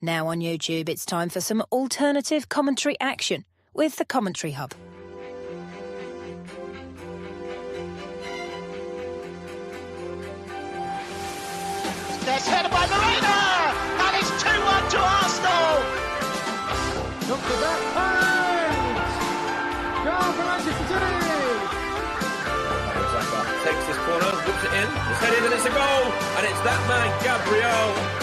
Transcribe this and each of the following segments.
Now on YouTube, it's time for some alternative commentary action with the Commenttary Hub. There's headed by Bruno, and it's 2-1 to Arsenal. Look for that point! Goal for Manchester City! Saka takes this corner, whips it in, it's headed and it's a goal, and it's that man, Gabriel.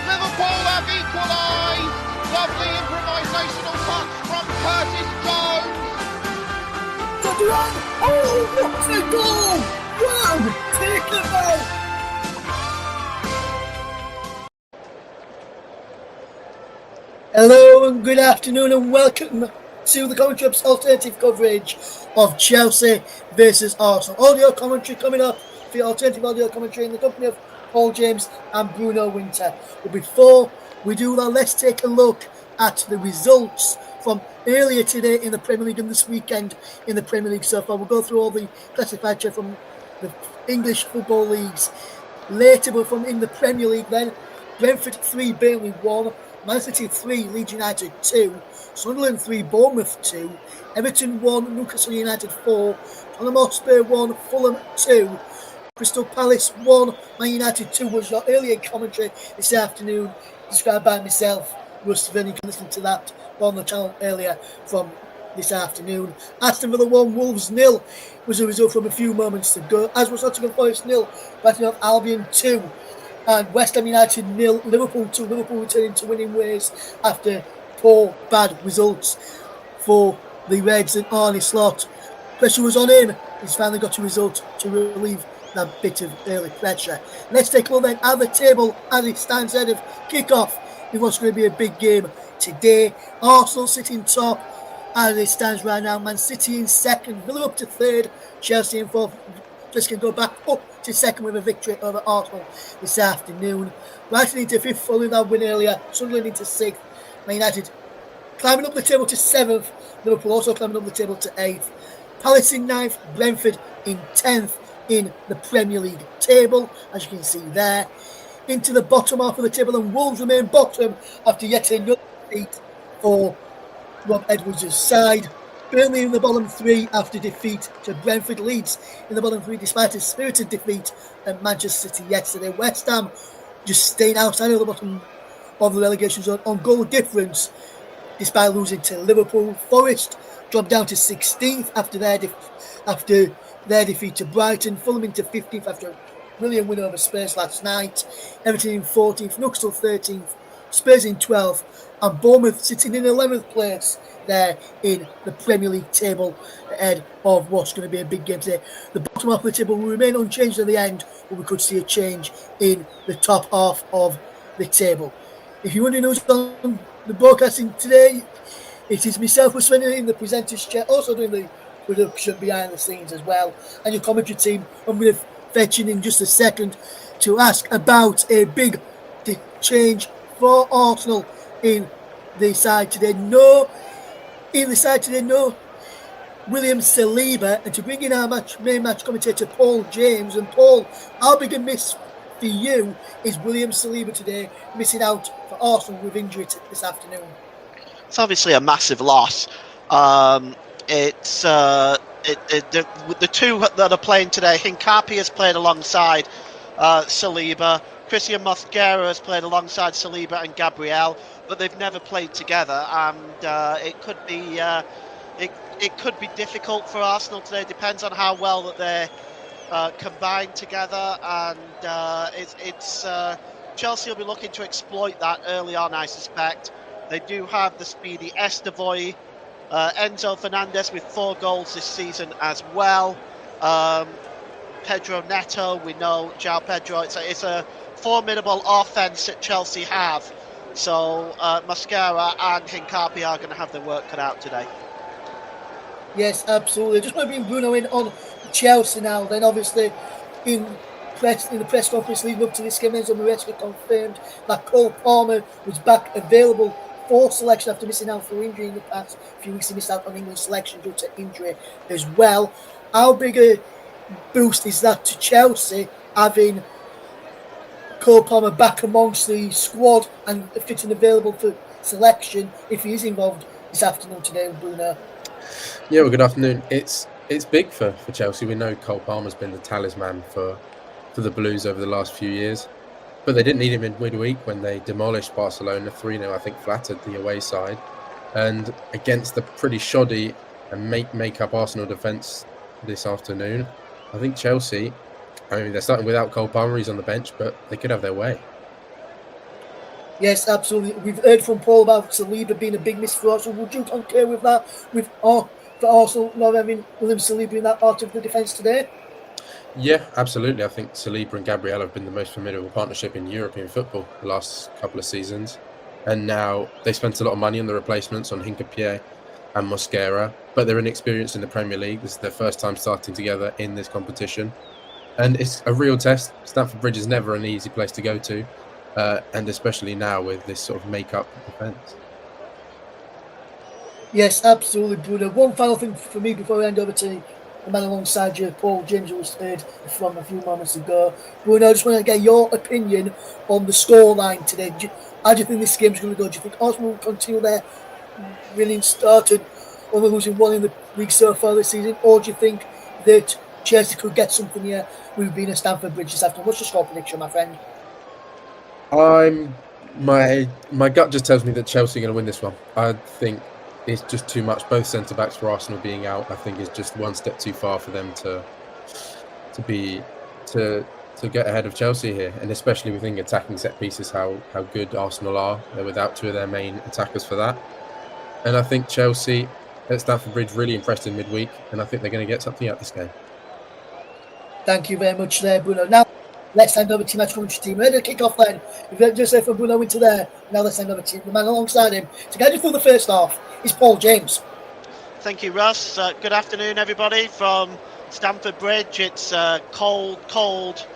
Liverpool have equalised. Lovely improvisational touch from Curtis Jones. Oh, what a goal! Wow, take it out! Hello and good afternoon and welcome to the Commentary Hub's alternative coverage of Chelsea versus Arsenal. Audio commentary coming up for your alternative audio commentary in the company of Paul James and Bruno Winter. But before we do that, let's take a look at the results from earlier today in the Premier League and this weekend in the Premier League so far. We'll go through all the classified share from the English football leagues later, but from in the Premier League then, Brentford 3, Burnley 1, Man City 3, Leeds United 2, Sunderland 3, Bournemouth 2, Everton 1, Newcastle United 4, Tottenham Hotspur 1, Fulham 2, Crystal Palace 1, Man United 2 was your earlier commentary this afternoon, described by myself, Russ Vernon. You can listen to that on the channel earlier from this afternoon. Aston Villa 1, Wolves 0 was a result from a few moments ago, as was Nottingham Forest 0, Brighton of Albion 2. And West Ham United 0, Liverpool 2. Liverpool returning to winning ways after poor, bad results for the Reds and Arne Slot. Pressure was on him. He's finally got a result to relieve that bit of early pressure. Let's take a look then at the table as it stands ahead of kick-off in what's going to be a big game today. Arsenal sitting top as it stands right now. Man City in second, Villa up to third, Chelsea in fourth. Just can go back up to second with a victory over Arsenal this afternoon. Brighton into fifth following that win earlier. Sunderland into sixth. Man United climbing up the table to seventh. Liverpool also climbing up the table to eighth. Palace in ninth. Brentford in 10th in the Premier League table, as you can see there. Into the bottom half of the table, and Wolves remain bottom after yet another defeat for Rob Edwards' side. Burnley in the bottom three after defeat to Brentford. Leeds in the bottom three despite a spirited defeat at Manchester City yesterday. West Ham just staying outside of the bottom of the relegation zone on goal difference despite losing to Liverpool. Forest dropped down to 16th after their defeat to Brighton. Fulham into 15th after a brilliant win over Spurs last night. Everton in 14th, Newcastle 13th, Spurs in 12th, and Bournemouth sitting in 11th place there in the Premier League table ahead of what's going to be a big game today. The bottom half of the table will remain unchanged at the end, but we could see a change in the top half of the table. If you're wondering who's on the broadcasting today, it is myself, Russ Vernon, in the presenter's chair, also doing the production behind the scenes as well, and your commentary team. I'm going to fetch in just a second to ask about a big change for Arsenal in the side today. No William Saliba, and to bring in our main match commentator Paul James. And Paul, how big a miss for you is William Saliba today, missing out for Arsenal with injury this afternoon? It's obviously a massive loss. The two that are playing today, Hincapi has played alongside Saliba. Christian Mosquera has played alongside Saliba and Gabriel, but they've never played together, and it could be difficult for Arsenal today. Depends on how well that they're combined together, and it's Chelsea will be looking to exploit that early on, I suspect. They do have the speedy Estevoy, Enzo Fernandez with 4 goals this season as well. Pedro Neto, we know João Pedro. It's a formidable offense that Chelsea have. So Mosquera and Hincapi are going to have their work cut out today. Yes, absolutely. Just want to bring Bruno in on Chelsea now. Then obviously in the press conference leading up to this game, Enzo Maresca confirmed that Cole Palmer was back available for selection after missing out for injury in the past few weeks. He missed out on England selection due to injury as well. How big a boost is that to Chelsea, having Cole Palmer back amongst the squad and fit and available for selection if he is involved this afternoon today, Bruno? Yeah, well, good afternoon. It's big for Chelsea. We know Cole Palmer's been the talisman for the Blues over the last few years, but they didn't need him in midweek when they demolished Barcelona 3-0. I think flattered the away side, and against the pretty shoddy and make up Arsenal defence this afternoon, I think Chelsea. I mean, they're starting without Cole Palmer. He's on the bench, but they could have their way. Yes, absolutely. We've heard from Paul about Saliba being a big miss for Arsenal. Would you concur with that? For Arsenal not having William Saliba in that part of the defence today? Yeah, absolutely. I think Saliba and Gabriel have been the most formidable partnership in European football the last couple of seasons. And now they spent a lot of money on the replacements on Hincapié and Mosquera, but they're inexperienced in the Premier League. This is their first time starting together in this competition. And it's a real test. Stamford Bridge is never an easy place to go to, and especially now with this sort of make-up defence. Yes, absolutely, Bruno. One final thing for me before I hand over to the man alongside you, Paul James, who was heard from a few moments ago. Bruno, I just want to get your opinion on the scoreline today. How do you think this game's going to go? Do you think Arsenal will continue their winning start and only losing one in the league so far this season, or do you think that Chelsea could get something here with being at Stamford Bridge this afternoon? What's your score prediction, my friend? My gut just tells me that Chelsea are going to win this one. I think it's just too much. Both centre backs for Arsenal being out, I think, is just one step too far for them to get ahead of Chelsea here, and especially within attacking set pieces, how good Arsenal are. They're without two of their main attackers for that, and I think Chelsea at Stamford Bridge really impressed in midweek, and I think they're going to get something out of this game. Thank you very much there, Bruno. Now, let's hand over to match commentary team. Ready to kick off then. We've just said from Bruno into there. Now let's hand over to the man alongside him. To guide you through the first half is Paul James. Thank you, Russ. Good afternoon, everybody, from Stamford Bridge. It's cold,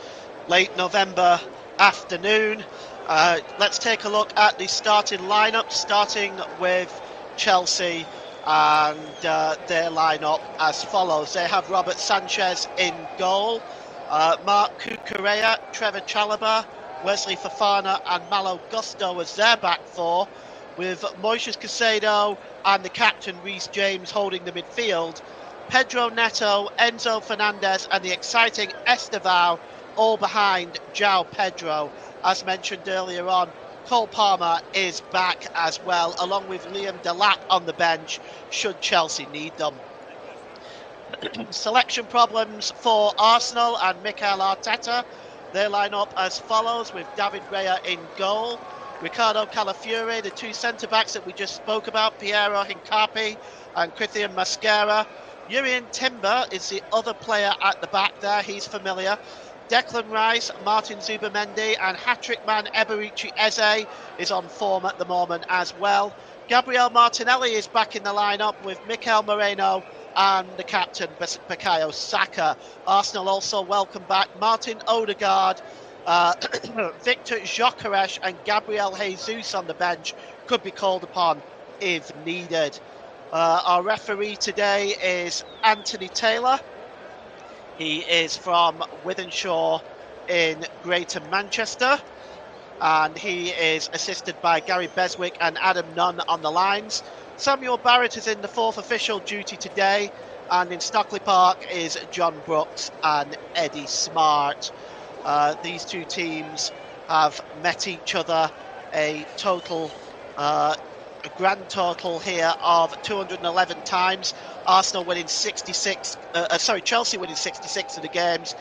late November afternoon. Let's take a look at the starting lineup, starting with Chelsea. And their lineup as follows. They have Robert Sanchez in goal, Marc Cucurella, Trevor Chalobah, Wesley Fofana and Malo Gusto as their back four, with Moises Caicedo and the captain Reece James holding the midfield. Pedro Neto, Enzo Fernandez and the exciting Estevao all behind João Pedro. As mentioned earlier on, Cole Palmer is back as well, along with Liam Delap on the bench, should Chelsea need them. Selection problems for Arsenal and Mikel Arteta. They line up as follows, with David Raya in goal, Ricardo Calafiore, the two centre-backs that we just spoke about, Piero Hincapié and Christian Mosquera. Jurrien Timber is the other player at the back there, he's familiar. Declan Rice, Martin Zubimendi and hat-trick man Eberici Eze is on form at the moment as well. Gabriel Martinelli is back in the lineup with Mikel Moreno and the captain Bukayo Saka. Arsenal also welcome back Martin Odegaard, Victor Gyökeres and Gabriel Jesus on the bench, could be called upon if needed. Our referee today is Anthony Taylor. He is from Wythenshawe in Greater Manchester, and he is assisted by Gary Beswick and Adam Nunn on the lines. Samuel Barrett is in the fourth official duty today, and in Stockley Park is John Brooks and Eddie Smart. These two teams have met each other a grand total here of 211 times. Arsenal winning 66, Chelsea winning 66 of the games,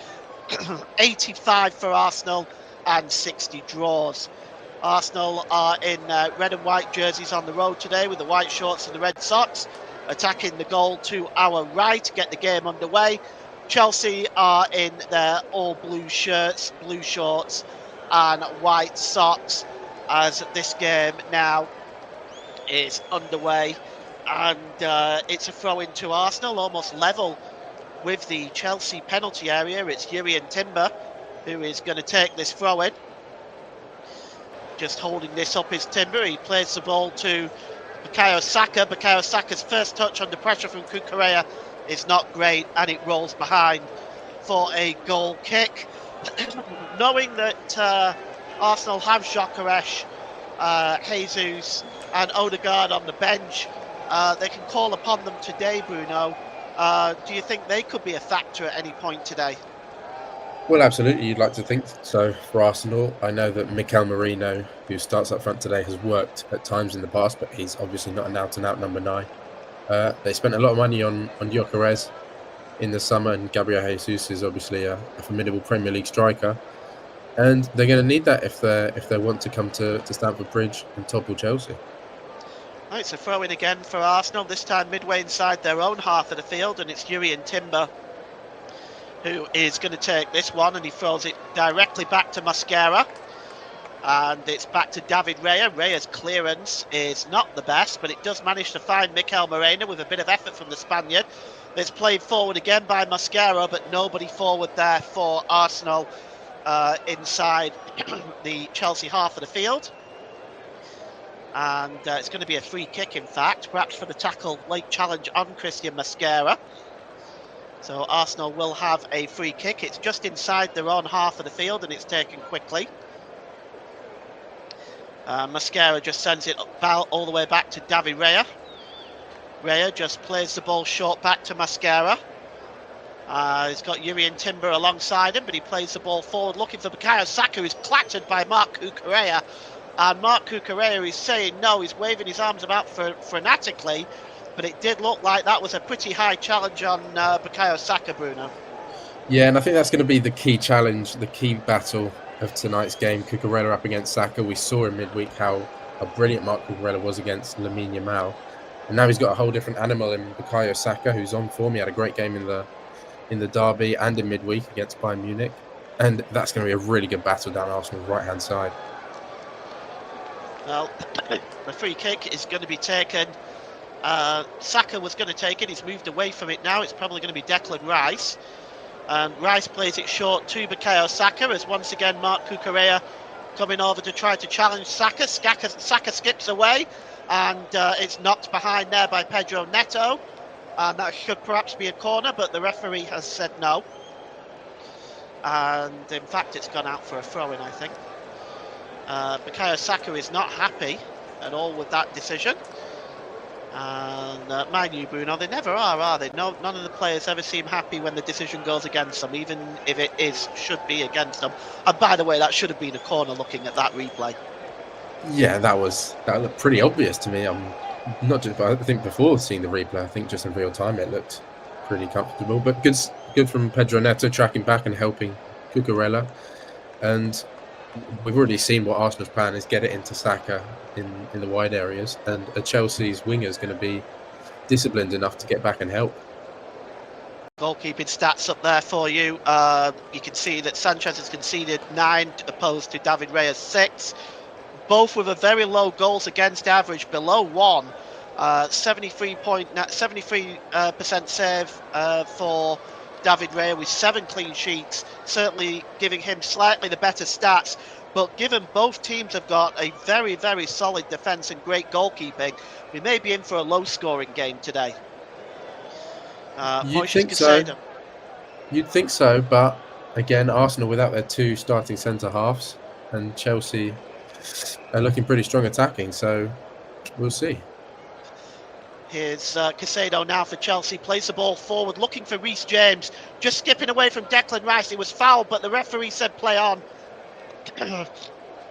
85 for Arsenal and 60 draws. Arsenal are in red and white jerseys on the road today with the white shorts and the red socks, attacking the goal to our right to get the game underway. Chelsea are in their all blue shirts, blue shorts and white socks as this game now is underway, and it's a throw into Arsenal, almost level with the Chelsea penalty area. It's Jurrien Timber who is going to take this throw in. Just holding this up is Timber. He plays the ball to Bukayo Saka. Bukayo Saka's first touch under pressure from Cucurella is not great, and it rolls behind for a goal kick. Knowing that Arsenal have Gyökeres, Jesus and Odegaard on the bench. They can call upon them today, Bruno. Do you think they could be a factor at any point today? Well, absolutely. You'd like to think so for Arsenal. I know that Mikel Merino, who starts up front today, has worked at times in the past, but he's obviously not an out-and-out number 9. They spent a lot of money on Gyökeres in the summer, and Gabriel Jesus is obviously a formidable Premier League striker. And they're going to need that if they want to come to Stamford Bridge and topple Chelsea. Right, it's a throw-in again for Arsenal, this time midway inside their own half of the field, and it's Yuri and Timber who is going to take this one, and he throws it directly back to Mosquera. And it's back to David Raya. Raya's clearance is not the best, but it does manage to find Mikel Merino with a bit of effort from the Spaniard. It's played forward again by Mosquera, but nobody forward there for Arsenal inside the Chelsea half of the field. And it's going to be a free kick, in fact, perhaps for the tackle, late challenge on Christian Mosquera. So Arsenal will have a free kick. It's just inside their own half of the field, and it's taken quickly. Mosquera just sends it all the way back to David Raya. Raya just plays the ball short back to Mosquera. He's got Yuri and Timber alongside him, but he plays the ball forward looking for Bukayo Saka, who's clattered by Marc Cucurella. And Marc Cucurella is saying no, he's waving his arms about frenetically, but it did look like that was a pretty high challenge on Bukayo Saka, Bruno. Yeah, and I think that's going to be the key challenge, the key battle of tonight's game. Cucurella up against Saka. We saw in midweek how brilliant Marc Cucurella was against Lamine Yamal, and now he's got a whole different animal in Bukayo Saka, who's on form. He had a great game in the derby and in midweek against Bayern Munich, and that's going to be a really good battle down Arsenal's right hand side. Well, the free kick is going to be taken. Saka was going to take it. He's moved away from it now. It's probably going to be Declan Rice. Rice plays it short to Bukayo Saka, as once again Marc Cucurella coming over to try to challenge Saka. Saka skips away, and it's knocked behind there by Pedro Neto. And that should perhaps be a corner, but the referee has said no. And in fact, it's gone out for a throw-in, I think. Bukayo Saka is not happy at all with that decision. And mind you, Bruno, they never are they? No, none of the players ever seem happy when the decision goes against them, even if it should be against them. And by the way, that should have been a corner looking at that replay. Yeah, that looked pretty obvious to me. Not just, I think before seeing the replay, I think just in real time it looked pretty comfortable. But good from Pedro Neto tracking back and helping Cucurella. And we've already seen what Arsenal's plan is: get it into Saka in the wide areas, and Chelsea's winger is going to be disciplined enough to get back and help. Goalkeeping stats up there for you. You can see that Sanchez has conceded 9 opposed to David Raya's 6. Both with a very low goals against average, below 1. 73% save for David Raya with 7 clean sheets, certainly giving him slightly the better stats. But given both teams have got a very, very solid defence and great goalkeeping, we may be in for a low-scoring game today. You'd think so. You'd think so, but again, Arsenal without their 2 starting centre-halves, and Chelsea are looking pretty strong attacking, so we'll see. Here's Caicedo now for Chelsea, plays the ball forward, looking for Reece James, just skipping away from Declan Rice. It was fouled, but the referee said play on.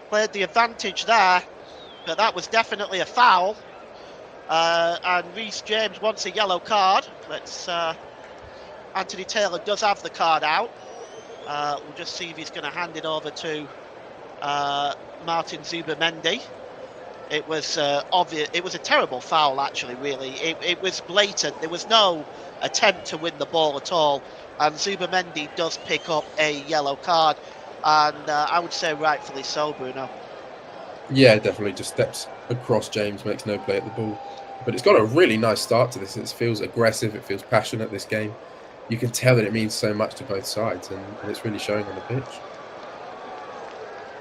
Played the advantage there, but that was definitely a foul. And Reece James wants a yellow card. Anthony Taylor does have the card out. We'll just see if he's going to hand it over to Martin Zubimendi. It was obvious. It was a terrible foul, actually. Really, it was blatant. There was no attempt to win the ball at all, and Zubimendi does pick up a yellow card, and I would say rightfully so, Bruno. Yeah, definitely. Just steps across James, makes no play at the ball. But it's got a really nice start to this. It feels aggressive. It feels passionate, this game. You can tell that it means so much to both sides, and it's really showing on the pitch.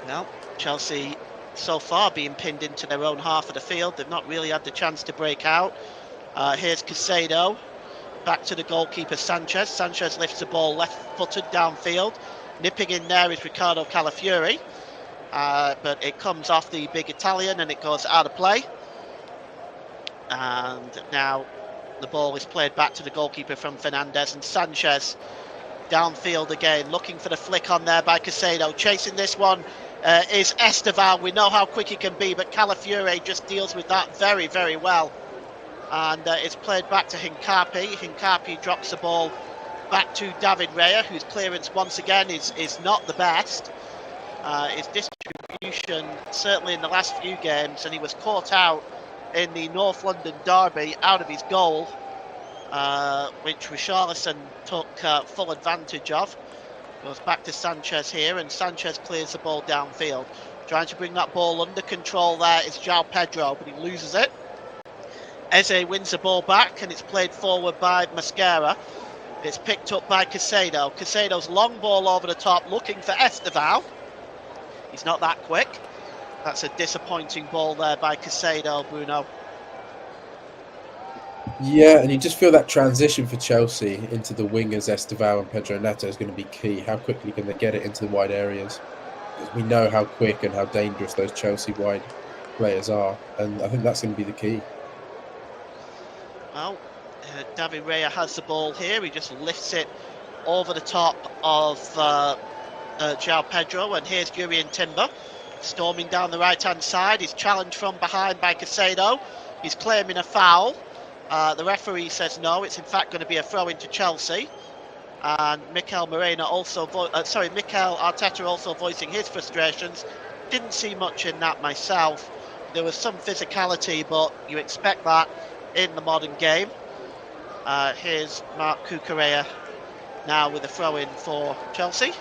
Now, Chelsea so far being pinned into their own half of the field. They've not really had the chance to break out. Here's Caicedo. Back to the goalkeeper, Sanchez. Sanchez lifts the ball left-footed downfield. Nipping in there is Ricardo Calafiori. but it comes off the big Italian and it goes out of play. And now the ball is played back to the goalkeeper from Fernandez, and Sanchez downfield again, looking for the flick on there by Caicedo. Chasing this one is Esteval. We know how quick he can be, but Calafiore just deals with that very, very well. And it's played back to Hincapi. Hincapi drops the ball back to David Raya, whose clearance once again is not the best. His distribution, certainly in the last few games, and he was caught out in the North London derby out of his goal, which Richarlison took full advantage of. Goes back to Sanchez here, and Sanchez clears the ball downfield. Trying to bring that ball under control there is João Pedro, but he loses it. Eze wins the ball back, and it's played forward by Mascara. It's picked up by Caicedo. Caicedo's long ball over the top, looking for Esteval. He's not that quick. That's a disappointing ball there by Caicedo, Bruno. Yeah, and you just feel that transition for Chelsea into the wingers, Esteval and Pedro Neto, is going to be key. How quickly can they get it into the wide areas? Because we know how quick and how dangerous those Chelsea wide players are, and I think that's going to be the key. Well, David Raya has the ball here. He just lifts it over the top of João Pedro, and here's Jurrien Timber storming down the right-hand side. He's challenged from behind by Caicedo. He's claiming a foul. The referee says no. It's in fact going to be a throw into Chelsea. And Mikel Arteta also voicing his frustrations. Didn't see much in that myself. There was some physicality, but you expect that in the modern game. Here's Marc Cucurella now with a throw-in for Chelsea.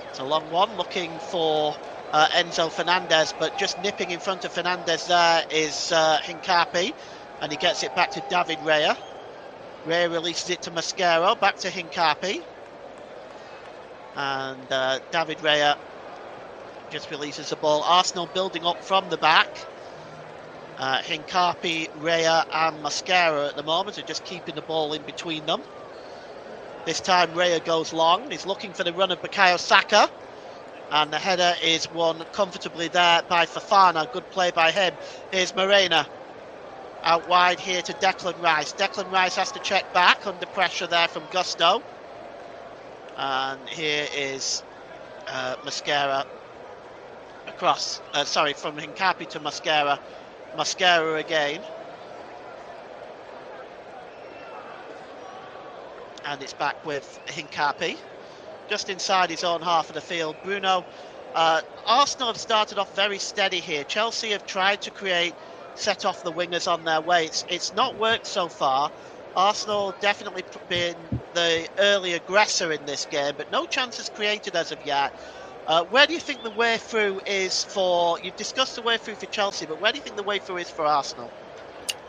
It's a long one, looking for Enzo Fernandez, but just nipping in front of Fernandez there is Hincapi, and he gets it back to David Raya. Raya releases it to Mascaro, back to Hincapi, and David Raya just releases the ball. Arsenal building up from the back. Hincapi, Raya and Mascara at the moment are just keeping the ball in between them. This time Raya goes long. He's looking for the run of Bukayo Saka. And the header is won comfortably there by Fofana. Good play by him. Here's Morena. Out wide here to Declan Rice. Declan Rice has to check back under pressure there from Gusto. And here is Mascara across. From Hincapi to Mascara. Mascara again. And it's back with Hincapi. Just inside his own half of the field. Bruno, Arsenal have started off very steady here. Chelsea have tried to set off the wingers on their way. It's not worked so far. Arsenal definitely been the early aggressor in this game, but no chances created as of yet. Where do you think the way through is for... You've discussed the way through for Chelsea, but where do you think the way through is for Arsenal?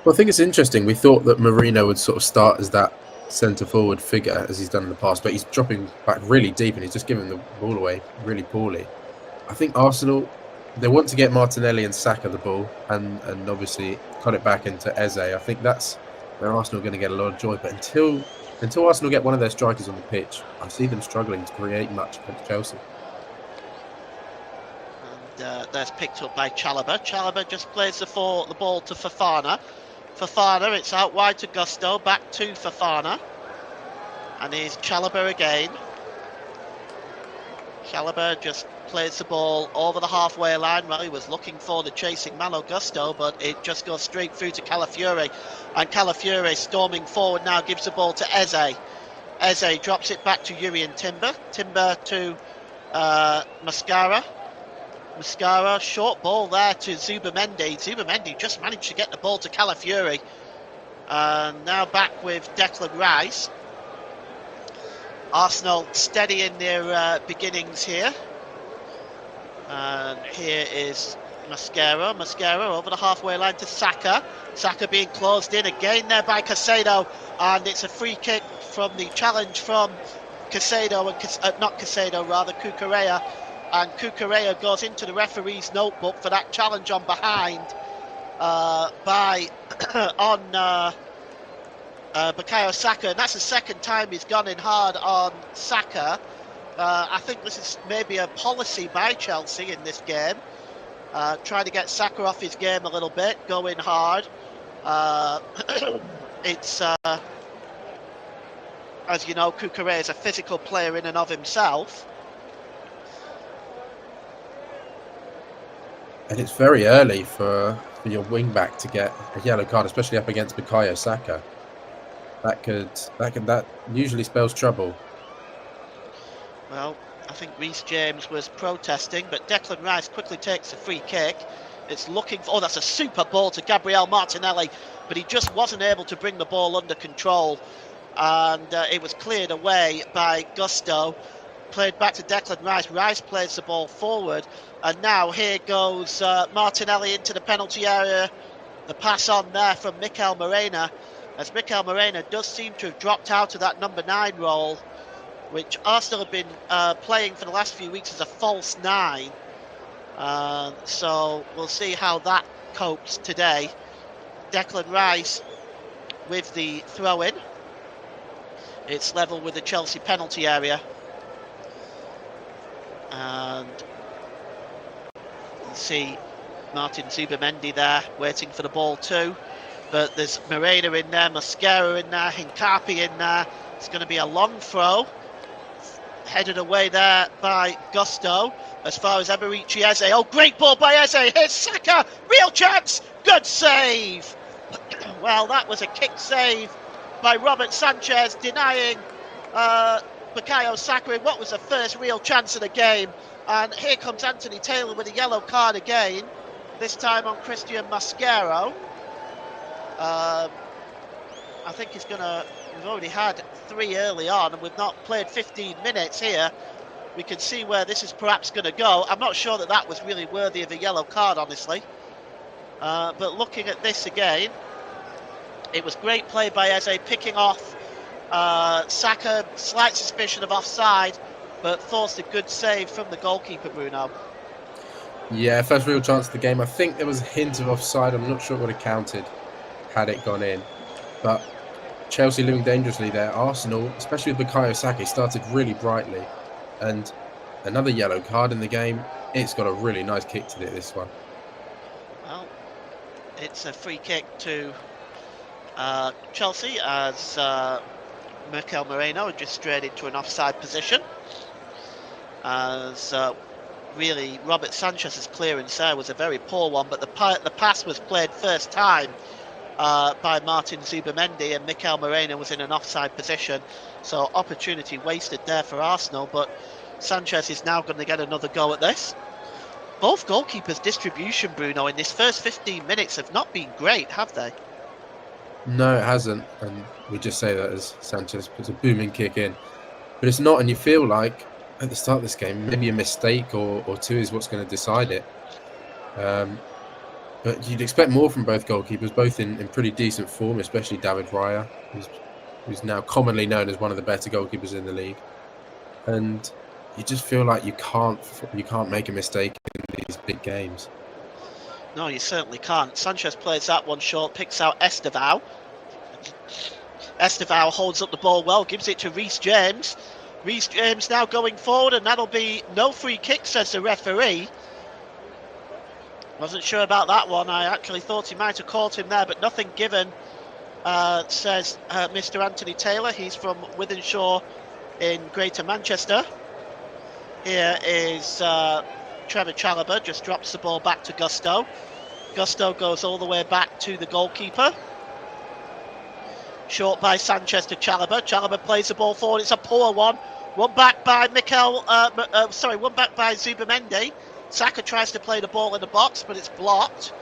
Well, I think it's interesting. We thought that Marino would sort of start as that centre-forward figure, as he's done in the past, but he's dropping back really deep and he's just giving the ball away really poorly. I think Arsenal, they want to get Martinelli and Saka the ball and obviously cut it back into Eze. I think that's where Arsenal are going to get a lot of joy, but until Arsenal get one of their strikers on the pitch, I see them struggling to create much against Chelsea. And that's picked up by Chalobah. Chalobah just plays the ball to Fofana. Fofana, it's out wide to Gusto, back to Fofana. And here's Chalobah again. Chalobah just plays the ball over the halfway line. Well, he was looking for the chasing Malo Gusto, but it just goes straight through to Calafiore. And Calafiore storming forward now, gives the ball to Eze. Eze drops it back to Jurrien Timber. Timber to Mascara. Mascara, short ball there to Zubamendi. Zubamendi just managed to get the ball to Calafiore. And now back with Declan Rice. Arsenal steady in their beginnings here. And here is Mascara. Mascara over the halfway line to Saka. Saka being closed in again there by Caicedo. And it's a free kick from the challenge from Caicedo, Cucurella. And Cucurella goes into the referee's notebook for that challenge on behind Bukayo Saka. And that's the second time he's gone in hard on Saka. I think this is maybe a policy by Chelsea in this game. Trying to get Saka off his game a little bit, going hard. It's, as you know, Cucurella is a physical player in and of himself. And it's very early for your wing back to get a yellow card, especially up against Bukayo Saka. That usually spells trouble. Well, I think Reece James was protesting, but Declan Rice quickly takes a free kick. It's looking for, oh, that's a super ball to Gabriel Martinelli, but he just wasn't able to bring the ball under control. And it was cleared away by Gusto. Played back to Declan Rice. Rice plays the ball forward. And now here goes Martinelli into the penalty area. The pass on there from Mikel Morena, as Mikel Morena does seem to have dropped out of that number 9 role, which Arsenal have been playing for the last few weeks as a false 9. So we'll see how that copes today. Declan Rice with the throw-in. It's level with the Chelsea penalty area. And you see Martin Zubimendi there waiting for the ball too. But there's Morena in there, Mosquera in there, Hincapi in there. It's going to be a long throw. Headed away there by Gusto. As far as Eberici Eze. Oh, great ball by Eze. Here's Saka. Real chance. Good save. Well, that was a kick save by Robert Sanchez, denying Bukayo Saka in what was the first real chance of the game. And here comes Anthony Taylor with a yellow card again, this time on Christian Mascaro. I think he's going to, we've already had 3 early on and we've not played 15 minutes here. We can see where this is perhaps going to go. I'm not sure that that was really worthy of a yellow card, honestly. But looking at this again, it was great play by Eze, picking off Saka, slight suspicion of offside, but forced a good save from the goalkeeper, Bruno. Yeah, first real chance of the game. I think there was a hint of offside. I'm not sure it would have counted had it gone in. But Chelsea living dangerously there. Arsenal, especially with Bukayo Saka, started really brightly. And another yellow card in the game. It's got a really nice kick to it, this one. Well, it's a free kick to Chelsea as Mikel Moreno just strayed into an offside position. As really Robert Sanchez's clearance there was a very poor one, but the pass was played first time by Martin Zubimendi, and Mikel Moreno was in an offside position, so opportunity wasted there for Arsenal. But Sanchez is now going to get another go at this. Both goalkeepers' distribution, Bruno, in this first 15 minutes have not been great, have they? No, it hasn't, and we just say that as Sanchez puts a booming kick in. But it's not, and you feel like at the start of this game, maybe a mistake or two is what's going to decide it. But you'd expect more from both goalkeepers, both in pretty decent form, especially David Raya, who's now commonly known as one of the better goalkeepers in the league. And you just feel like you can't make a mistake in these big games. No, you certainly can't. Sanchez plays that one short, picks out Estevao. Estevao holds up the ball well, gives it to Reece James. Reece James now going forward, and that'll be no free kick, says the referee. Wasn't sure about that one. I actually thought he might have caught him there, but nothing given, says Mr. Anthony Taylor. He's from Wythenshawe in Greater Manchester. Here is Trevor Chalobah, just drops the ball back to Gusto. Gusto goes all the way back to the goalkeeper. Short by Sanchez to Chalobah. Chalobah plays the ball forward. It's a poor one. One back by one back by Zubimendi. Saka tries to play the ball in the box, but it's blocked.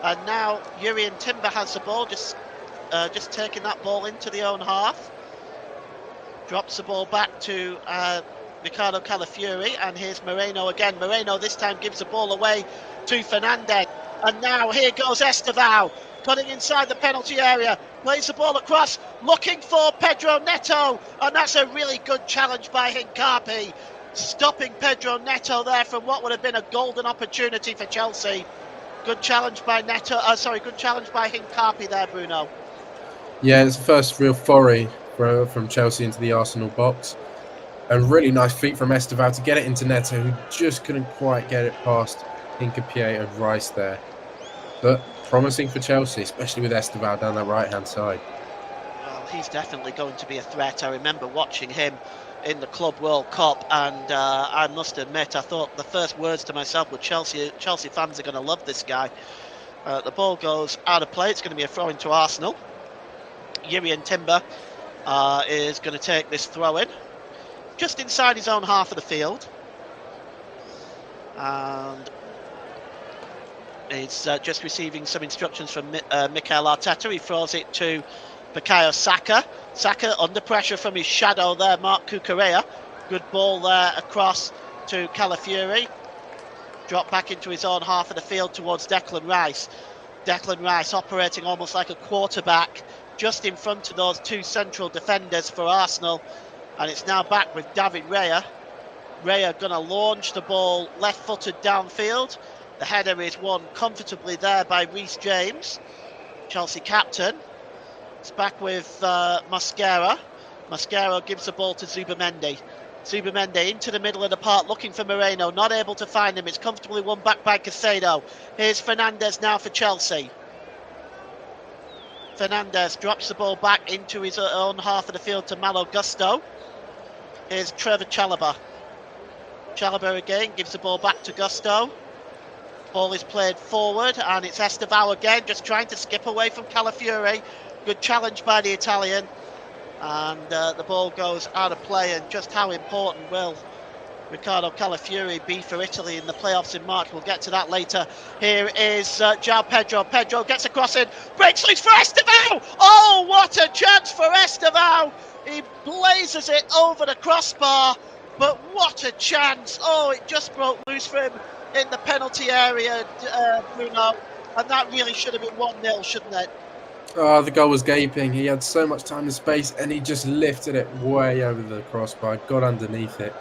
And now Jurrien Timber has the ball, just taking that ball into the own half. Drops the ball back to Ricardo Calafiori, and here's Moreno again. Moreno this time gives the ball away to Fernandez. And now here goes Estevao, cutting inside the penalty area. Plays the ball across, looking for Pedro Neto. And that's a really good challenge by Hincapi, stopping Pedro Neto there from what would have been a golden opportunity for Chelsea. Good challenge by good challenge by Hincapi there, Bruno. Yeah, it's the first real foray from Chelsea into the Arsenal box. And really nice feat from Esteval to get it into Neto, who just couldn't quite get it past Hincapié and Rice there. But promising for Chelsea, especially with Esteval down that right-hand side. Well, he's definitely going to be a threat. I remember watching him in the Club World Cup, and I must admit, I thought the first words to myself were Chelsea fans are going to love this guy. The ball goes out of play. It's going to be a throw into Arsenal. Jurrien Timber is going to take this throw in just inside his own half of the field, and he's just receiving some instructions from Mikel Arteta. He throws it to Bukayo Saka. Saka under pressure from his shadow there, Marc Cucurella. Good ball there across to Calafiori. Drop back into his own half of the field towards Declan Rice. Declan Rice operating almost like a quarterback just in front of those two central defenders for Arsenal. And it's now back with David Raya. Raya going to launch the ball left-footed downfield. The header is won comfortably there by Reece James, Chelsea captain. It's back with Mosquera. Mosquera gives the ball to Zubamendi. Zubamendi into the middle of the park looking for Moreno, not able to find him. It's comfortably won back by Caicedo. Here's Fernandes now for Chelsea. Fernandes drops the ball back into his own half of the field to Malo Gusto. Here's Trevor Chalobah. Chalobah again gives the ball back to Gusto. Ball is played forward, and it's Esteval again, just trying to skip away from Calafiori. Good challenge by the Italian, and the ball goes out of play. And just how important will Riccardo Calafiori be for Italy in the playoffs in March? We'll get to that later. Here is João Pedro. Pedro gets a cross in, breaks loose for Esteval. Oh, what a chance for Esteval! He blazes it over the crossbar, but what a chance! Oh, it just broke loose for him in the penalty area, Bruno, and that really should have been 1-0, shouldn't it? Oh, the goal was gaping. He had so much time and space, and he just lifted it way over the crossbar, got underneath it.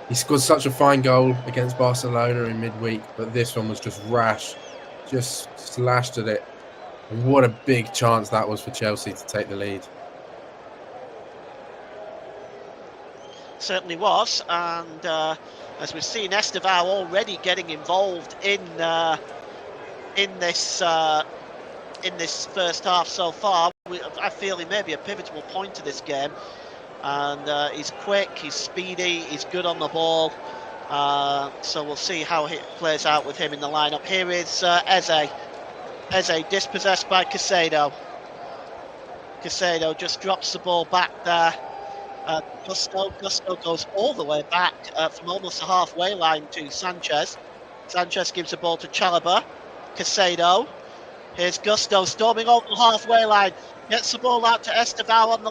He scored such a fine goal against Barcelona in midweek, but this one was just rash, just slashed at it. And what a big chance that was for Chelsea to take the lead. Certainly was, and as we've seen, Esteval already getting involved in this first half so far. I feel he may be a pivotal point to this game, and he's quick, he's speedy, he's good on the ball. So we'll see how it plays out with him in the lineup. Here is Eze. Eze dispossessed by Caicedo. Caicedo just drops the ball back there. Gusto goes all the way back from almost the halfway line to Sanchez. Sanchez gives the ball to Chalobah. Caicedo. Here's Gusto storming over the halfway line. Gets the ball out to Esteval on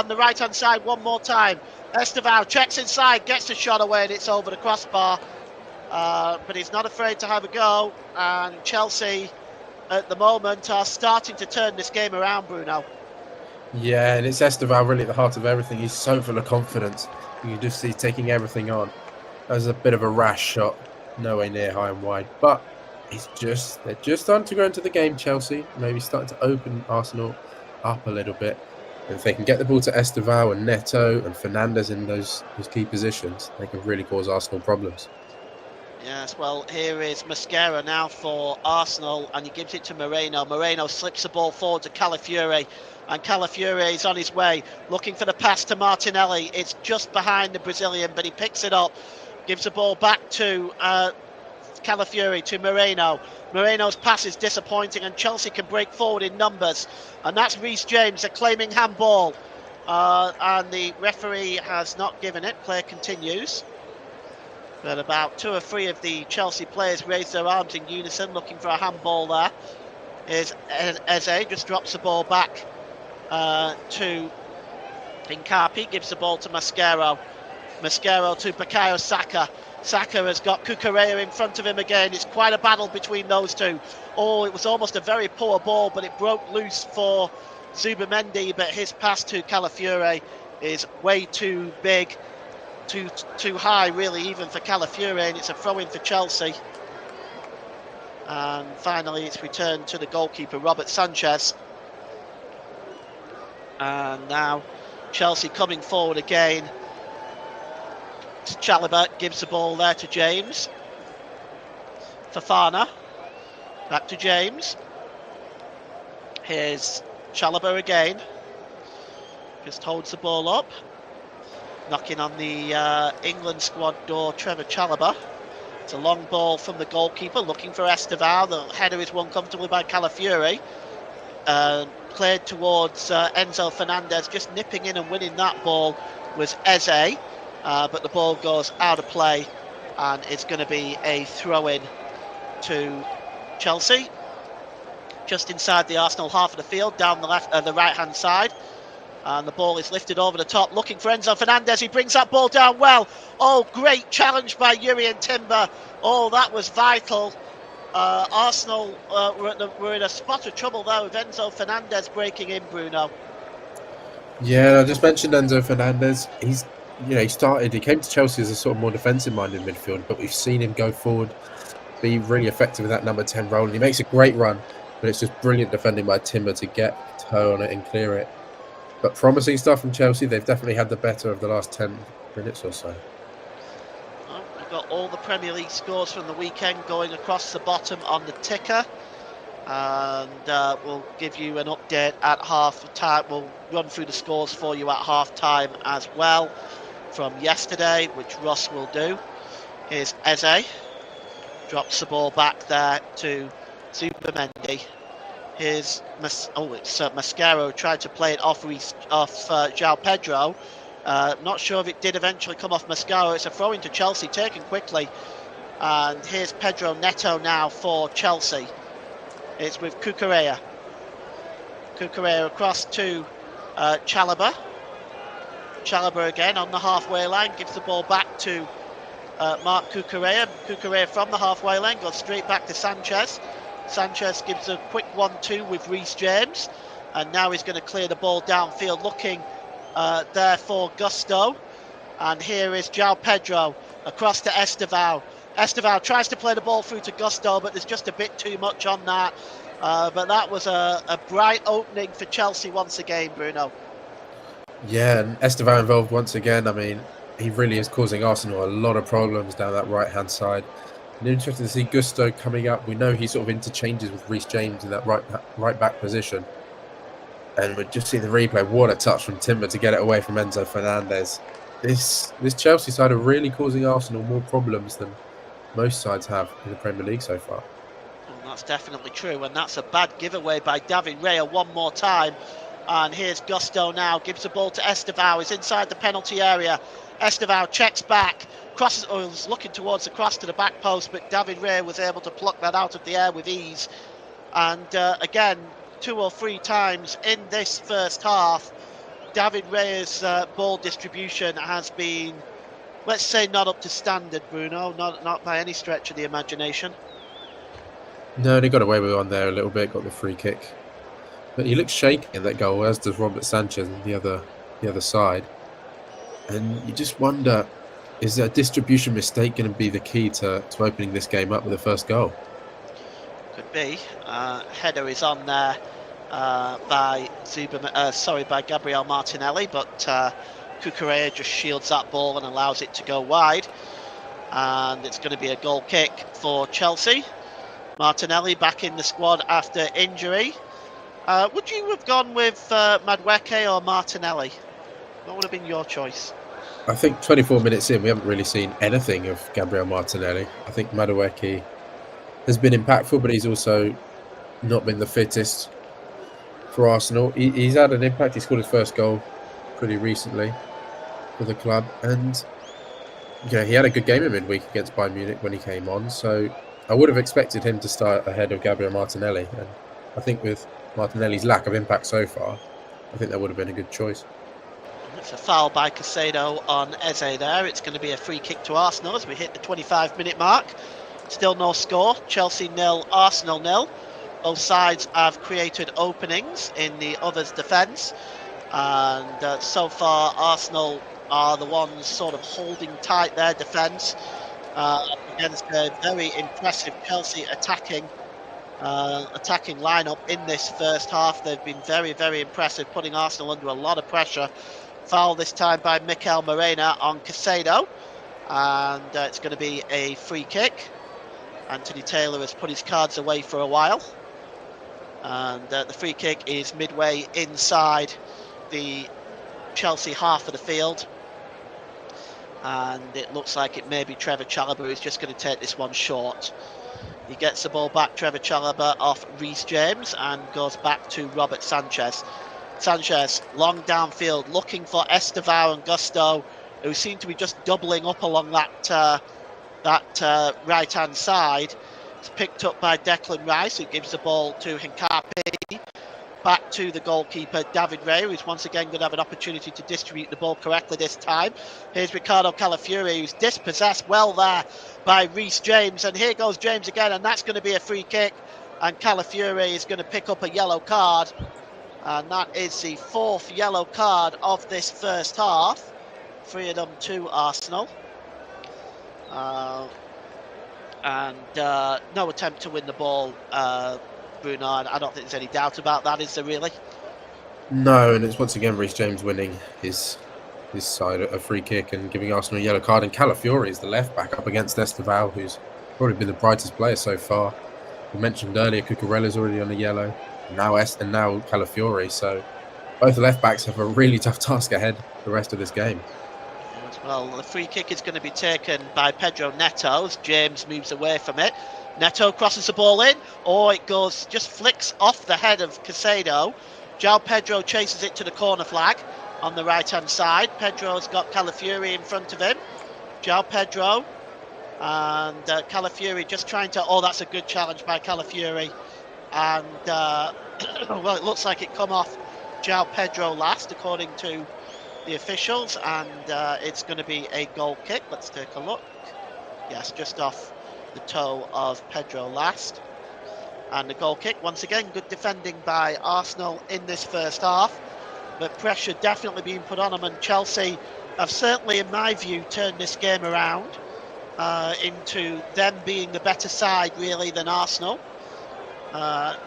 the right hand side one more time. Esteval checks inside, gets a shot away, and it's over the crossbar. But he's not afraid to have a go. And Chelsea at the moment are starting to turn this game around, Bruno. Yeah, and it's Esteval really at the heart of everything. He's so full of confidence. You can just see taking everything on. That was a bit of a rash shot, nowhere near high and wide. But they're just starting to go into the game, Chelsea. Maybe starting to open Arsenal up a little bit. And if they can get the ball to Esteval and Neto and Fernandes in those key positions, they can really cause Arsenal problems. Yes, well, here is Mosquera now for Arsenal, and he gives it to Moreno. Moreno slips the ball forward to Calafiori, and Calafiori is on his way, looking for the pass to Martinelli. It's just behind the Brazilian, but he picks it up, gives the ball back to Calafiori, to Moreno. Moreno's pass is disappointing, and Chelsea can break forward in numbers, and that's Reece James, a claiming handball, and the referee has not given it. Play continues. But about 2 or 3 of the Chelsea players raise their arms in unison, looking for a handball there. Here's Eze, just drops the ball back to Hincapié, gives the ball to Mosquera. Mosquera to Bukayo Saka. Saka has got Cucurella in front of him again. It's quite a battle between those two. Oh, it was almost a very poor ball, but it broke loose for Zubamendi, but his pass to Calafiori is way too big. Too high, really, even for Calafiori, and it's a throw-in for Chelsea. And finally, it's returned to the goalkeeper, Robert Sanchez. And now Chelsea coming forward again. Chalobah gives the ball there to James. Fofana. Back to James. Here's Chalobah again. Just holds the ball up. Knocking on the England squad door, Trevor Chalobah. It's a long ball from the goalkeeper, looking for Estevao. The header is won comfortably by Calafiori. Played towards Enzo Fernandez, just nipping in and winning that ball was Eze. But the ball goes out of play, and it's going to be a throw-in to Chelsea. Just inside the Arsenal half of the field, down the right-hand side. And the ball is lifted over the top, looking for Enzo Fernandez. He brings that ball down well. Oh, great challenge by Jurrien Timber. Oh, that was vital. Arsenal were in a spot of trouble there with Enzo Fernandez breaking in, Bruno. Yeah, I just mentioned Enzo Fernandez. He came to Chelsea as a sort of more defensive-minded midfielder, but we've seen him go forward, be really effective with that number 10 role, and he makes a great run, but it's just brilliant defending by Timber to get toe on it and clear it. But promising stuff from Chelsea. They've definitely had the better of the last 10 minutes or so. Well, we've got all the Premier League scores from the weekend going across the bottom on the ticker. And we'll give you an update at half time. We'll run through the scores for you at half time as well from yesterday, which Ross will do. Here's Eze. Drops the ball back there to Zubimendi. Here's Mascaro tried to play it off João Pedro. Not sure if it did eventually come off Mascaro. It's a throw into Chelsea, taken quickly. And here's Pedro Neto now for Chelsea. It's with Cucurella. Cucurella across to Chalobah. Chalobah again on the halfway line, gives the ball back to Marc Cucurella. Cucurella from the halfway line goes straight back to Sanchez. Sanchez gives a quick 1-2 with Reece James, and now he's going to clear the ball downfield, looking there for Gusto. And here is João Pedro across to Estevao. Estevao tries to play the ball through to Gusto, but there's just a bit too much on that. But that was a bright opening for Chelsea once again, Bruno. Yeah, and Estevao involved once again. I mean, he really is causing Arsenal a lot of problems down that right-hand side. And interesting to see Gusto coming up. We know he sort of interchanges with Reece James in that right back position. And we just see the replay. What a touch from Timber to get it away from Enzo Fernandez. This Chelsea side are really causing Arsenal more problems than most sides have in the Premier League so far. Well, that's definitely true, and that's a bad giveaway by David Raya one more time. And here's Gusto now, gives the ball to Estevao. He's inside the penalty area. Estevao checks back, crosses, or was looking towards the cross to the back post, but David Raya was able to pluck that out of the air with ease. And again, 2 or 3 times in this first half, David Raya's ball distribution has been, let's say, not up to standard, Bruno, not by any stretch of the imagination. No, they got away with one there a little bit, got the free kick. But he looks shaky in that goal, as does Robert Sanchez on the other side. And you just wonder, is a distribution mistake going to be the key to opening this game up with the first goal? Could be. Header is on there by Gabriel Martinelli, but Cucurella just shields that ball and allows it to go wide. And it's going to be a goal kick for Chelsea. Martinelli back in the squad after injury. Would you have gone with Madueke or Martinelli? What would have been your choice? I think 24 minutes in, we haven't really seen anything of Gabriel Martinelli. I think Madueke has been impactful, but he's also not been the fittest for Arsenal. He's had an impact. He scored his first goal pretty recently for the club. And yeah, he had a good game in midweek against Bayern Munich when he came on. So I would have expected him to start ahead of Gabriel Martinelli. And I think with Martinelli's lack of impact so far, I think that would have been a good choice. It's a foul by Caicedo on Eze there. It's going to be a free kick to Arsenal as we hit the 25-minute mark. Still no score. Chelsea 0, Arsenal 0. Both sides have created openings in the other's defence. And so far, Arsenal are the ones sort of holding tight their defence against a very impressive Chelsea attacking lineup in this first half. They've been very, very impressive, putting Arsenal under a lot of pressure. Foul this time by Mikel Morena on Caicedo. and it's going to be a free kick. Anthony Taylor has put his cards away for a while, and the free kick is midway inside the Chelsea half of the field, and it looks like it may be Trevor Chalobah who's just going to take this one short. He gets the ball back, Trevor Chalobah, off Reece James, and goes back to Robert Sanchez. Sanchez, long downfield, looking for Estevao and Gusto, who seem to be just doubling up along that right-hand side. It's picked up by Declan Rice, who gives the ball to Hincapi. Back to the goalkeeper, David Raya, who's once again going to have an opportunity to distribute the ball correctly this time. Here's Ricardo Calafiori, who's dispossessed well there by Reece James. And here goes James again, and that's going to be a free kick. And Calafiori is going to pick up a yellow card. And that is the 4th yellow card of this first half. 3 of them to Arsenal. And no attempt to win the ball, Bruno. I don't think there's any doubt about that, is there really? No, and it's once again Reece James winning his side a free kick and giving Arsenal a yellow card. And Calafiori is the left back up against Estevao, who's probably been the brightest player so far. We mentioned earlier Cucurella's already on a yellow, and now Calafiori. So both the left backs have a really tough task ahead the rest of this game. Well, the free kick is going to be taken by Pedro Neto as James moves away from it. Neto crosses the ball in, or it goes, just flicks off the head of Caicedo. João Pedro chases it to the corner flag on the right-hand side. Pedro's got Calafiori in front of him. João Pedro and Calafiori just trying to... Oh, that's a good challenge by Calafiori. And, well, it looks like it come off João Pedro last, according to the officials, and it's going to be a goal kick. Let's take a look. Yes, just off the toe of Pedro last. And the goal kick, once again, good defending by Arsenal in this first half, but pressure definitely being put on them, and Chelsea have certainly, in my view, turned this game around into them being the better side, really, than Arsenal.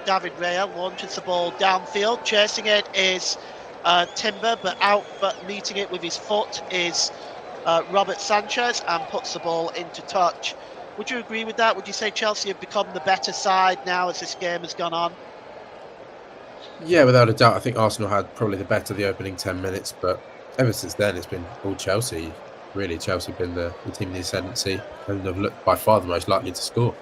David Raya launches the ball downfield. Chasing it is Timber, but meeting it with his foot is Robert Sanchez, and puts the ball into touch. Would you agree with that? Would you say Chelsea have become the better side now as this game has gone on? Yeah, without a doubt. I think Arsenal had probably the better the opening 10 minutes, but ever since then it's been all Chelsea. Really, Chelsea have been the team in the ascendancy and have looked by far the most likely to score.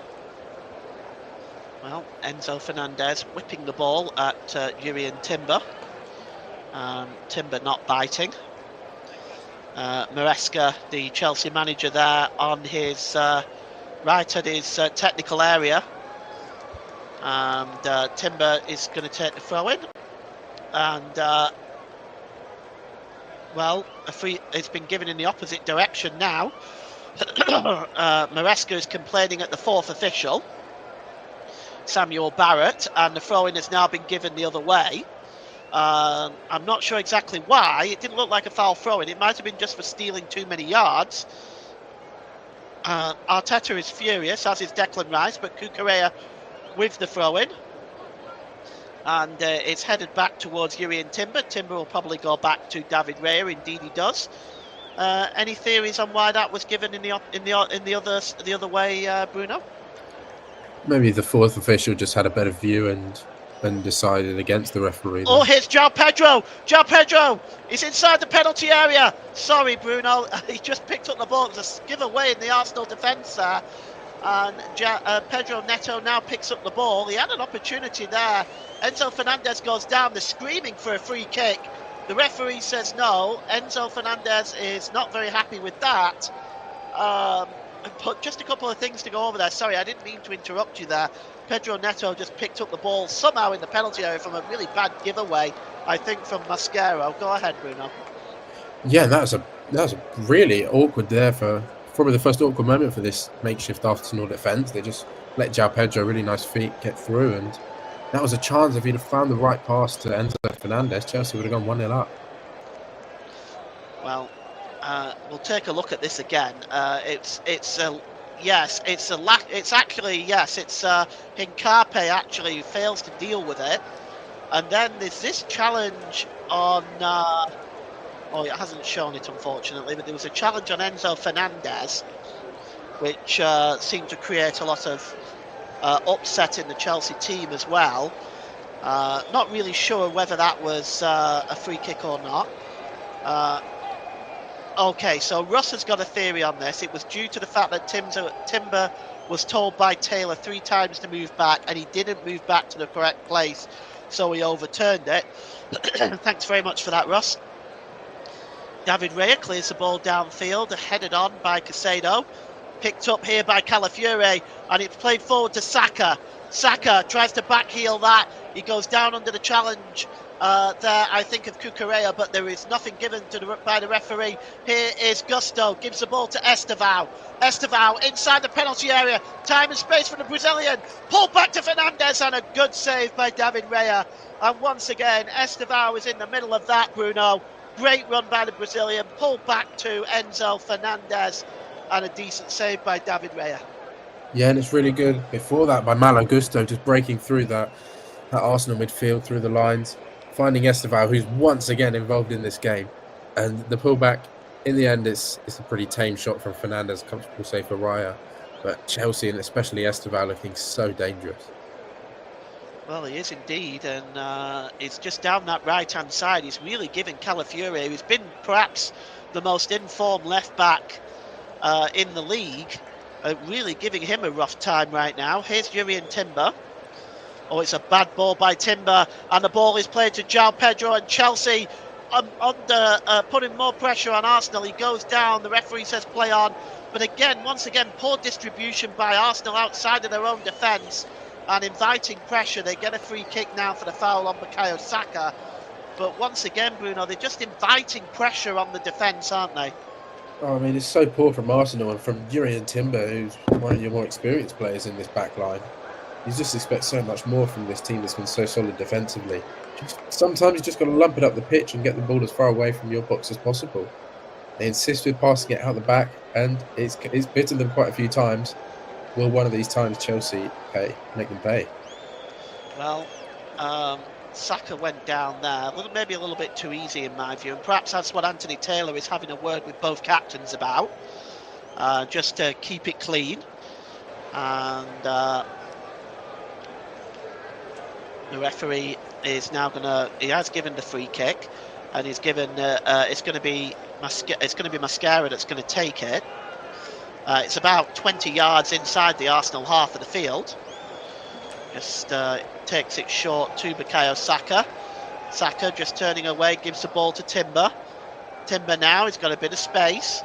Well, Enzo Fernandez whipping the ball at Jurrien Timber. Timber not biting. Maresca, the Chelsea manager, there on his right at his technical area, and Timber is going to take the throw in, and well, it's been given in the opposite direction now. Maresca is complaining at the 4th official, Samuel Barrett, and the throw in has now been given the other way. I'm not sure exactly why. It didn't look like a foul throw-in. It might have been just for stealing too many yards. Arteta is furious, as is Declan Rice, but Cucurella with the throw-in. And it's headed back towards Jurrien Timber. Timber will probably go back to David Raya. Indeed, he does. Any theories on why that was given in the other way, Bruno? Maybe the 4th official just had a better view and decided against the referee. Oh, here's João Pedro! João Pedro! He's inside the penalty area! Sorry, Bruno. He just picked up the ball. It was a giveaway in the Arsenal defence there. And Pedro Neto now picks up the ball. He had an opportunity there. Enzo Fernandez goes down. They're screaming for a free kick. The referee says no. Enzo Fernandez is not very happy with that. But just a couple of things to go over there. Sorry, I didn't mean to interrupt you there. Pedro Neto just picked up the ball somehow in the penalty area from a really bad giveaway, I think, from Mascaro. Go ahead, Bruno. Yeah, that was a really awkward there for probably the first awkward moment for this makeshift Arsenal defence. They just let João Pedro, really nice feet, get through, and that was a chance. If he'd have found the right pass to Enzo Fernandez, Chelsea would have gone 1-0 up. Well, we'll take a look at this again. Hincapi actually who fails to deal with it, and then there's this challenge on Oh, it hasn't shown it, unfortunately, but there was a challenge on Enzo Fernandez, which seemed to create a lot of upset in the Chelsea team as well. Not really sure whether that was a free kick or not. Okay, so Russ has got a theory on this. It was due to the fact that Timber was told by Taylor 3 times to move back, and he didn't move back to the correct place, so he overturned it. Thanks very much for that, Russ. David Raya clears the ball downfield, headed on by Casado. Picked up here by Calafiore, and it's played forward to Saka. Saka tries to backheel that. He goes down under the challenge there, I think, of Cucurella, but there is nothing given by the referee. Here is Gusto, gives the ball to Estevao. Estevao inside the penalty area. Time and space for the Brazilian. Pulled back to Fernandez, and a good save by David Raya. And once again, Estevao is in the middle of that, Bruno. Great run by the Brazilian. Pulled back to Enzo Fernandez. And a decent save by David Raya. Yeah, and it's really good before that by Malo Gusto, just breaking through that Arsenal midfield, through the lines, finding Estevao, who's once again involved in this game. And the pullback, in the end, it's a pretty tame shot from Fernandez, comfortable save for Raya. But Chelsea, and especially Estevao, looking so dangerous. Well, he is indeed, and it's just down that right-hand side. He's really giving Calafiore, who's been perhaps the most informed left-back in the league, really giving him a rough time right now. Here's Jurriën Timber. Oh, it's a bad ball by Timber, and the ball is played to João Pedro, and Chelsea putting more pressure on Arsenal. He goes down, the referee says play on, but again, once again, poor distribution by Arsenal outside of their own defence and inviting pressure. They get a free kick now for the foul on Bukayo Saka, but once again, Bruno, they're just inviting pressure on the defence, aren't they? Oh, I mean, it's so poor from Arsenal and from Jurriën Timber, who's one of your more experienced players in this back line. You just expect so much more from this team that's been so solid defensively. Sometimes you just got to lump it up the pitch and get the ball as far away from your box as possible. They insist with passing it out the back, and it's bitten them quite a few times. Will one of these times Chelsea make them pay? Well, Saka went down there, maybe a little bit too easy in my view, and perhaps that's what Anthony Taylor is having a word with both captains about, just to keep it clean. And the referee is now he has given the free kick, and he's given it's going to be Mascara that's going to take it. It's about 20 yards inside the Arsenal half of the field. Just takes it short to Bukayo Saka. Saka just turning away, gives the ball to Timber. Timber now, he's got a bit of space.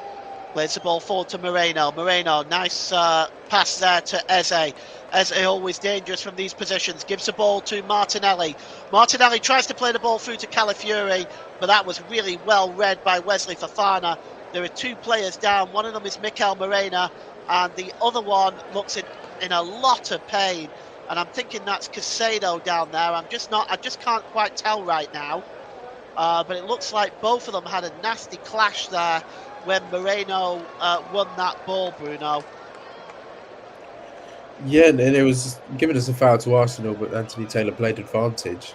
Plays the ball forward to Moreno. Moreno, nice pass there to Eze. Eze always dangerous from these positions. Gives the ball to Martinelli. Martinelli tries to play the ball through to Calafiore, but that was really well read by Wesley Fofana. There are 2 players down. One of them is Mikel Moreno, and the other one looks in a lot of pain. And I'm thinking that's Casado down there. I just can't quite tell right now. But it looks like both of them had a nasty clash there when Moreno won that ball, Bruno. Yeah, and it was given as a foul to Arsenal, but Anthony Taylor played advantage.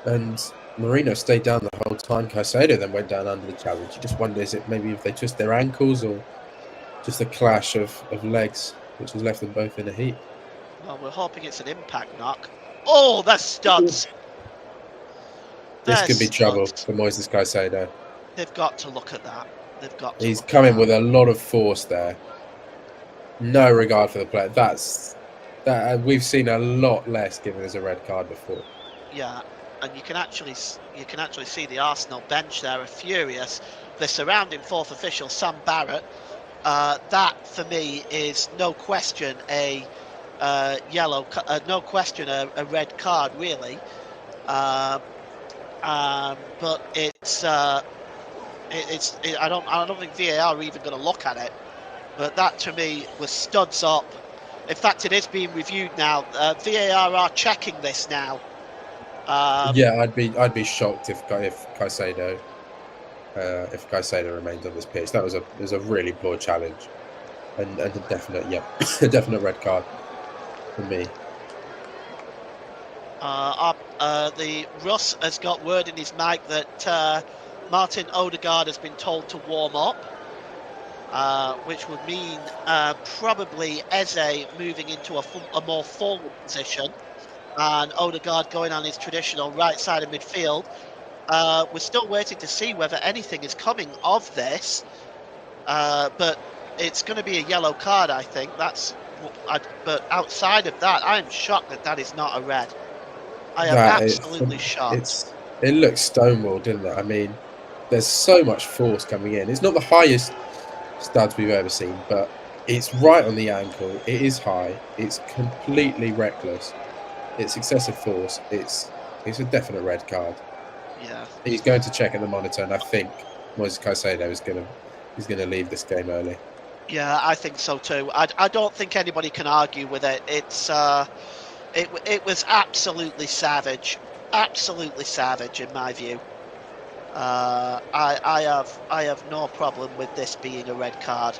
And Moreno stayed down the whole time. Casado then went down under the challenge. You just wonder, is it maybe if they twist their ankles or just a clash of legs, which has left them both in a heap? Well, we're hoping it's an impact knock. Oh, that's studs. This could be trouble for Moises Caicedo. They've got to look at that. He's coming with a lot of force there. No regard for the player. We've seen a lot less given as a red card before. Yeah, and you can actually see the Arsenal bench there are furious. They're surrounding 4th official Sam Barrett. That for me is no question a red card really. But I don't think VAR are even going to look at it. But that to me was studs up. In fact, it is being reviewed now. VAR are checking this now. Yeah, I'd be shocked if Caicedo remained on this pitch. That was a really poor challenge, and a definite red card for me. The Russ has got word in his mic that Martin Odegaard has been told to warm up, which would mean probably Eze moving into a more forward position and Odegaard going on his traditional right side of midfield. We're still waiting to see whether anything is coming of this, but it's going to be a yellow card, I think. But outside of that, I am shocked that is not a red. I am absolutely shocked. It looks stonewalled, didn't it? I mean, there's so much force coming in. It's not the highest studs we've ever seen, but it's right on the ankle. It is high. It's completely reckless. It's excessive force. It's a definite red card. Yeah. He's going to check at the monitor, and I think Moises Caicedo is going to leave this game early. Yeah, I think so too. I don't think anybody can argue with it. It was absolutely savage in my view. I have no problem with this being a red card,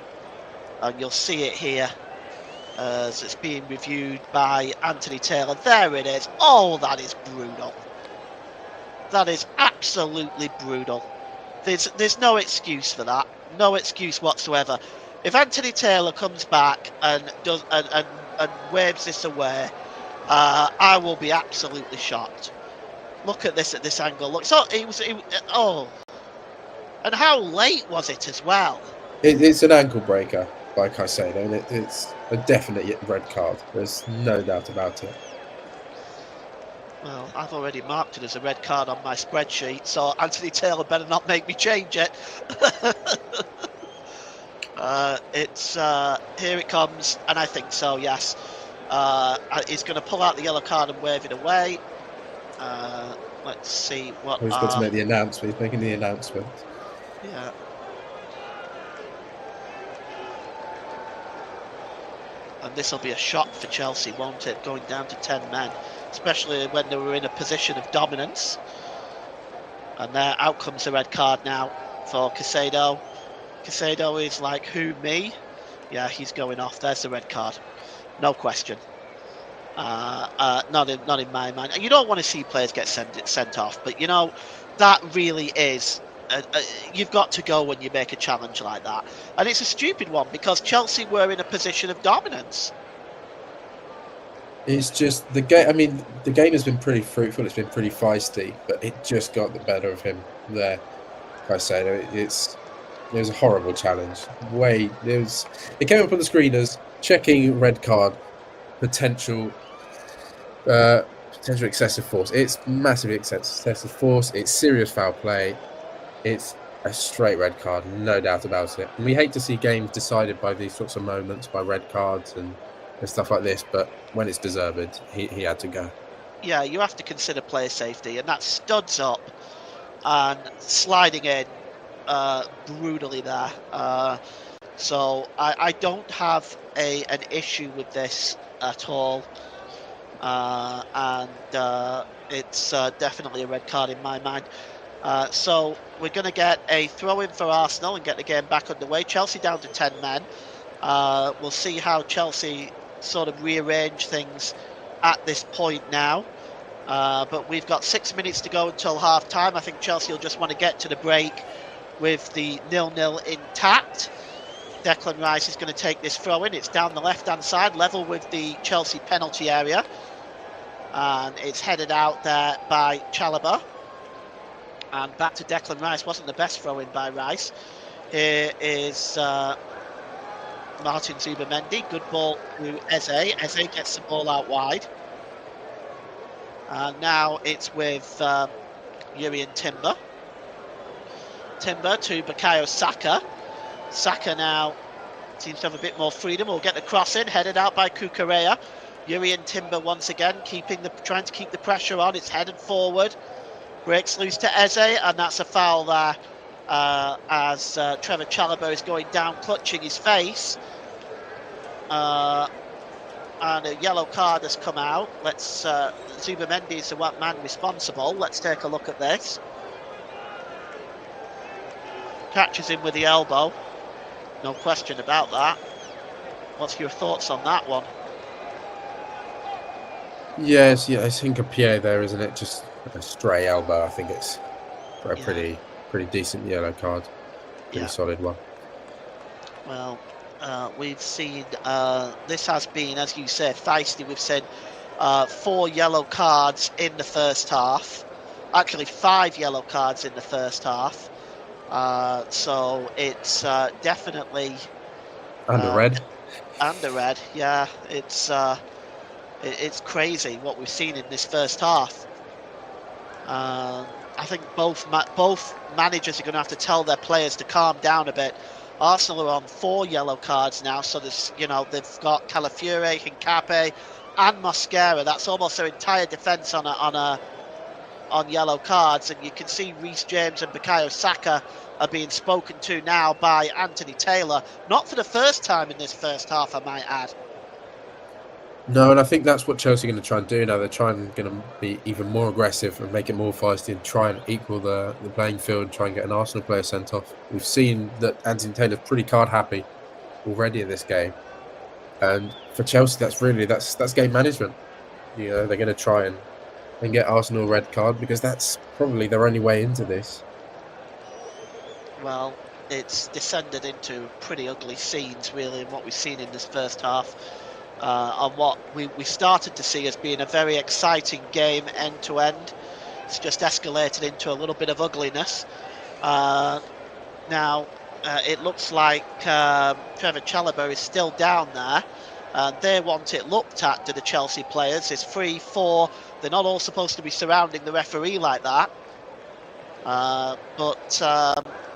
and you'll see it here as it's being reviewed by Anthony Taylor. There it is. Oh, that is brutal. That is absolutely brutal. There's no excuse for that. No excuse whatsoever. If Anthony Taylor comes back and does and waves this away, I will be absolutely shocked. Look at this at this angle. Look, so and how late was it as well? It's an ankle breaker by Caicedo, and it's a definite red card. There's no doubt about it. Well, I've already marked it as a red card on my spreadsheet, so Anthony Taylor better not make me change it. Here it comes, and I think so, yes. He's going to pull out the yellow card and wave it away. Let's see what... He's got to make the announcement. He's making the announcement. Yeah. And this will be a shock for Chelsea, won't it? Going down to 10 men, especially when they were in a position of dominance. And there, out comes the red card now for Caicedo. Caicedo is like, who, me? Yeah, he's going off. There's the red card. No question. Not in my mind. You don't want to see players get sent off, but you know, that really is... you've got to go when you make a challenge like that. And it's a stupid one because Chelsea were in a position of dominance. It's just the game. I mean, the game has been pretty fruitful. It's been pretty feisty, but it just got the better of him there. Caicedo. It was a horrible challenge. It came up on the screen as checking red card, potential excessive force. It's massively excessive force. It's serious foul play. It's a straight red card, no doubt about it. And we hate to see games decided by these sorts of moments, by red cards and stuff like this, but when it's deserved, he had to go. Yeah, you have to consider player safety, and that studs up and sliding in brutally there. So I don't have an issue with this at all. And it's definitely a red card in my mind. So we're going to get a throw-in for Arsenal and get the game back underway. Chelsea down to 10 men. We'll see how Chelsea sort of rearrange things at this point now. But we've got 6 minutes to go until half-time. I think Chelsea will just want to get to the break with the 0-0 intact. Declan Rice is going to take this throw-in. It's down the left-hand side, level with the Chelsea penalty area. And it's headed out there by Chalobah. And back to Declan Rice. Wasn't the best throw-in by Rice. Here is Martin Zubimendi. Good ball to Eze. Eze gets the ball out wide. And now it's with Jurrien Timber. Timber to Bukayo Saka. Saka now seems to have a bit more freedom. We'll get the cross in, headed out by Cucurella. Jurrien Timber once again trying to keep the pressure on. It's headed forward. Breaks loose to Eze, and that's a foul there as Trevor Chalobah is going down, clutching his face. And a yellow card has come out. Zubimendi is the man responsible. Let's take a look at this. Catches him with the elbow. No question about that. What's your thoughts on that one? Yes, I think a PA there, isn't it? Just a stray elbow. I think it's a pretty pretty decent yellow card, pretty solid one. Well, we've seen this has been, as you said, feisty. We've seen 4 yellow cards in the first half. Actually, 5 yellow cards in the first half. So it's definitely Under red. Under red, yeah. It's crazy what we've seen in this first half. I think both managers are going to have to tell their players to calm down a bit. Arsenal are on 4 yellow cards now, so there's, they've got Calafiore, Hincapié, and Mosquera. That's almost their entire defence on yellow cards, and you can see Reece James and Bukayo Saka are being spoken to now by Anthony Taylor. Not for the first time in this first half, I might add. No, and I think that's what Chelsea are going to try and do now. They're going to be even more aggressive and make it more feisty and try and equal the playing field and try and get an Arsenal player sent off. We've seen that Anthony Taylor's pretty card happy already in this game. And for Chelsea, that's game management. They're going to try and get Arsenal a red card because that's probably their only way into this. Well, it's descended into pretty ugly scenes, really, in what we've seen in this first half. On what we started to see as being a very exciting game end to end. It's just escalated into a little bit of ugliness. Now, it looks like Trevor Chalobah is still down there. They want it looked at to the Chelsea players. It's 3-4. They're not all supposed to be surrounding the referee like that. But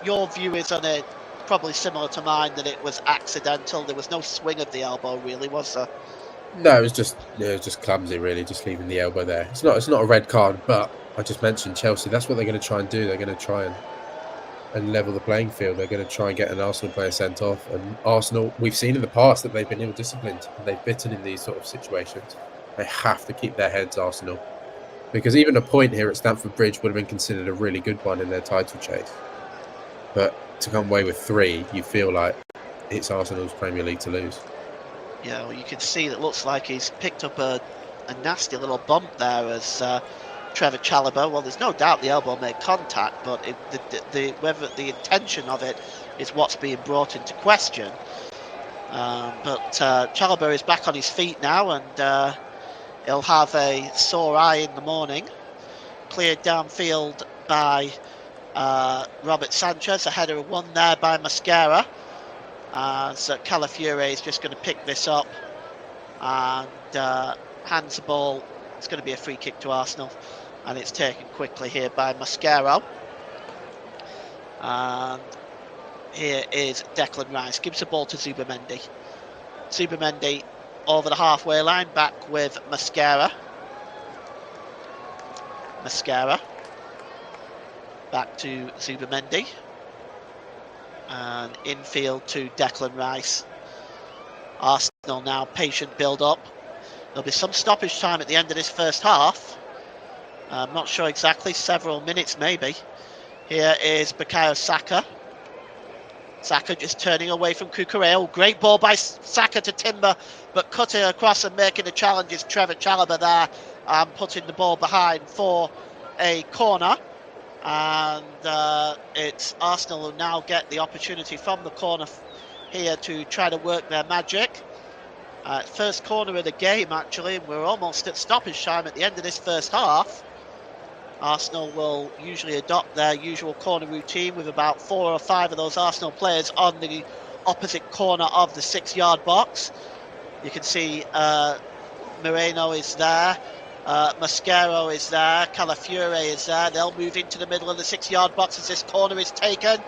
your view is on it probably similar to mine, that it was accidental. There was no swing of the elbow, really, was there? No, it was just clumsy, really, just leaving the elbow there. It's not a red card, but I just mentioned Chelsea. That's what they're going to try and do. They're going to try and level the playing field. They're going to try and get an Arsenal player sent off. And Arsenal, we've seen in the past that they've been ill-disciplined and they've bitten in these sort of situations. They have to keep their heads, Arsenal, because even a point here at Stamford Bridge would have been considered a really good one in their title chase. But to come away with 3, you feel like it's Arsenal's Premier League to lose. Yeah, well, you can see that looks like he's picked up a nasty little bump there as Trevor Chalobah. Well, there's no doubt the elbow made contact, but whether the intention of it is what's being brought into question. But Chalobah is back on his feet now, and he'll have a sore eye in the morning. Cleared downfield by Robert Sanchez. A header won there by Mosquera. So Calafiore is just going to pick this up and hands the ball. It's going to be a free kick to Arsenal, and it's taken quickly here by Mosquera. And here is Declan Rice. Gives the ball to Zubamendi. Zubamendi over the halfway line, back with Mosquera. Back to Zubamendi. And infield to Declan Rice. Arsenal now patient build up. There'll be some stoppage time at the end of this first half. I'm not sure exactly, several minutes maybe. Here is Bukayo Saka. Saka just turning away from Cucurella. Great ball by Saka to Timber, but cutting across and making the challenge is Trevor Chalobah there, and putting the ball behind for a corner. And it's Arsenal who now get the opportunity from the corner here to try to work their magic. First corner of the game, actually, and we're almost at stoppage time at the end of this first half. Arsenal will usually adopt their usual corner routine with about 4 or 5 of those Arsenal players on the opposite corner of the 6-yard box. You can see Moreno is there. Mosquera is there, Calafiore is there. They'll move into the middle of the 6-yard box as this corner is taken,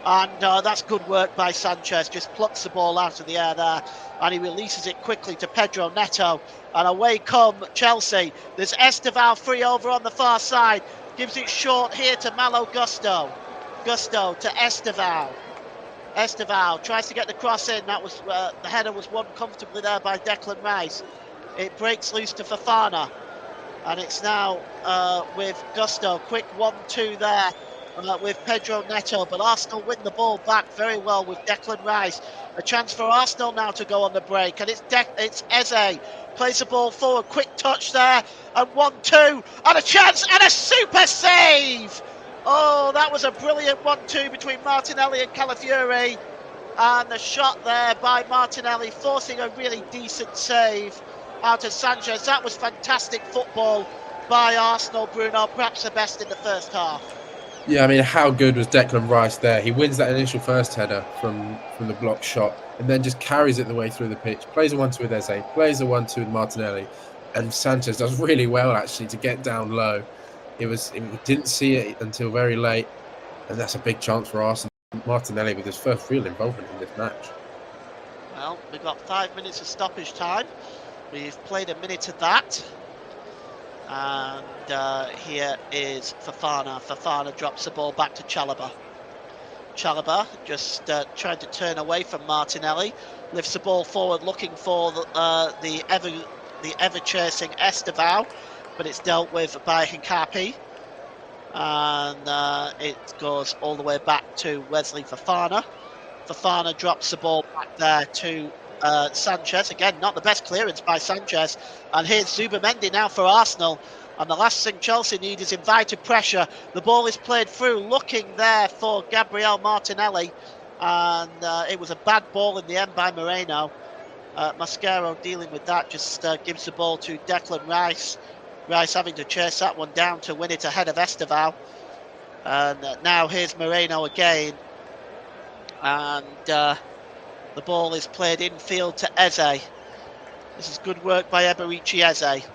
and that's good work by Sanchez. Just plucks the ball out of the air there, and he releases it quickly to Pedro Neto, and away come Chelsea. There's Esteval free over on the far side, gives it short here to Malo Gusto to Esteval. Esteval tries to get the cross in. That was the header was won comfortably there by Declan Rice. It breaks loose to Fofana. And it's now with Gusto. Quick 1-2 there with Pedro Neto. But Arsenal win the ball back very well with Declan Rice. A chance for Arsenal now to go on the break. And it's Eze. Plays the ball forward. Quick touch there. And 1-2. And a chance. And a super save Oh, that was a brilliant 1-2 between Martinelli and Calafiori. And the shot there by Martinelli, forcing a really decent save out of Sanchez. That was fantastic football by Arsenal, Bruno, perhaps the best in the first half. Yeah, I mean, how good was Declan Rice there? He wins that initial first header from the block shot and then just carries it the way through the pitch. Plays a 1-2 with Eze, plays a 1-2 with Martinelli. And Sanchez does really well, actually, to get down low. We didn't see it until very late. And that's a big chance for Arsenal. Martinelli with his first real involvement in this match. Well, we've got 5 minutes of stoppage time. We've played a minute of that. And here is Fofana. Fofana drops the ball back to Chalobah. Chalobah just trying to turn away from Martinelli. Lifts the ball forward, looking for the ever chasing Estevao, but it's dealt with by Hincapi. And it goes all the way back to Wesley Fofana. Fofana drops the ball back there to Sanchez. Again, not the best clearance by Sanchez. And here's Zubamendi now for Arsenal. And the last thing Chelsea need is invited pressure. The ball is played through, looking there for Gabriel Martinelli. And it was a bad ball in the end by Moreno. Mascaro dealing with that, just gives the ball to Declan Rice. Rice having to chase that one down to win it ahead of Estevao. And now here's Moreno again. And the ball is played infield to Eze. This is good work by Eberici Eze.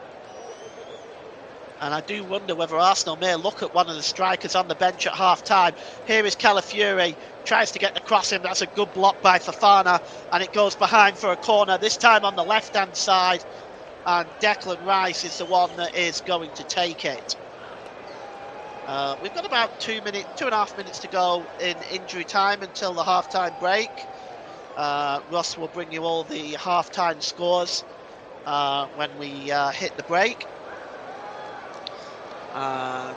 And I do wonder whether Arsenal may look at one of the strikers on the bench at half-time. Here is Calafiori, tries to get the cross in. That's a good block by Fofana. And it goes behind for a corner, this time on the left-hand side. And Declan Rice is the one that is going to take it. We've got about 2.5 minutes to go in injury time until the half-time break. Ross will bring you all the half-time scores when we hit the break. And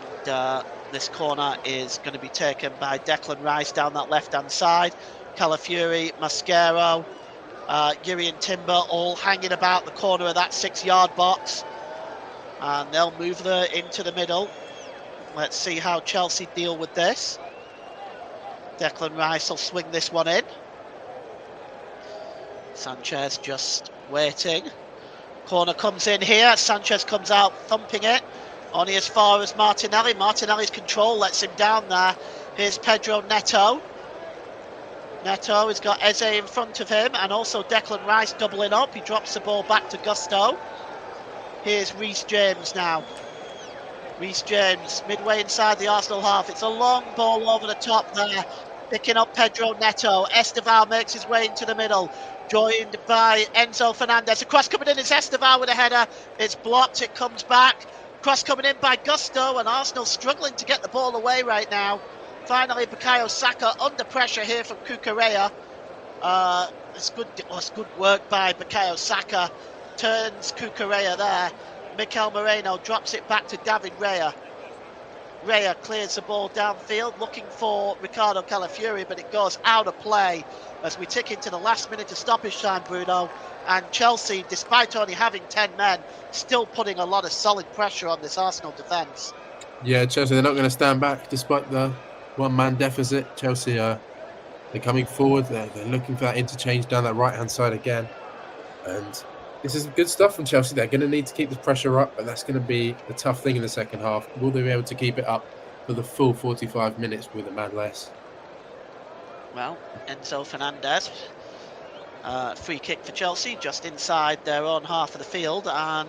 this corner is going to be taken by Declan Rice down that left-hand side. Calafiori, Mascaro, Yuri and Timber all hanging about the corner of that 6-yard box. And they'll move there into the middle. Let's see how Chelsea deal with this. Declan Rice will swing this one in. Sanchez just waiting. Corner comes in here. Sanchez comes out thumping it. Only as far as Martinelli. Martinelli's control lets him down there. Here's Pedro Neto. Neto has got Eze in front of him and also Declan Rice doubling up. He drops the ball back to Gusto. Here's Reece James now. Reece James midway inside the Arsenal half. It's a long ball over the top there. Picking up Pedro Neto. Estevao makes his way into the middle. Joined by Enzo Fernandez. A cross coming in. It's Estevao with a header. It's blocked. It comes back. Cross coming in by Gusto, and Arsenal struggling to get the ball away right now. Finally, Bukayo Saka under pressure here from Cucurella. It's good work by Bukayo Saka. Turns Cucurella there. Mikel Moreno drops it back to David Raya. Raya clears the ball downfield, looking for Ricardo Calafiori, but it goes out of play as we tick into the last minute of stoppage time, Bruno. And Chelsea, despite only having 10 men, still putting a lot of solid pressure on this Arsenal defence. Yeah, Chelsea, they're not going to stand back despite the one-man deficit. Chelsea, they're coming forward. They're looking for that interchange down that right-hand side again. And this is good stuff from Chelsea. They're going to need to keep the pressure up, but that's going to be the tough thing in the second half. Will they be able to keep it up for the full 45 minutes with a man less? Well, Enzo Fernandez. Free kick for Chelsea, just inside their own half of the field, and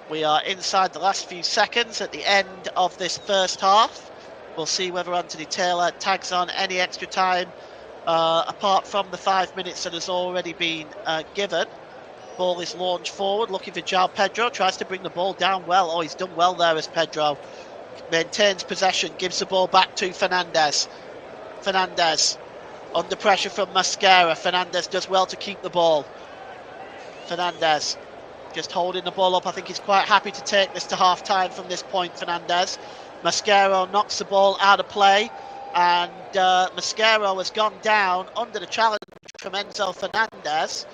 we are inside the last few seconds at the end of this first half. We'll see whether Anthony Taylor tags on any extra time apart from the 5 minutes that has already been given. Ball is launched forward, looking for João Pedro, tries to bring the ball down well. Oh, he's done well there as Pedro maintains possession, gives the ball back to Fernandez. Fernandez under pressure from Mascara. Fernandez does well to keep the ball. Fernandez just holding the ball up. I think he's quite happy to take this to half-time from this point, Fernandez. Mascaro knocks the ball out of play. And Mascaro has gone down under the challenge from Enzo Fernandez.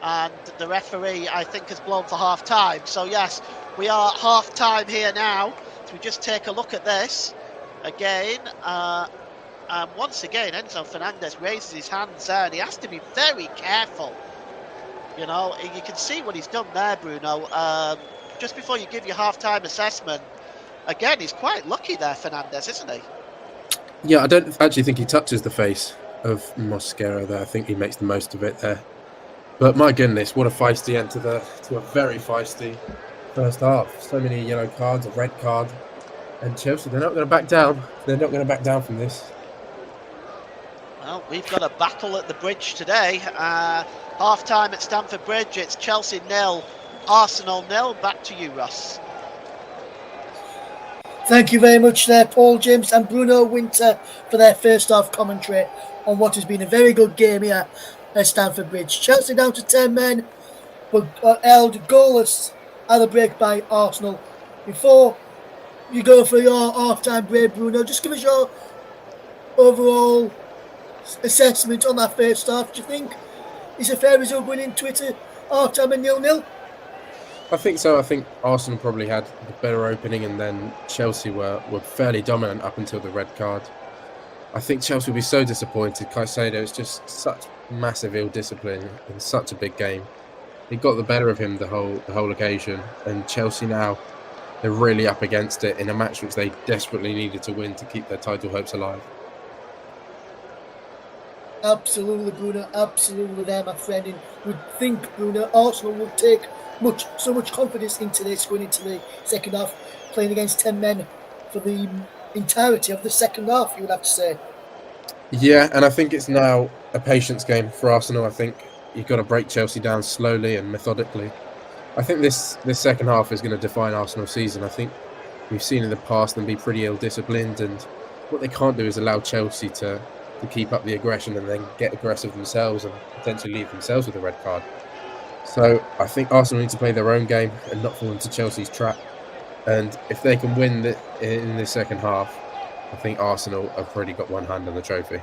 And the referee, I think, has blown for half-time. So, yes, we are half-time here now. So we just take a look at this. again. And once again, Enzo Fernandez raises his hands there, and he has to be very careful. You know, you can see what he's done there, Bruno. Just before you give your half-time assessment, again, he's quite lucky there, Fernandez, isn't he? Yeah, I don't actually think he touches the face of Mosquera there. I think he makes the most of it there. But my goodness, what a feisty end to a very feisty first half. So many yellow cards, a red card. And Chelsea, they're not going to back down. They're not going to back down from this. Well, we've got a battle at the bridge today. Half-time at Stamford Bridge, it's Chelsea 0, Arsenal 0. Back to you, Russ. Thank you very much there, Paul James and Bruno Winter, for their first half commentary on what has been a very good game here at Stamford Bridge. Chelsea down to 10 men, but held goalless at the break by Arsenal. Before you go for your half-time break, Bruno, just give us your overall assessment on that first half. Do you think it's a fair result going into it at half-time and 0-0? I think so. I think Arsenal probably had the better opening, and then Chelsea were fairly dominant up until the red card. I think Chelsea will be so disappointed. Caicedo is just such massive ill discipline in such a big game. He got the better of him the whole occasion, and Chelsea now, they're really up against it in a match which they desperately needed to win to keep their title hopes alive. Absolutely, Bruno. Absolutely there, my friend. And would think, Bruno, Arsenal would take so much confidence into this, going into the second half, playing against 10 men for the entirety of the second half, you would have to say. Yeah, and I think it's now a patience game for Arsenal. I think you've got to break Chelsea down slowly and methodically. I think this second half is going to define Arsenal's season. I think we've seen in the past them be pretty ill-disciplined, and what they can't do is allow Chelsea to keep up the aggression and then get aggressive themselves and potentially leave themselves with a red card. So I think Arsenal need to play their own game and not fall into Chelsea's trap. And if they can win in the second half, I think Arsenal have already got one hand on the trophy.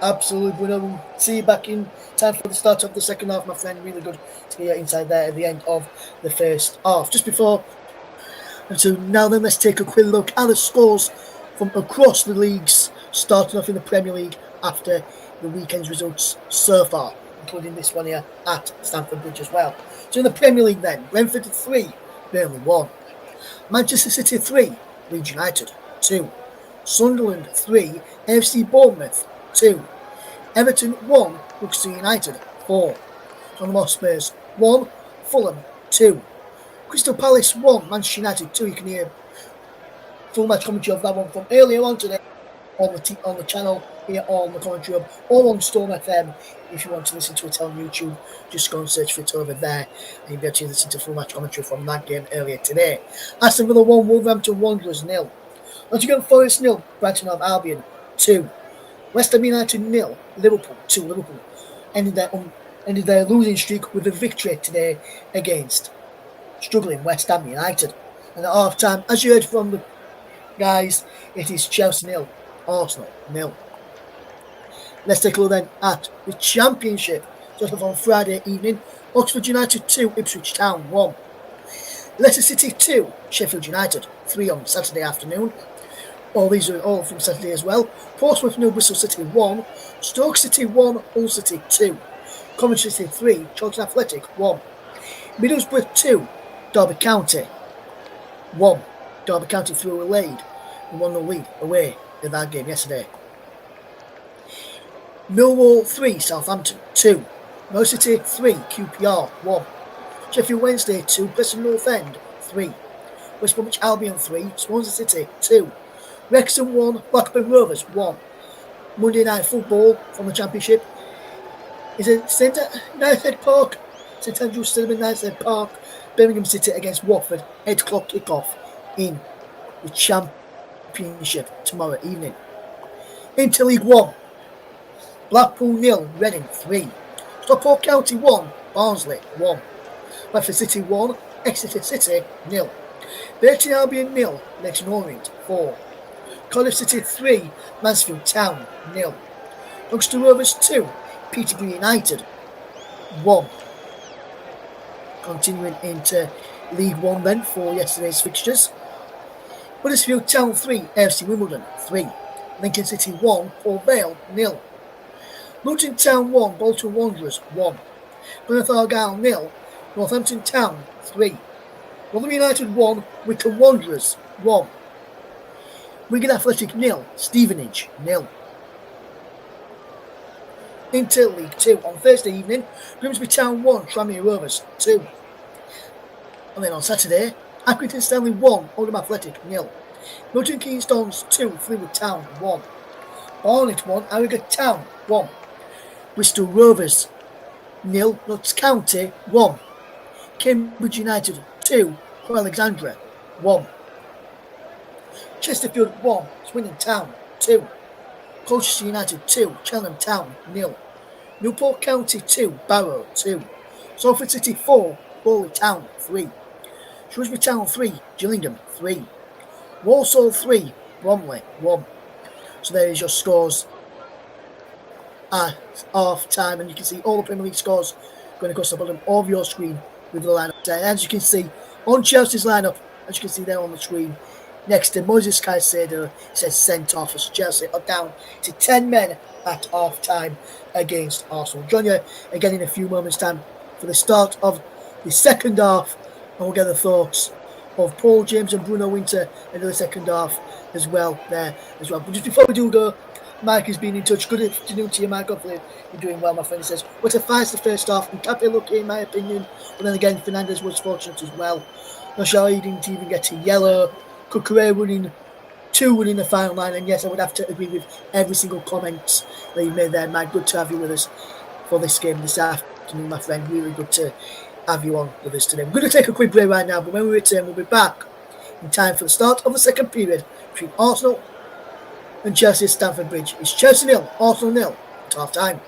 Absolutely, Bruno. We'll see you back in time for the start of the second half, my friend. Really good to be inside there at the end of the first half. Just before, and so now then, let's take a quick look at the scores from across the leagues, starting off in the Premier League after the weekend's results so far, including this one here at Stamford Bridge as well. So in the Premier League then, Brentford 3, Burnley 1. Manchester City 3, Leeds United 2. Sunderland 3, AFC Bournemouth 2. Everton 1, Bristol United 4. Tottenham Hotspurs 1, Fulham 2. Crystal Palace 1, Manchester United 2. You can hear full match commentary of that one from earlier on today on the channel here on the Commenttary Hub, or on Storm FM. If you want to listen to it on YouTube, just go and search for it over there, and you'll be able to listen to full match commentary from that game earlier today. Aston Villa 1, Wolverhampton Wanderers 0. Nottingham Forest 0, Brighton of Albion 2. West Ham United 0, Liverpool 2. Liverpool ended their losing streak with a victory today against struggling West Ham United. And at half time, as you heard from the guys, it is Chelsea 0, Arsenal 0. Let's take a look then at the Championship. Just on Friday evening, Oxford United 2, Ipswich Town 1. Leicester City 2, Sheffield United 3 on Saturday afternoon. All these are all from Saturday as well. Portsmouth 0, Bristol City 1. Stoke City 1, Hull City 2. Coventry City 3, Charlton Athletic 1. Middlesbrough 2, Derby County 1. Derby County threw a lead and won the lead away in that game yesterday. Millwall 3, Southampton 2. Norwich City 3, QPR 1. Sheffield Wednesday 2, Preston North End 3. West Bromwich Albion 3, Swansea City 2. Wrexham 1, Blackburn Rovers 1. Monday Night Football from the Championship is at St Andrews Park, St Andrews Stadium, Knighthead Park. Birmingham City against Watford, 8 o'clock kickoff in the Championship tomorrow evening. Interleague 1, Blackpool 0, Reading 3. Stockport County 1, Barnsley 1. Bradford City 1, Exeter City 0. Burton Albion 0, Leighton Orient 4. Cardiff City 3, Mansfield Town 0. Doncaster Rovers 2, Peterborough United 1. Continuing into League 1 then for yesterday's fixtures. Huddersfield Town 3, AFC Wimbledon 3. Lincoln City 1, Port Vale 0. Luton Town 1, Bolton Wanderers 1. Plymouth Argyle 0, Northampton Town 3. Rotherham United 1, Wycombe Wanderers 1. Wigan Athletic 0, Stevenage 0. Inter League 2 on Thursday evening, Grimsby Town 1, Tranmere Rovers 2. And then on Saturday, Accrington Stanley 1, Oldham Athletic 0. Milton Keynes Dons 2, Fleetwood Town 1. Barnet 1, Harrogate Town 1. Bristol Rovers 0, Notts County 1. Cambridge United 2, Alexandra 1. Chesterfield 1, Swindon Town 2. Colchester United 2, Cheltenham Town 0. Newport County 2, Barrow 2. Salford City 4, Bowley Town 3. Shrewsbury Town 3, Gillingham 3. Walsall 3, Bromley 1. So there is your scores at half time, and you can see all the Premier League scores going across the bottom of your screen with the lineup there. As you can see on Chelsea's lineup, as you can see there on the screen, next to Moses Caicedo, it says sent off. So Chelsea are down to 10 men at half time against Arsenal. Join you again in a few moments' time for the start of the second half, and we'll get the thoughts of Paul James and Bruno Winter into the second half as well there as well. But just before we do go, Mike has been in touch. Good afternoon to you, Mike. Hopefully you're doing well, my friend. He says, what a fight the first half. And Cape lucky, in my opinion. But then again, Fernandes was fortunate as well. Noshari didn't even get a yellow. Kukure winning the final line. And yes, I would have to agree with every single comment that you made there, Mike. Good to have you with us for this game this afternoon, my friend. Really good to have you on with us today. We're going to take a quick break right now, but when we return, we'll be back in time for the start of the second period between Arsenal and Chelsea at Stamford Bridge. It's Chelsea 0, Arsenal 0 at half time.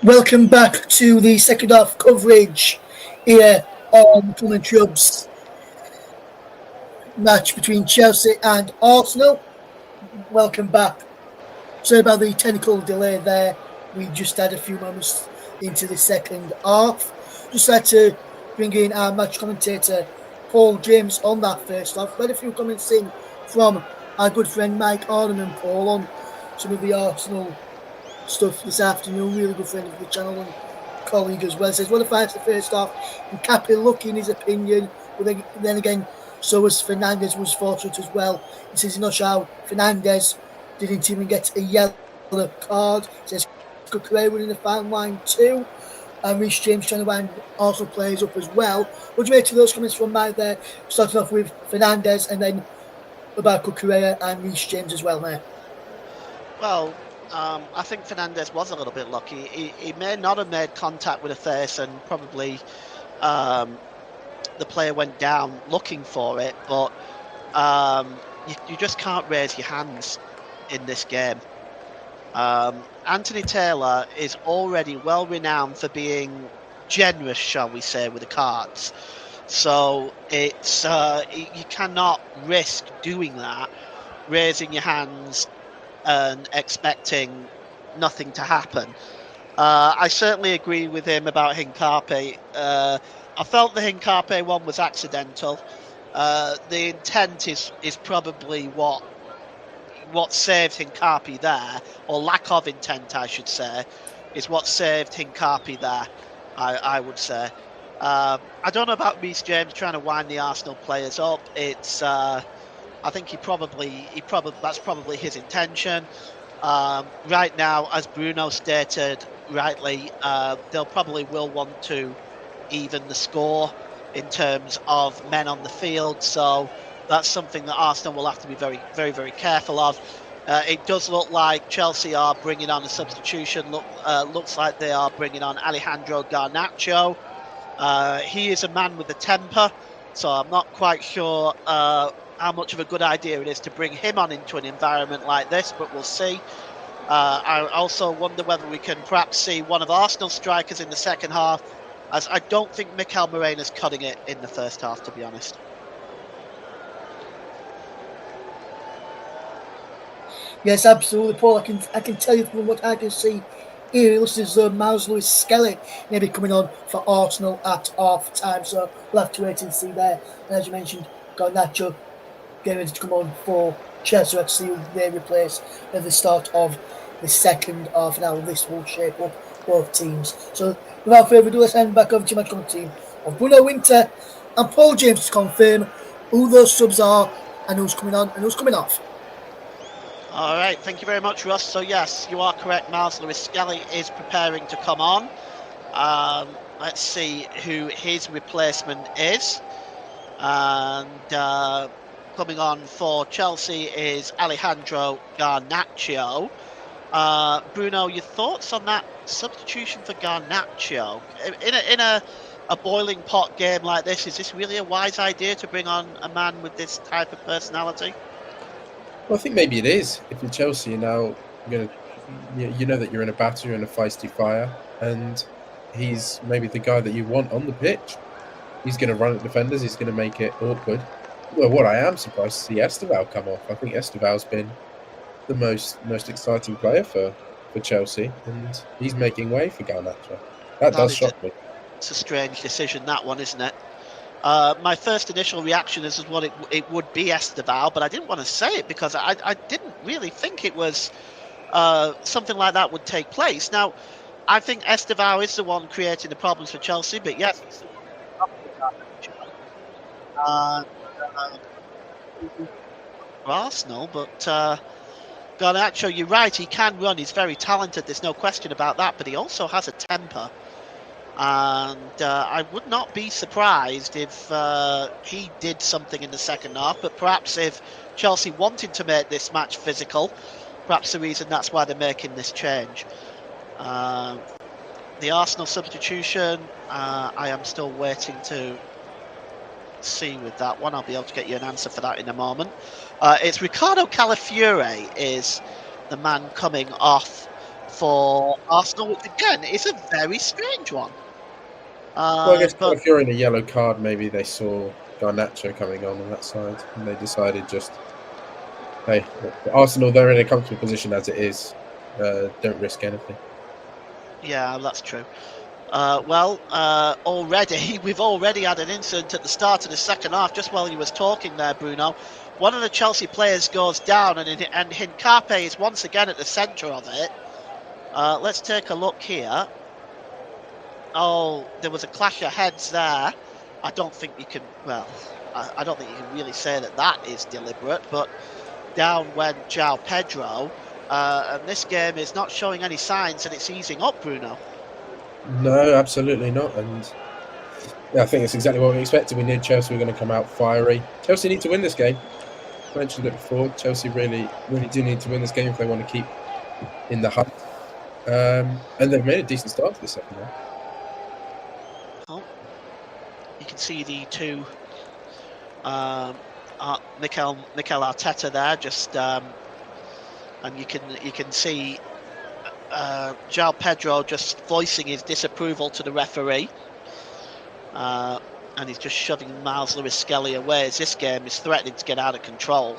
Welcome back to the second half coverage here on Commenttary Hub's match between Chelsea and Arsenal. Welcome back. Sorry about the technical delay there. We just had a few moments into the second half. Just had to bring in our match commentator, Paul James, on that first half. We had a few comments in from our good friend Mike Arden and Paul on some of the Arsenal stuff this afternoon. Really good friend of the channel and colleague as well. Says, what a fight the first half. And Cappy lucky in his opinion. But then again, so was Fernandes was fortunate as well. He says he's not sure how Fernandes didn't even get a yellow card. He says Cucurella winning the final line too. And Reece James trying to wind Arsenal players up as well. What do you make of those comments from Mike there? Starting off with Fernandes and then about Cucurella and Reece James as well there. Well, I think Fernandes was a little bit lucky. He may not have made contact with the face, and probably the player went down looking for it, but you just can't raise your hands in this game. Anthony Taylor is already well renowned for being generous, shall we say, with the cards. So it's you cannot risk doing that, raising your hands and expecting nothing to happen. I certainly agree with him about Hincapié. I felt the Hincapié one was accidental. The intent is probably what saved Hincapié there, or lack of intent, I should say, is what saved Hincapié there. I would say. I don't know about Reece James trying to wind the Arsenal players up. It's I think that's probably his intention. Right now, as Bruno stated rightly, they'll probably will want to even the score in terms of men on the field. So that's something that Arsenal will have to be very, very, very careful of. It does look like Chelsea are bringing on a substitution. Looks like they are bringing on Alejandro Garnacho. He is a man with a temper, so I'm not quite sure how much of a good idea it is to bring him on into an environment like this, but we'll see. I also wonder whether we can perhaps see one of Arsenal's strikers in the second half, as I don't think Mikel Morena's cutting it in the first half, to be honest. Yes, absolutely, Paul. I can tell you from what I can see here, it looks as though Miles Lewis-Skelly may be coming on for Arsenal at half time, so we'll have to wait and see there. And as you mentioned, Garnacho getting ready to come on for Chelsea to see who they replace at the start of the second half an hour. This will shape up both teams. So without further ado, let's hand back over to my team of Bruno Winter and Paul James to confirm who those subs are and who's coming on and who's coming off. All right, thank you very much, Russ. So yes, you are correct. Miles Lewis-Skelly is preparing to come on. Let's see who his replacement is. And coming on for Chelsea is Alejandro Garnacho. Bruno, your thoughts on that substitution for Garnacho? In a boiling pot game like this, is this really a wise idea to bring on a man with this type of personality? Well, I think maybe it is. If you're Chelsea, you know that you're in a battle, you're in a feisty fire, and he's maybe the guy that you want on the pitch. He's going to run at defenders. He's going to make it awkward. Well, what I am surprised to see Esteval come off. I think Esteval's been the most exciting player for Chelsea, and he's making way for Garnacho. That does shock me. It's a strange decision, that one, isn't it? My first initial reaction is what it would be Esteval, but I didn't want to say it because I didn't really think it was something like that would take place. Now, I think Esteval is the one creating the problems for Chelsea, but yes, it's Arsenal, but Garnacho, you're right, he can run, he's very talented, there's no question about that, but he also has a temper. And I would not be surprised if he did something in the second half, but perhaps if Chelsea wanted to make this match physical, perhaps the reason that's why they're making this change. The Arsenal substitution, I am still waiting to see with that one. I'll be able to get you an answer for that in a moment. It's Ricardo Calafiore is the man coming off for Arsenal, which again is a very strange one. Well, I guess But if you're in a yellow card, maybe they saw Garnacho coming on that side, and they decided just, hey, Arsenal, they're in a comfortable position as it is. Don't risk anything. yeah, that's true. Already we've already had an incident at the start of the second half. Just while you was talking there, Bruno, one of the Chelsea players goes down, and Hincape is once again at the centre of it. Let's take a look here. Oh, there was a clash of heads there. I don't think you can. Well, I don't think you can really say that is deliberate. But down went João Pedro, and this game is not showing any signs that it's easing up, Bruno. No, absolutely not. And yeah, I think it's exactly what we expected. We knew Chelsea were going to come out fiery. Chelsea need to win this game. I mentioned it before. Chelsea really do need to win this game if they want to keep in the hunt. And they've made a decent start to the second half. Oh, you can see the two Mikel Arteta there, just and you can see João Pedro just voicing his disapproval to the referee, and he's just shoving Miles Lewis-Skelly away as this game is threatening to get out of control.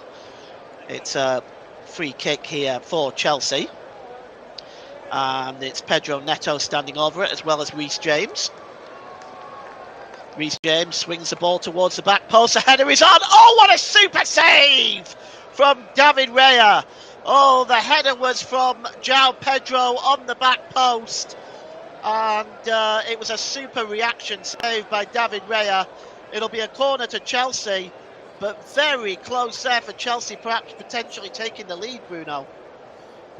It's a free kick here for Chelsea, and it's Pedro Neto standing over it, as well as Reece James. Reece James swings the ball towards the back post. The header is on. Oh, what a super save from David Raya. Oh, the header was from João Pedro on the back post. And it was a super reaction save by David Raya. It'll be a corner to Chelsea, but very close there for Chelsea, perhaps potentially taking the lead, Bruno.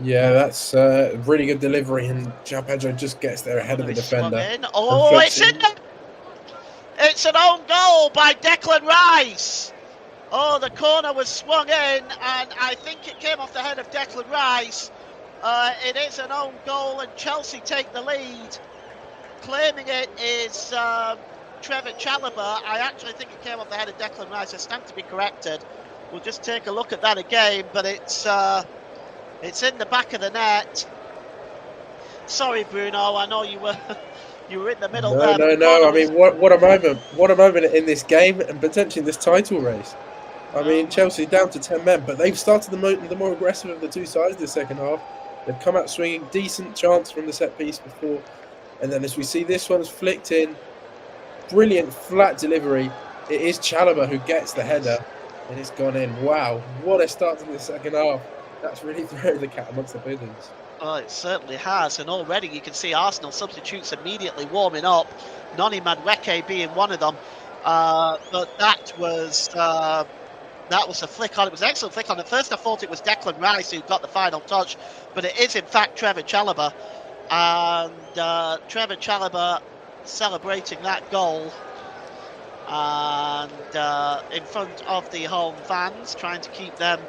Yeah, that's a really good delivery, and João Pedro just gets there ahead of the defender. Oh, it's in there! It's an own goal by Declan Rice. Oh, the corner was swung in, and I think it came off the head of Declan Rice. It is an own goal, and Chelsea take the lead. Claiming it is Trevor Chalobah. I actually think it came off the head of Declan Rice. I stand to be corrected. We'll just take a look at that again, but it's in the back of the net. Sorry, Bruno. I know you were in the middle there. No. I mean, what a moment! What a moment in this game and potentially in this title race. I mean, Chelsea down to 10 men, but they've started the more aggressive of the two sides this second half. They've come out swinging, decent chance from the set piece before, and then as we see, this one's flicked in. Brilliant flat delivery. It is Chalobah who gets the header, and it's gone in. Wow, what a start to the second half! That's really thrown the cat amongst the pigeons. Oh, it certainly has, and already you can see Arsenal substitutes immediately warming up. Noni Madueke being one of them, but that was a flick on. It was an excellent flick on. At first, I thought it was Declan Rice who got the final touch, but it is in fact Trevor Chalobah, and Trevor Chalobah celebrating that goal, and in front of the home fans, trying to keep them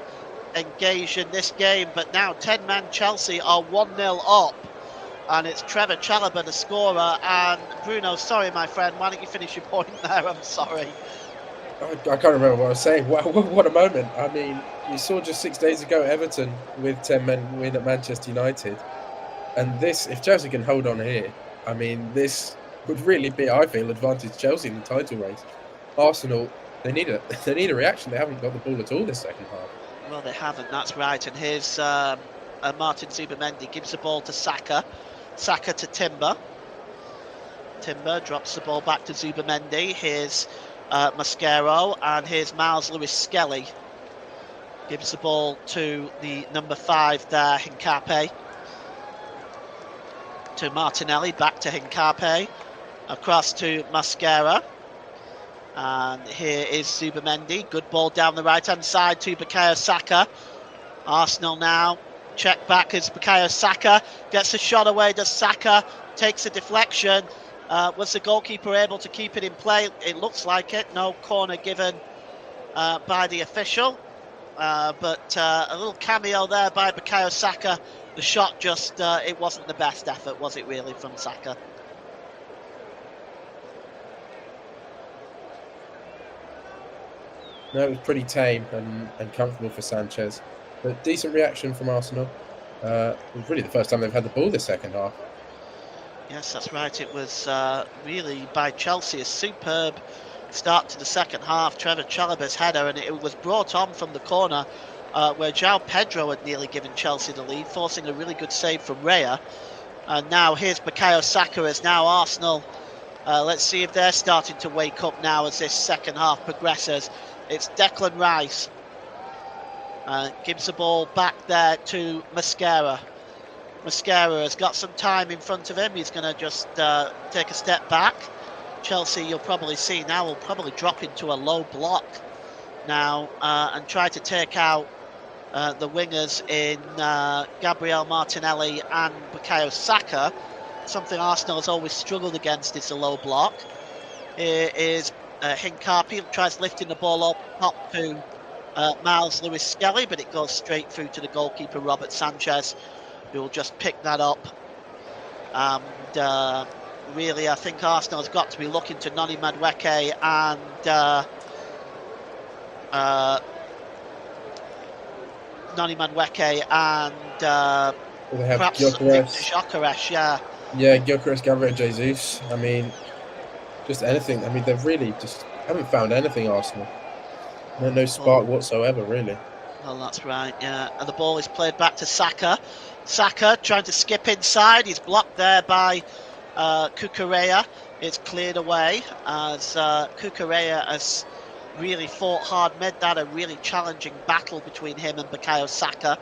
engaged in this game. But now 10-man Chelsea are 1-0 up, and it's Trevor Chalobah the scorer. And Bruno, sorry my friend, why don't you finish your point there? I'm sorry. I can't remember what I was saying. Wow, what a moment. I mean, you saw just 6 days ago Everton with 10 men win at Manchester United, and this, if Chelsea can hold on here, I mean, this would really be, I feel, advantage Chelsea in the title race. Arsenal, they need a reaction. They haven't got the ball at all this second half. Well, they haven't, that's right. And here's Martin Zubimendi gives the ball to Saka. Saka to Timber. Timber drops the ball back to Zubimendi. Here's Mascaro, and here's Miles Lewis-Skelly. Gives the ball to the number 5 there, Hincape. To Martinelli, back to Hincape. Across to Mascara. And here is Zubimendi. Good ball down the right-hand side to Bukayo Saka. Arsenal now check back as Bukayo Saka gets a shot away. Does Saka takes a deflection? Was the goalkeeper able to keep it in play? It looks like it. No corner given by the official. But a little cameo there by Bukayo Saka. The shot just, it wasn't the best effort, was it really, from Saka? No, it was pretty tame and comfortable for Sanchez. But decent reaction from Arsenal. It was really the first time they've had the ball this second half. Yes, that's right. It was really by Chelsea a superb start to the second half. Trevor Chalobah's header, and it was brought on from the corner where João Pedro had nearly given Chelsea the lead, forcing a really good save from Raya. And now here's Bukayo Saka as now Arsenal. Let's see if they're starting to wake up now as this second half progresses. It's Declan Rice. Gives the ball back there to Mascara. Mascara has got some time in front of him. He's going to just take a step back. Chelsea, you'll probably see now, will probably drop into a low block now and try to take out the wingers in Gabriel Martinelli and Bukayo Saka. Something Arsenal has always struggled against is the low block. Here is Hincapi, tries lifting the ball up to Miles Lewis-Skelly, but it goes straight through to the goalkeeper, Robert Sanchez, who will just pick that up. And really, I think Arsenal has got to be looking to Noni Madueke and They have perhaps Gyökeres, yeah. Yeah, Gyökeres, Gabriel Jesus. I mean, just anything. I mean, they've really just haven't found anything, Arsenal. No spark whatsoever, really. Well, that's right, yeah. And the ball is played back to Saka. Saka trying to skip inside. He's blocked there by Cucurella. It's cleared away as Cucurella has really fought hard, made that a really challenging battle between him and Bukayo Saka.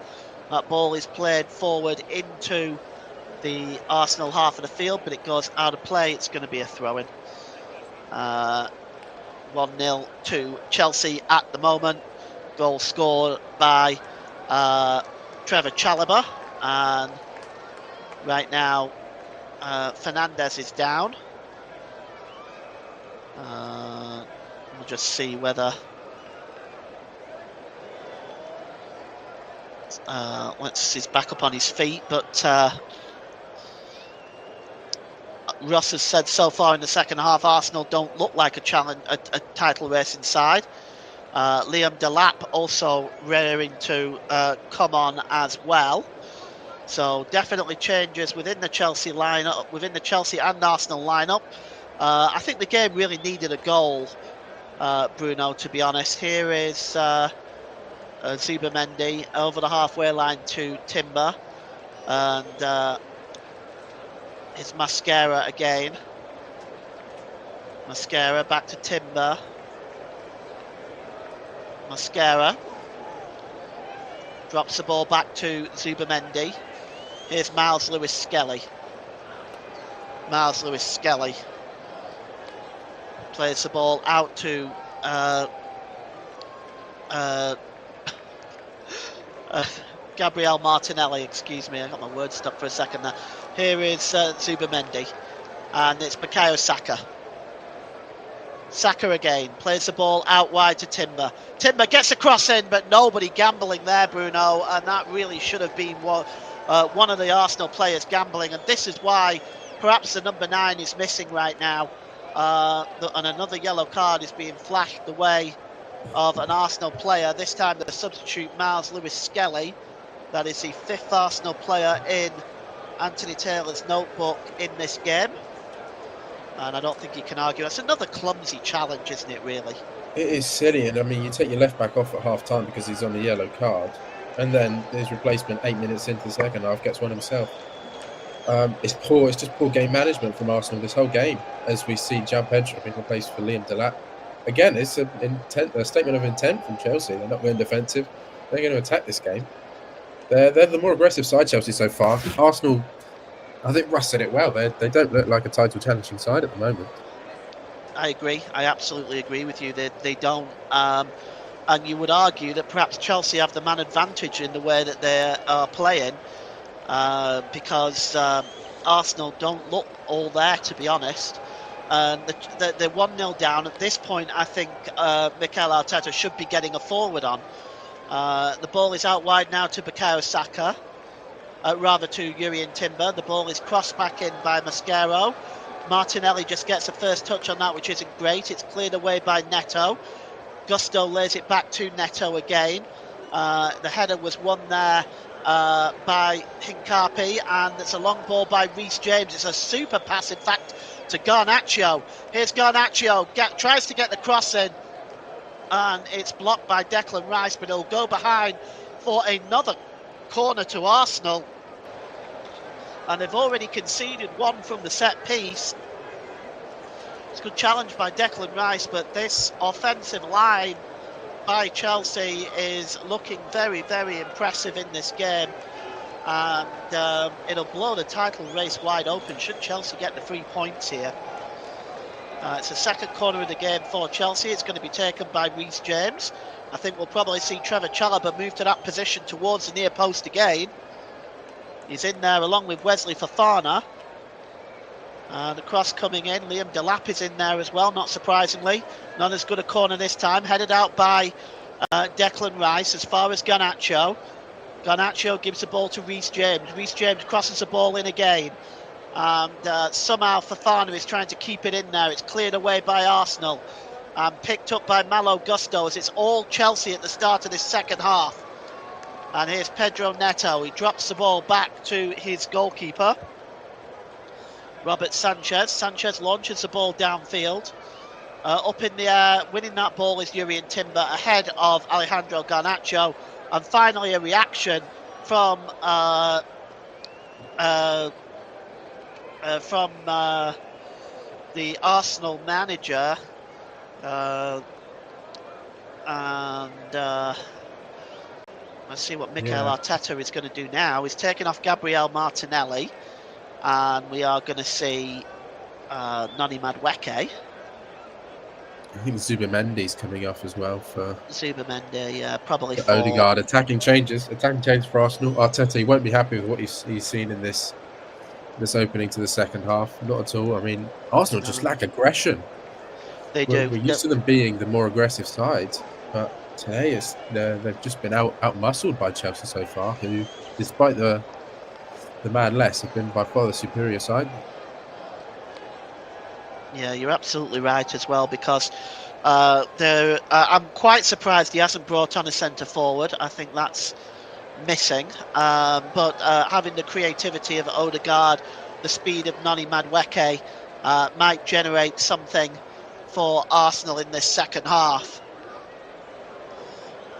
That ball is played forward into the Arsenal half of the field, but it goes out of play. It's going to be a throw-in. 1-0 to Chelsea at the moment. Goal scored by Trevor Chalobah, and right now Fernandes is down. We'll just see whether he's back up on his feet, but Russ has said so far in the second half Arsenal don't look like a title race inside. Liam Delap also raring to come on as well. So definitely changes within the Chelsea lineup, within the Chelsea and Arsenal lineup. I think the game really needed a goal, Bruno, to be honest. Here is Zubimendi over the halfway line to Timber, and it's Mascara again. Mascara back to Timber. Mascara drops the ball back to Zubimendi. Here's Miles Lewis-Skelly. Miles Lewis-Skelly plays the ball out to Gabriel Martinelli, excuse me, I got my words stuck for a second there. Here is Zubimendi, and it's Bukayo Saka. Saka again, plays the ball out wide to Timber. Timber gets a cross in, but nobody gambling there, Bruno, and that really should have been one of the Arsenal players gambling, and this is why perhaps the number 9 is missing right now, and another yellow card is being flashed the way of an Arsenal player, this time the substitute Miles Lewis-Skelly. That is the 5th Arsenal player in Anthony Taylor's notebook in this game. And I don't think you can argue. It's another clumsy challenge, isn't it, really? It is silly, and I mean, you take your left back off at half time because he's on the yellow card, and then his replacement 8 minutes into the second half gets one himself. It's poor. It's just poor game management from Arsenal this whole game, as we see João Pedro being replaced for Liam Delap. Again, it's a statement of intent from Chelsea. They're not going defensive. They're going to attack this game. They're the more aggressive side, Chelsea, so far. Arsenal, I think Russ said it well. They don't look like a title challenging side at the moment. I agree. I absolutely agree with you. They don't. And you would argue that perhaps Chelsea have the man advantage in the way that they are playing, because Arsenal don't look all there, to be honest. They're 1-0 down. At this point, I think Mikel Arteta should be getting a forward on. The ball is out wide now to Bukayo Saka, rather to Jurrien Timber. The ball is crossed back in by Mascaro. Martinelli just gets a first touch on that, which isn't great. It's cleared away by Neto. Gusto lays it back to Neto again. The header was won there by Hincapi, and it's a long ball by Reece James. It's a super pass, in fact, to Garnacho. Here's Garnacho, tries to get the cross in, and it's blocked by Declan Rice, but he'll go behind for another corner to Arsenal. And they've already conceded one from the set piece. It's a good challenge by Declan Rice, but this offensive line by Chelsea is looking very, very impressive in this game. And it'll blow the title race wide open should Chelsea get the 3 points here. It's the second corner of the game for Chelsea. It's going to be taken by Reece James. I think we'll probably see Trevor Chalobah move to that position towards the near post again. He's in there along with Wesley Fofana. The cross coming in. Liam Delap is in there as well, not surprisingly. Not as good a corner this time. Headed out by Declan Rice as far as Garnacho. Garnacho gives the ball to Reece James. Reece James crosses the ball in again. And somehow Fofana is trying to keep it in there. It's cleared away by Arsenal. Picked up by Malo Gusto as it's all Chelsea at the start of this second half. And here's Pedro Neto. He drops the ball back to his goalkeeper, Robert Sanchez. Sanchez launches the ball downfield. Up in the air, winning that ball is Jurrien Timber ahead of Alejandro Garnacho. And finally a reaction from the Arsenal manager. Let's see what Mikel Arteta is going to do now. He's taking off Gabriel Martinelli, and we are going to see Noni Madueke. I think Zubamendi's coming off as well for Zubamendi, probably for Odegaard. Attacking changes for Arsenal. Arteta, he won't be happy with what he's seen in this opening to the second half. Not at all. I mean, Arsenal just lack aggression. They do. We're used to them being the more aggressive side, but today they've just been out-muscled by Chelsea so far, who, despite the man less, have been by far the superior side. Yeah, you're absolutely right as well, because I'm quite surprised he hasn't brought on a centre forward. I think that's missing. But having the creativity of Odegaard, the speed of Noni Madueke might generate something for Arsenal in this second half.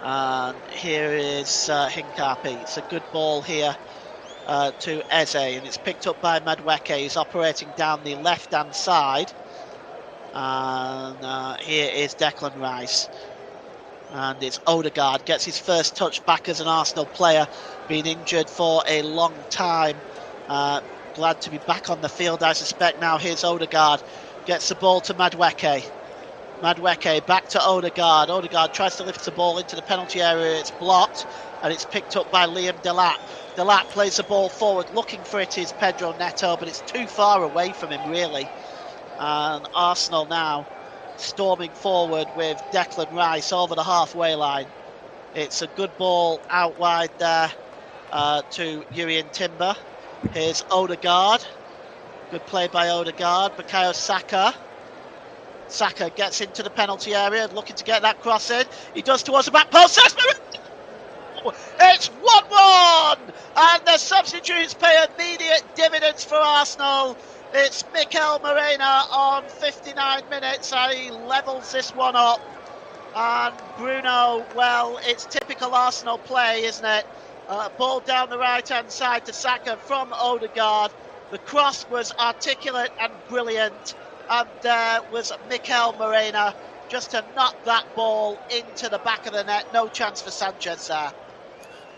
And here is Hincapi. It's a good ball here to Eze, and it's picked up by Madueke. He's operating down the left-hand side. And here is Declan Rice. And it's Odegaard, gets his first touch back as an Arsenal player, been injured for a long time. Glad to be back on the field, I suspect now. Here's Odegaard, gets the ball to Madueke. Madueke back to Odegaard. Odegaard tries to lift the ball into the penalty area. It's blocked, and it's picked up by Liam Delap. Delap plays the ball forward. Looking for it is Pedro Neto, but it's too far away from him, really. And Arsenal now storming forward with Declan Rice over the halfway line. It's a good ball out wide there to Jurrien Timber. Here's Odegaard. Good play by Odegaard. Bukayo Saka. Saka gets into the penalty area, looking to get that cross in. He does towards the back post. It's 1-1, and the substitutes pay immediate dividends for Arsenal. It's Mikel Morena on 59 minutes, and he levels this one up. And Bruno, well, it's typical Arsenal play, isn't it? Ball down the right-hand side to Saka from Odegaard. The cross was articulate and brilliant. And there was Mikel Morena just to knock that ball into the back of the net. No chance for Sanchez there.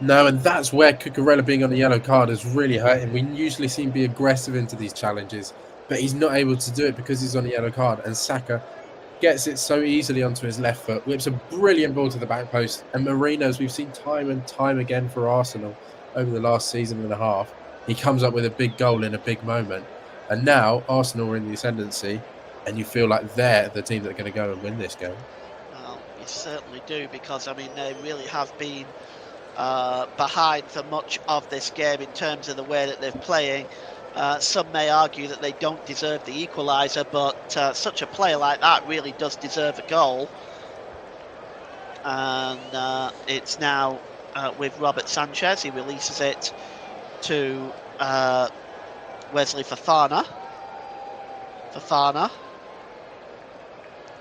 No, and that's where Cucurella being on a yellow card has really hurt him. We usually see him be aggressive into these challenges, but he's not able to do it because he's on a yellow card. And Saka gets it so easily onto his left foot, whips a brilliant ball to the back post. And Moreno, as we've seen time and time again for Arsenal over the last season and a half, he comes up with a big goal in a big moment. And now Arsenal are in the ascendancy, and you feel like they're the team that are going to go and win this game. Well, you certainly do, because, I mean, they really have been behind for much of this game in terms of the way that they're playing. Some may argue that they don't deserve the equaliser, but such a player like that really does deserve a goal. And it's now with Robert Sanchez. He releases it to Wesley Fofana.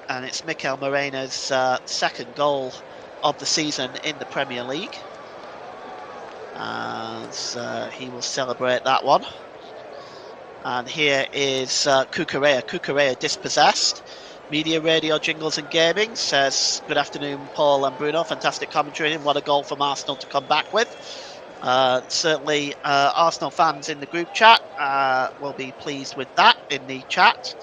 And it's Mikel Morena's second goal of the season in the Premier League. As he will celebrate that one. And here is Cucurella. Cucurella dispossessed. Media, radio, jingles and gaming says, good afternoon, Paul and Bruno. Fantastic commentary and what a goal from Arsenal to come back with. Certainly Arsenal fans in the group chat will be pleased with that in the chat.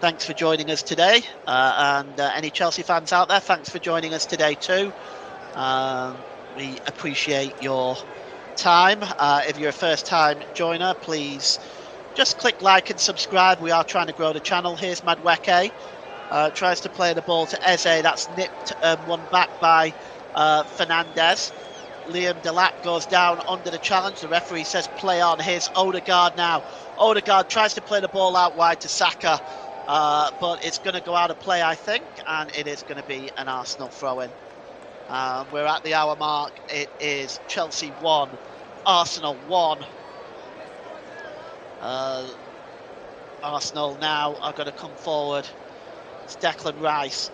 Thanks for joining us today. And any Chelsea fans out there, thanks for joining us today too. We appreciate your time. If you're a first time joiner, please just click like and subscribe. We are trying to grow the channel. Here's Madueke. Tries to play the ball to Eze. That's nipped one back by Fernandez. Liam Delap goes down under the challenge. The referee says play on. Here's Odegaard now. Odegaard tries to play the ball out wide to Saka. But it's going to go out of play, I think, and it is going to be an Arsenal throw-in. We're at the hour mark. It is Chelsea 1, Arsenal 1. Arsenal now are going to come forward. It's Declan Rice.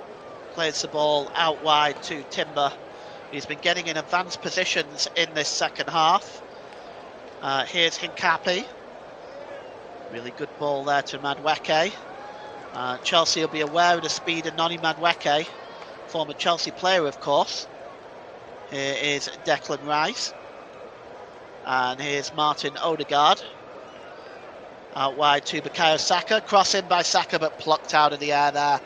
Plays the ball out wide to Timber. He's been getting in advanced positions in this second half. Here's Hincapi. Really good ball there to Madueke. Chelsea will be aware of the speed of Noni Madueke, former Chelsea player, of course. Here is Declan Rice. And here's Martin Odegaard. Out wide to Bukayo Saka. Cross in by Saka, but plucked out of the air there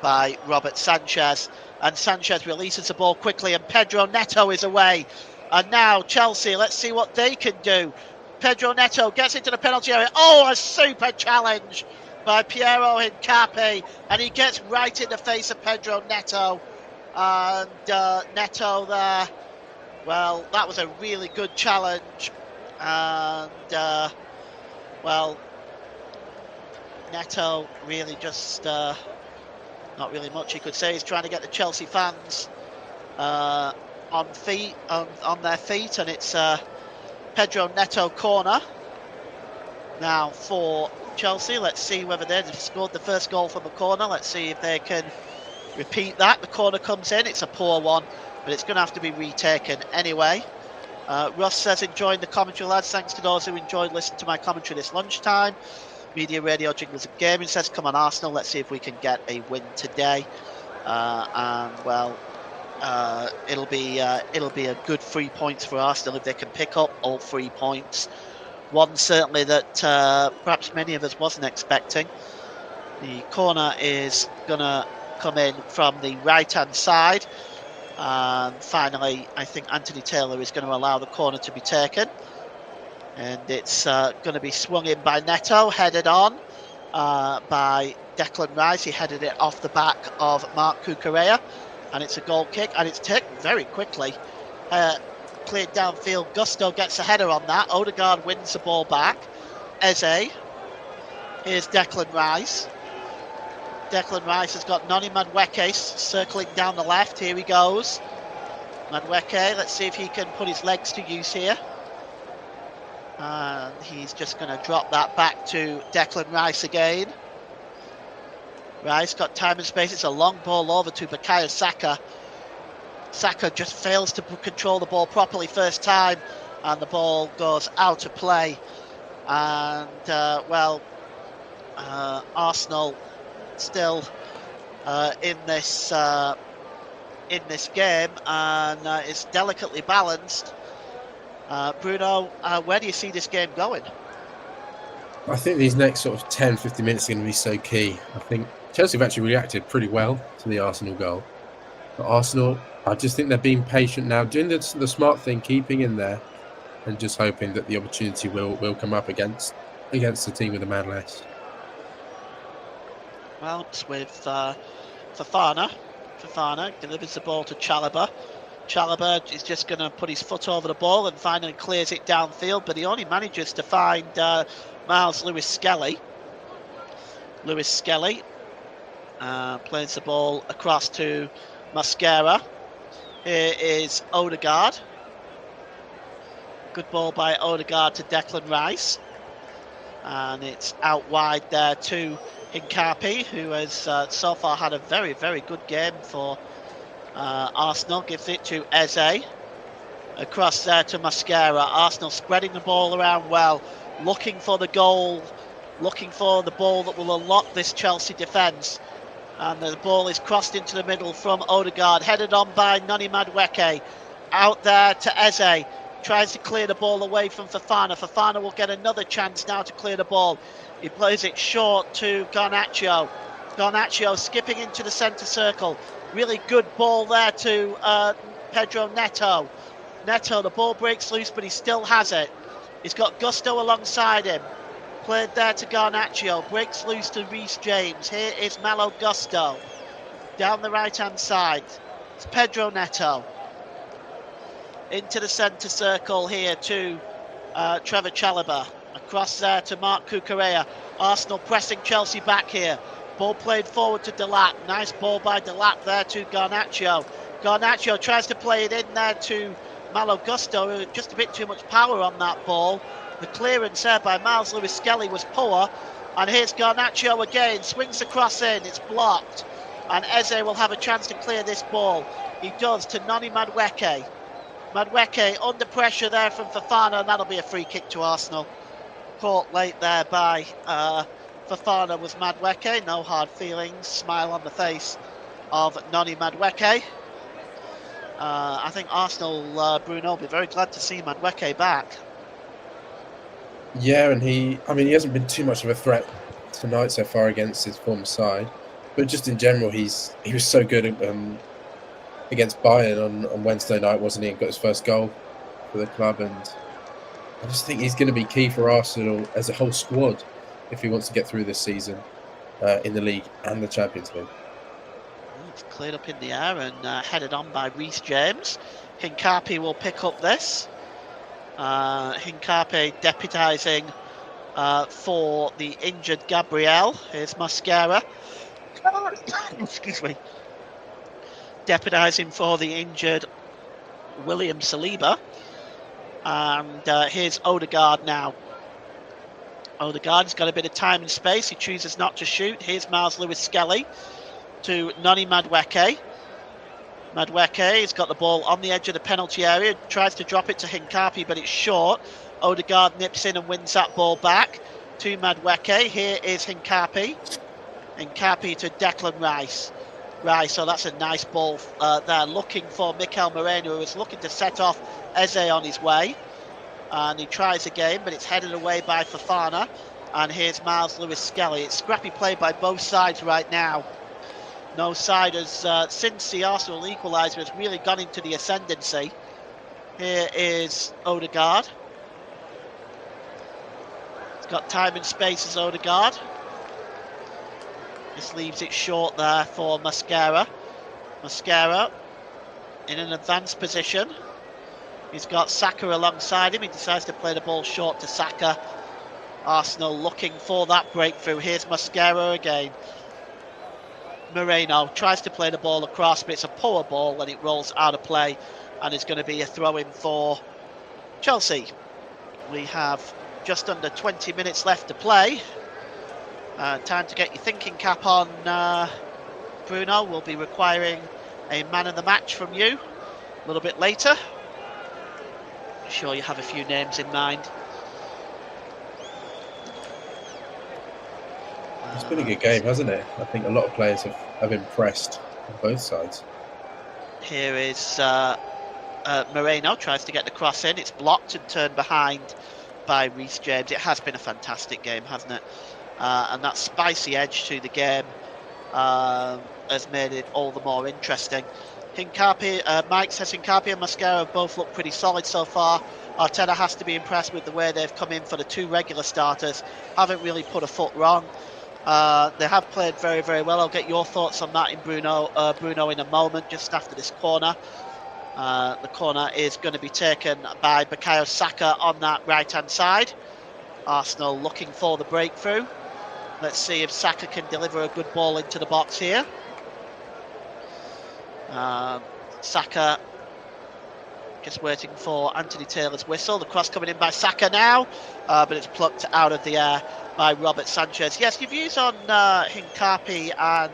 by Robert Sanchez. And Sanchez releases the ball quickly, and Pedro Neto is away. And now Chelsea, let's see what they can do. Pedro Neto gets into the penalty area. Oh, a super challenge by Piero Hincapi, and he gets right in the face of Pedro Neto. And Neto there, well, that was a really good challenge. And, well, Neto really just, not really much you could say. He's trying to get the Chelsea fans on their feet, and it's Pedro Neto corner now for Chelsea. Let's see whether they've scored the first goal from a corner. Let's see if they can repeat that. The corner comes in. It's a poor one, but it's going to have to be retaken anyway. Russ says, enjoying the commentary, lads. Thanks to those who enjoyed listening to my commentary this lunchtime. Media, radio, jingles and gaming says, come on Arsenal. Let's see if we can get a win today. And well, it'll be a good 3 points for Arsenal if they can pick up all 3 points. One certainly that perhaps many of us wasn't expecting. The corner is going to come in from the right-hand side. And finally, I think Anthony Taylor is going to allow the corner to be taken. And it's going to be swung in by Neto, headed on by Declan Rice. He headed it off the back of Marc Cucurella. And it's a goal kick, and it's taken very quickly. Cleared downfield. Gusto gets a header on that. Odegaard wins the ball back. Eze. Here's Declan Rice. Declan Rice has got Noni Madueke circling down the left. Here he goes. Madueke, let's see if he can put his legs to use here. And he's just going to drop that back to Declan Rice again. Rice got time and space. It's a long ball over to Bukayo Saka. Saka just fails to control the ball properly first time, and the ball goes out of play. And Arsenal still in this game, and it's delicately balanced. Bruno, where do you see this game going? I think these next sort of 10-15 minutes are going to be so key. I think Chelsea have actually reacted pretty well to the Arsenal goal. But Arsenal, I just think they're being patient now, doing the smart thing, keeping in there, and just hoping that the opportunity will come up against the team with a man less. Well, it's with Fofana. Fofana delivers the ball to Chalobah. Chalobah is just going to put his foot over the ball and finally clears it downfield, but he only manages to find Miles Lewis-Skelly. Lewis-Skelly plays the ball across to Mascara. Here is Odegaard. Good ball by Odegaard to Declan Rice. And it's out wide there to Hincapi, who has so far had a very, very good game for Arsenal. Gives it to Eze. Across there to Mascara. Arsenal spreading the ball around well, looking for the goal, looking for the ball that will unlock this Chelsea defence. And the ball is crossed into the middle from Odegaard, headed on by Noni Madueke. Out there to Eze. Tries to clear the ball away from Fofana. Fofana will get another chance now to clear the ball. He plays it short to Garnacho. Garnacho skipping into the centre circle. Really good ball there to Pedro Neto. Neto, the ball breaks loose, but he still has it. He's got Gusto alongside him. Played there to Garnacho. Breaks loose to Reece James. Here is Malo Gusto. Down the right-hand side. It's Pedro Neto. Into the centre circle here to Trevor Chalobah. Across there to Marc Cucurella. Arsenal pressing Chelsea back here. Ball played forward to Delac. Nice ball by Delac there to Garnacho. Garnacho tries to play it in there to Malo Gusto. Just a bit too much power on that ball. The clearance there by Miles Lewis-Skelly was poor. And here's Garnacho again. Swings the cross in. It's blocked. And Eze will have a chance to clear this ball. He does to Noni Madueke. Madueke under pressure there from Fofana, and that'll be a free kick to Arsenal. Caught late there by Fofana was Madueke. No hard feelings. Smile on the face of Noni Madueke. I think Arsenal, Bruno, will be very glad to see Madueke back. Yeah, and he hasn't been too much of a threat tonight so far against his former side, but just in general, he was so good against Bayern on Wednesday night, wasn't he? And got his first goal for the club, and I just think he's going to be key for Arsenal as a whole squad if he wants to get through this season in the league and the Champions League. It's cleared up in the air and headed on by Reece James. Hincapi will pick up this. Hincapi deputising for the injured Gabriel. Here's Mascara. Excuse me. Deputising for the injured William Saliba. And here's Odegaard now. Odegaard's got a bit of time and space. He chooses not to shoot. Here's Miles Lewis-Skelly to Noni Madueke. Madueke has got the ball on the edge of the penalty area. Tries to drop it to Hincapi, but it's short. Odegaard nips in and wins that ball back to Madueke. Here is Hincapi. Hincapi to Declan Rice. Rice, so that's a nice ball there. Looking for Mikel Moreno, who is looking to set off Eze on his way. And he tries again, but it's headed away by Fofana. And here's Miles Lewis-Skelly. It's scrappy play by both sides right now. No side has, since the Arsenal equaliser, has really gone into the ascendancy. Here is Odegaard. He's got time and space as Odegaard. Just leaves it short there for Mascara. Mascara in an advanced position. He's got Saka alongside him. He decides to play the ball short to Saka. Arsenal looking for that breakthrough. Here's Mascara again. Moreno tries to play the ball across, but it's a poor ball and it rolls out of play, and it's going to be a throw-in for Chelsea. We have just under 20 minutes left to play. Time to get your thinking cap on, Bruno. We'll be requiring a man of the match from you a little bit later. I'm sure you have a few names in mind. It's been a good game, hasn't it? I think a lot of players have impressed on both sides. Here is Moreno, tries to get the cross in. It's blocked and turned behind by Reece James. It has been a fantastic game, hasn't it? And that spicy edge to the game has made it all the more interesting. Hincapi, Mike says Hincapi and Mascara have both looked pretty solid so far. Arteta has to be impressed with the way they've come in for the two regular starters. Haven't really put a foot wrong. They have played very, very well. I'll get your thoughts on that in Bruno in a moment, just after this corner. The corner is going to be taken by Bukayo Saka on that right-hand side. Arsenal looking for the breakthrough. Let's see if Saka can deliver a good ball into the box here. Saka Just waiting for Anthony Taylor's whistle. The cross coming in by Saka now, but it's plucked out of the air by Robert Sanchez. Yes, your views on Hincapi and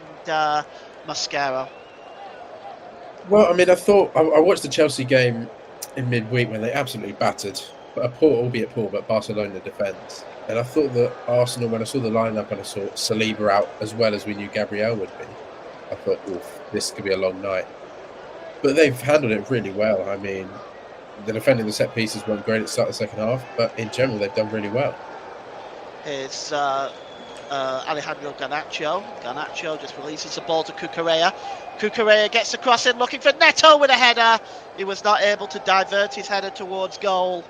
Mascaro? Well, I mean, I watched the Chelsea game in midweek when they absolutely battered, but a poor, albeit poor, but Barcelona defence. And I thought that Arsenal, when I saw the lineup and I saw Saliba out as well as we knew Gabriel would be, I thought, oof, this could be a long night. But they've handled it really well. I mean, the defending the set pieces weren't great at the start of the second half, but in general, they've done really well. Here's Alejandro Garnacho. Garnacho just releases the ball to Cucurella. Cucurella gets the cross in, looking for Neto with a header. He was not able to divert his header towards goal.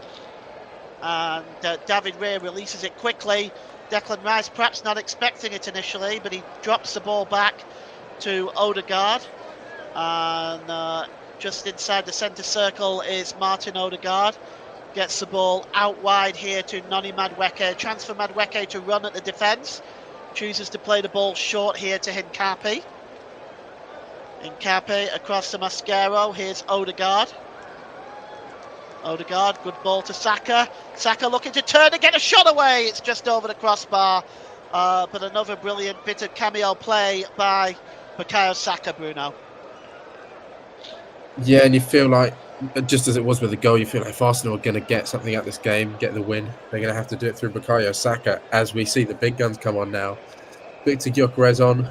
And David Raya releases it quickly. Declan Rice perhaps not expecting it initially, but he drops the ball back to Odegaard. And just inside the centre circle is Martin Odegaard. Gets the ball out wide here to Noni Madueke. Chance for Madueke to run at the defence. Chooses to play the ball short here to Hincapi. Hincapi across to Mascaro. Here's Odegaard. Odegaard, good ball to Saka. Saka looking to turn and get a shot away. It's just over the crossbar. But another brilliant bit of cameo play by Bukayo Saka, Bruno. Yeah, and you feel like, just as it was with the goal, you feel like if Arsenal are going to get something out of this game, get the win, they're going to have to do it through Bukayo Saka, as we see the big guns come on now. Victor Gyökeres on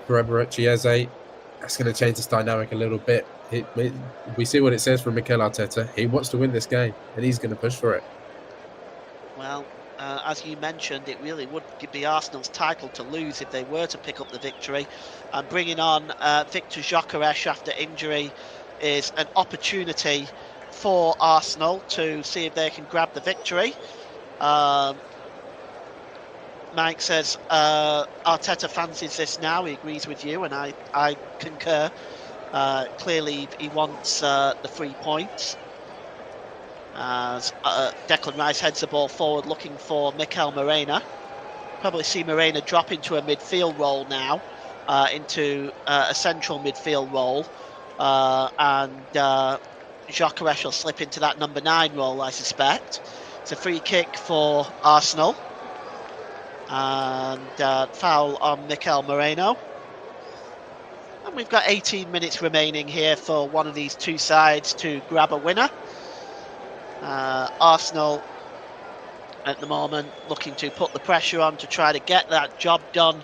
for Chieze. That's going to change this dynamic a little bit. We see what it says from Mikel Arteta. He wants to win this game, and he's going to push for it. Well, as you mentioned, it really would be Arsenal's title to lose if they were to pick up the victory. And bringing on Victor Gyökeres after injury is an opportunity for Arsenal to see if they can grab the victory. Mike says Arteta fancies this now. He agrees with you, and I concur. Clearly, he wants the 3 points. As Declan Rice heads the ball forward, looking for Mikel Morena. Probably see Morena drop into a midfield role now, into a central midfield role. And Gyökeres will slip into that number 9 role, I suspect. It's a free kick for Arsenal. And foul on Mikel Moreno. And we've got 18 minutes remaining here for one of these two sides to grab a winner. Arsenal at the moment looking to put the pressure on to try to get that job done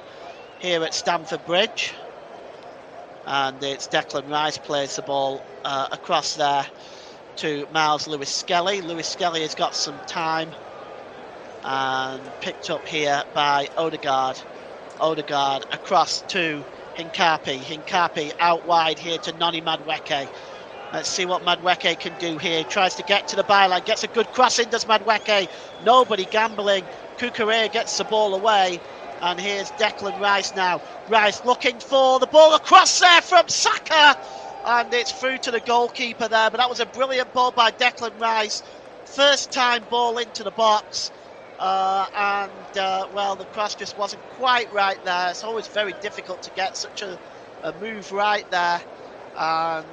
here at Stamford Bridge. And it's Declan Rice plays the ball across there to Miles Lewis-Skelly. Lewis-Skelly has got some time and picked up here by Odegaard. Odegaard across to Hincapi. Hincapi out wide here to Noni Madueke. Let's see what Madueke can do here. Tries to get to the byline, gets a good cross in, does Madueke. Nobody gambling. Cucurella gets the ball away. And here's Declan Rice now. Rice looking for the ball across there from Saka. And it's through to the goalkeeper there. But that was a brilliant ball by Declan Rice. First time ball into the box. Well, the cross just wasn't quite right there. It's always very difficult to get such a move right there. And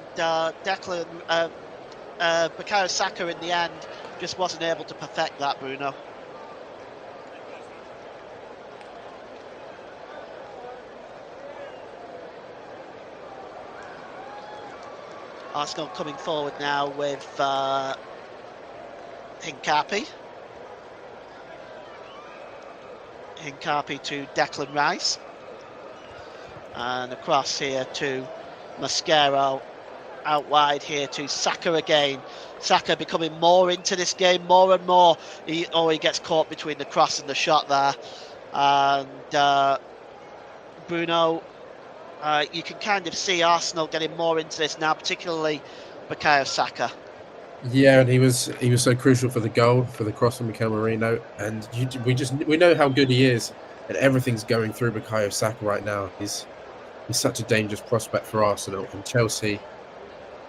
Bukayo Saka in the end just wasn't able to perfect that, Bruno. Arsenal coming forward now with Hincapi. Hincapi to Declan Rice. And across here to Mascaro. Out wide here to Saka again. Saka becoming more into this game, more and more. He gets caught between the cross and the shot there. And Bruno, you can kind of see Arsenal getting more into this now, particularly Bukayo Saka. Yeah, and he was so crucial for the goal, for the cross from Mikel Moreno, and we know how good he is, and everything's going through Bukayo Saka right now. He's such a dangerous prospect for Arsenal. And Chelsea,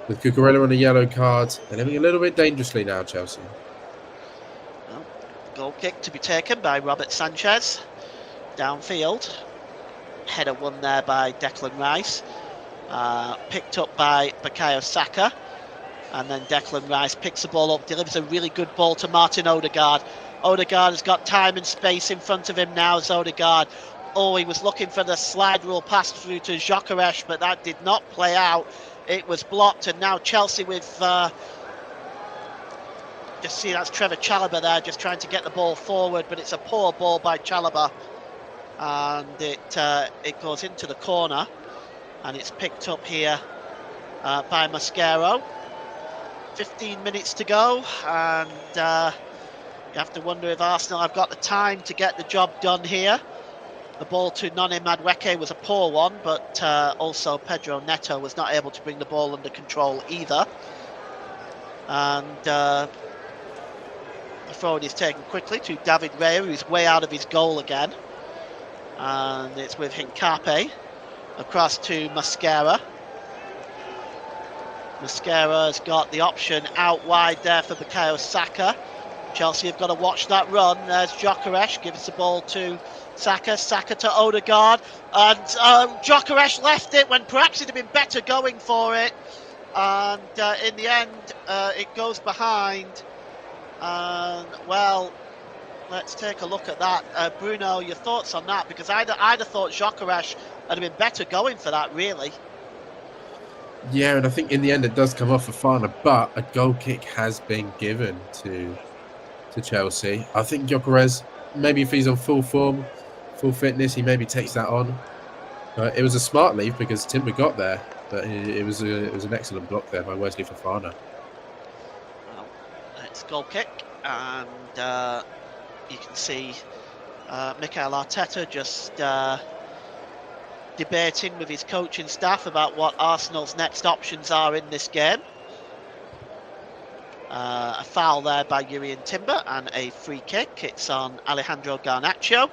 with Cucurella on a yellow card, they're living a little bit dangerously now, Chelsea. Well, goal kick to be taken by Robert Sanchez. Downfield. Header won there by Declan Rice. Picked up by Bukayo Saka. And then Declan Rice picks the ball up, delivers a really good ball to Martin Odegaard. Odegaard has got time and space in front of him now as Odegaard. Oh, he was looking for the slide rule pass through to Gyökeres, but that did not play out. It was blocked, and now Chelsea with... just see, that's Trevor Chalobah there, just trying to get the ball forward, but it's a poor ball by Chalobah. And it goes into the corner, and it's picked up here by Mascaro. 15 minutes to go, and you have to wonder if Arsenal have got the time to get the job done here. The ball to Noni Madueke was a poor one, but also Pedro Neto was not able to bring the ball under control either. And the forward is taken quickly to David Raya, who's way out of his goal again. And it's with Hincapié across to Mascara. Mascara has got the option out wide there for Bukayo Saka. Chelsea have got to watch that run. There's Gyökeres, gives the ball to Saka. Saka to Odegaard. And Gyökeres left it when perhaps he'd have been better going for it. And in the end, it goes behind. And, well, let's take a look at that. Bruno, your thoughts on that? Because I'd have thought Gyökeres would have been better going for that, really. Yeah, and I think in the end it does come off Fofana, but a goal kick has been given to Chelsea. I think Gyökeres, maybe if he's on full form, full fitness, he maybe takes that on. It was a smart leave because Timber got there, but it was an excellent block there by Wesley Fofana. Well, it's a goal kick, and you can see Mikel Arteta just debating with his coaching staff about what Arsenal's next options are in this game. A foul there by Jurrien Timber and a free kick. It's on Alejandro Garnacho.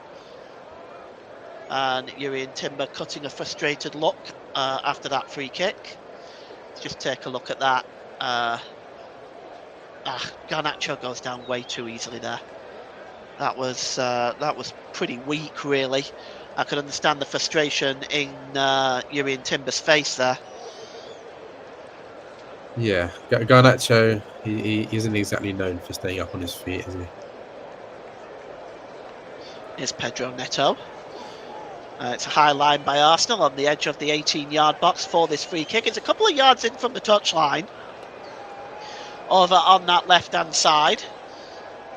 And Jurrien Timber cutting a frustrated look after that free kick. Let's just take a look at that. Garnacho goes down way too easily there. That was pretty weak, really. I could understand the frustration in Jurrien Timber's face there. Yeah, Garnacho, he isn't exactly known for staying up on his feet, is he? Here's Pedro Neto. It's a high line by Arsenal on the edge of the 18-yard box for this free kick. It's a couple of yards in from the touchline. Over on that left-hand side.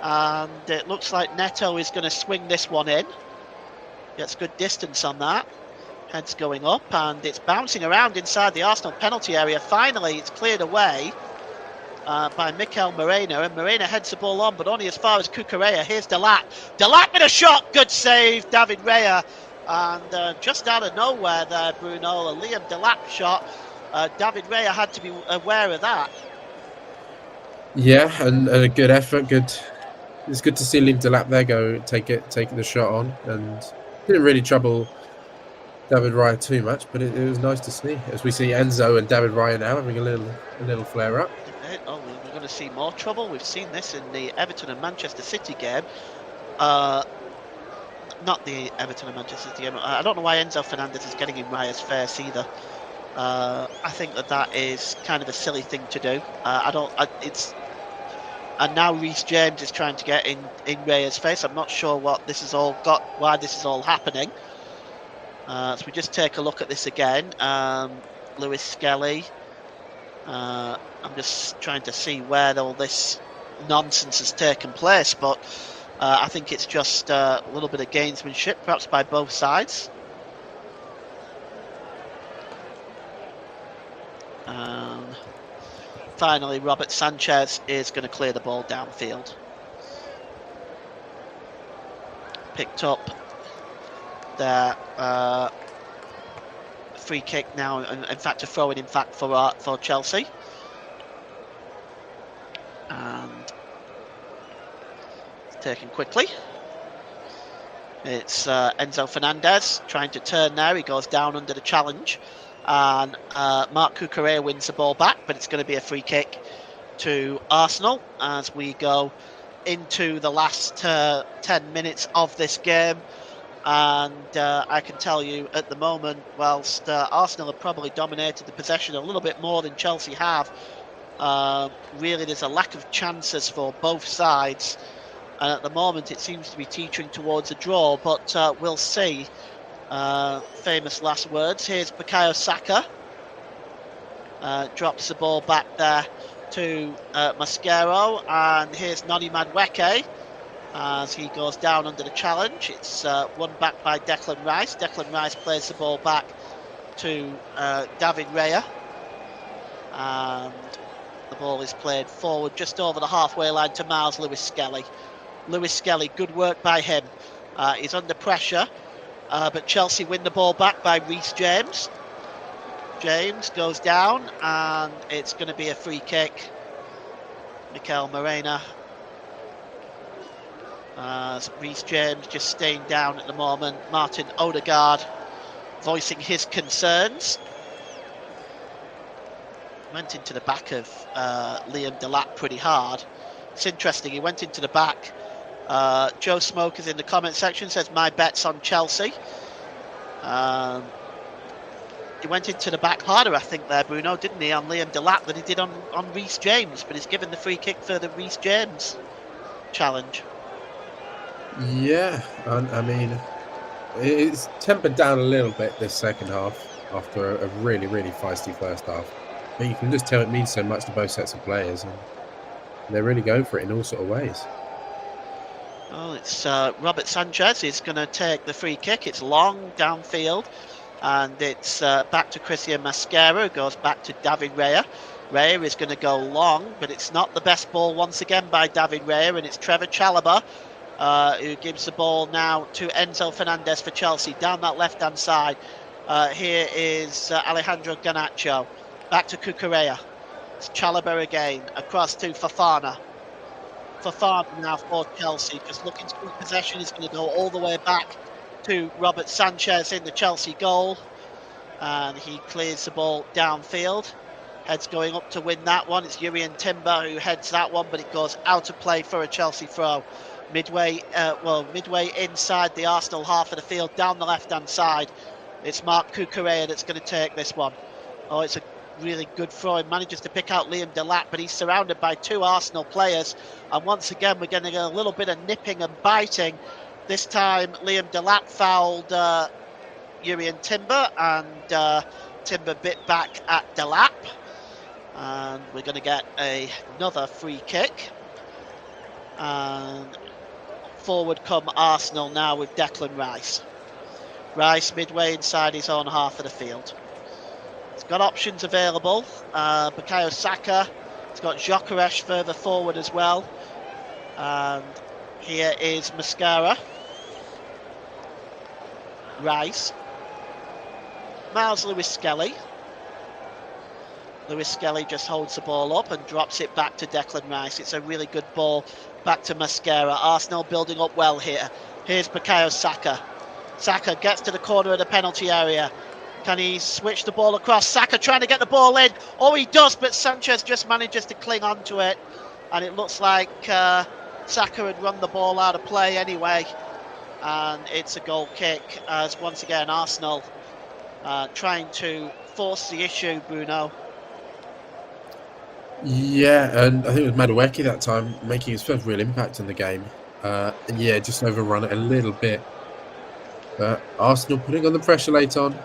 And it looks like Neto is going to swing this one in. Gets good distance on that. Head's going up, and it's bouncing around inside the Arsenal penalty area. Finally, it's cleared away by Mikel Moreno, and Moreno heads the ball on, but only as far as Cucurella. Here's Delap. Delap with a shot. Good save, David Raya. And just out of nowhere there, Bruno, a Liam Delap shot. David Raya had to be aware of that. Yeah, and a good effort. Good. It's good to see Liam Delap there go take the shot on, and didn't really trouble David Raya too much, but it was nice to see as we see Enzo and David Raya now having a little flare up. Oh, we're going to see more trouble. We've seen this in the Everton and Manchester City game. Not the Everton and Manchester City game. I don't know why Enzo Fernandez is getting in Raya's face either. I think that is kind of a silly thing to do. And now Reece James is trying to get in Raya's face. I'm not sure why this is all happening. So we just take a look at this again. Lewis Skelly. I'm just trying to see where all this nonsense has taken place, but I think it's just a little bit of gamesmanship, perhaps by both sides. Finally, Robert Sanchez is going to clear the ball downfield. Picked up there. Free kick now, in fact a throw-in for Chelsea. And it's taken quickly. It's Enzo Fernandez trying to turn there. He goes down under the challenge. And Marc Cucurella wins the ball back, but it's going to be a free kick to Arsenal as we go into the last 10 minutes of this game. And I can tell you at the moment, whilst Arsenal have probably dominated the possession a little bit more than Chelsea have, Really, there's a lack of chances for both sides. And at the moment, it seems to be teetering towards a draw, but we'll see. Famous last words. Here's Bukayo Saka. Drops the ball back there to Mascaro. And here's Noni Madueke as he goes down under the challenge. It's won back by Declan Rice. Declan Rice plays the ball back to David Raya. And the ball is played forward just over the halfway line to Miles Lewis-Skelly. Lewis-Skelly, good work by him. He's under pressure, but Chelsea win the ball back by Reece James. James goes down, and it's going to be a free kick. Mikel Morena. Reece James just staying down at the moment. Martin Odegaard voicing his concerns. Went into the back of Liam Delap pretty hard. It's interesting, he went into the back. Joe Smokers in the comment section says, my bet's on Chelsea. He went into the back harder, I think, there, Bruno, didn't he, on Liam Delap than he did on Reece James, but he's given the free kick for the Reece James challenge. Yeah, I mean, it's tempered down a little bit this second half after a really, really feisty first half. But you can just tell it means so much to both sets of players, and they're really going for it in all sort of ways. Well, it's Robert Sanchez is going to take the free kick. It's long downfield, and it's back to Christian Mascara, who goes back to David Raya. Raya is going to go long, but it's not the best ball once again by David Raya, and it's Trevor Chalobah who gives the ball now to Enzo Fernandez for Chelsea down that left-hand side. Here is Alejandro Garnacho. Back to Cucurella. It's Chalobah again, across to Fofana. Fofana now for Chelsea, because looking to keep possession is going to go all the way back to Robert Sanchez in the Chelsea goal. And he clears the ball downfield. Heads going up to win that one. It's Jurrien Timber who heads that one, but it goes out of play for a Chelsea throw. Midway inside the Arsenal half of the field, down the left-hand side. It's Marc Cucurella that's going to take this one. Oh, it's a really good throw. He manages to pick out Liam Delap, but he's surrounded by two Arsenal players. And once again, we're going to get a little bit of nipping and biting. This time, Liam Delap fouled Jurrien Timber, and Timber bit back at Delap. And we're going to get another free kick. And forward come Arsenal now with Declan Rice. Rice midway inside his own half of the field. He's got options available. Bukayo Saka. He's got Gyökeres further forward as well. And here is Mascara. Rice. Miles Lewis-Skelly. Lewis-Skelly just holds the ball up and drops it back to Declan Rice. It's a really good ball back to Mascara. Arsenal building up well here. Here's Bukayo Saka. Saka gets to the corner of the penalty area. Can he switch the ball across? Saka trying to get the ball in. Oh, he does, but Sanchez just manages to cling on to it. And it looks like Saka had run the ball out of play anyway. And it's a goal kick, as once again Arsenal trying to force the issue, Bruno. Yeah, and I think it was Madueke that time making his first real impact in the game. And yeah, just overrun it a little bit. But Arsenal putting on the pressure late on.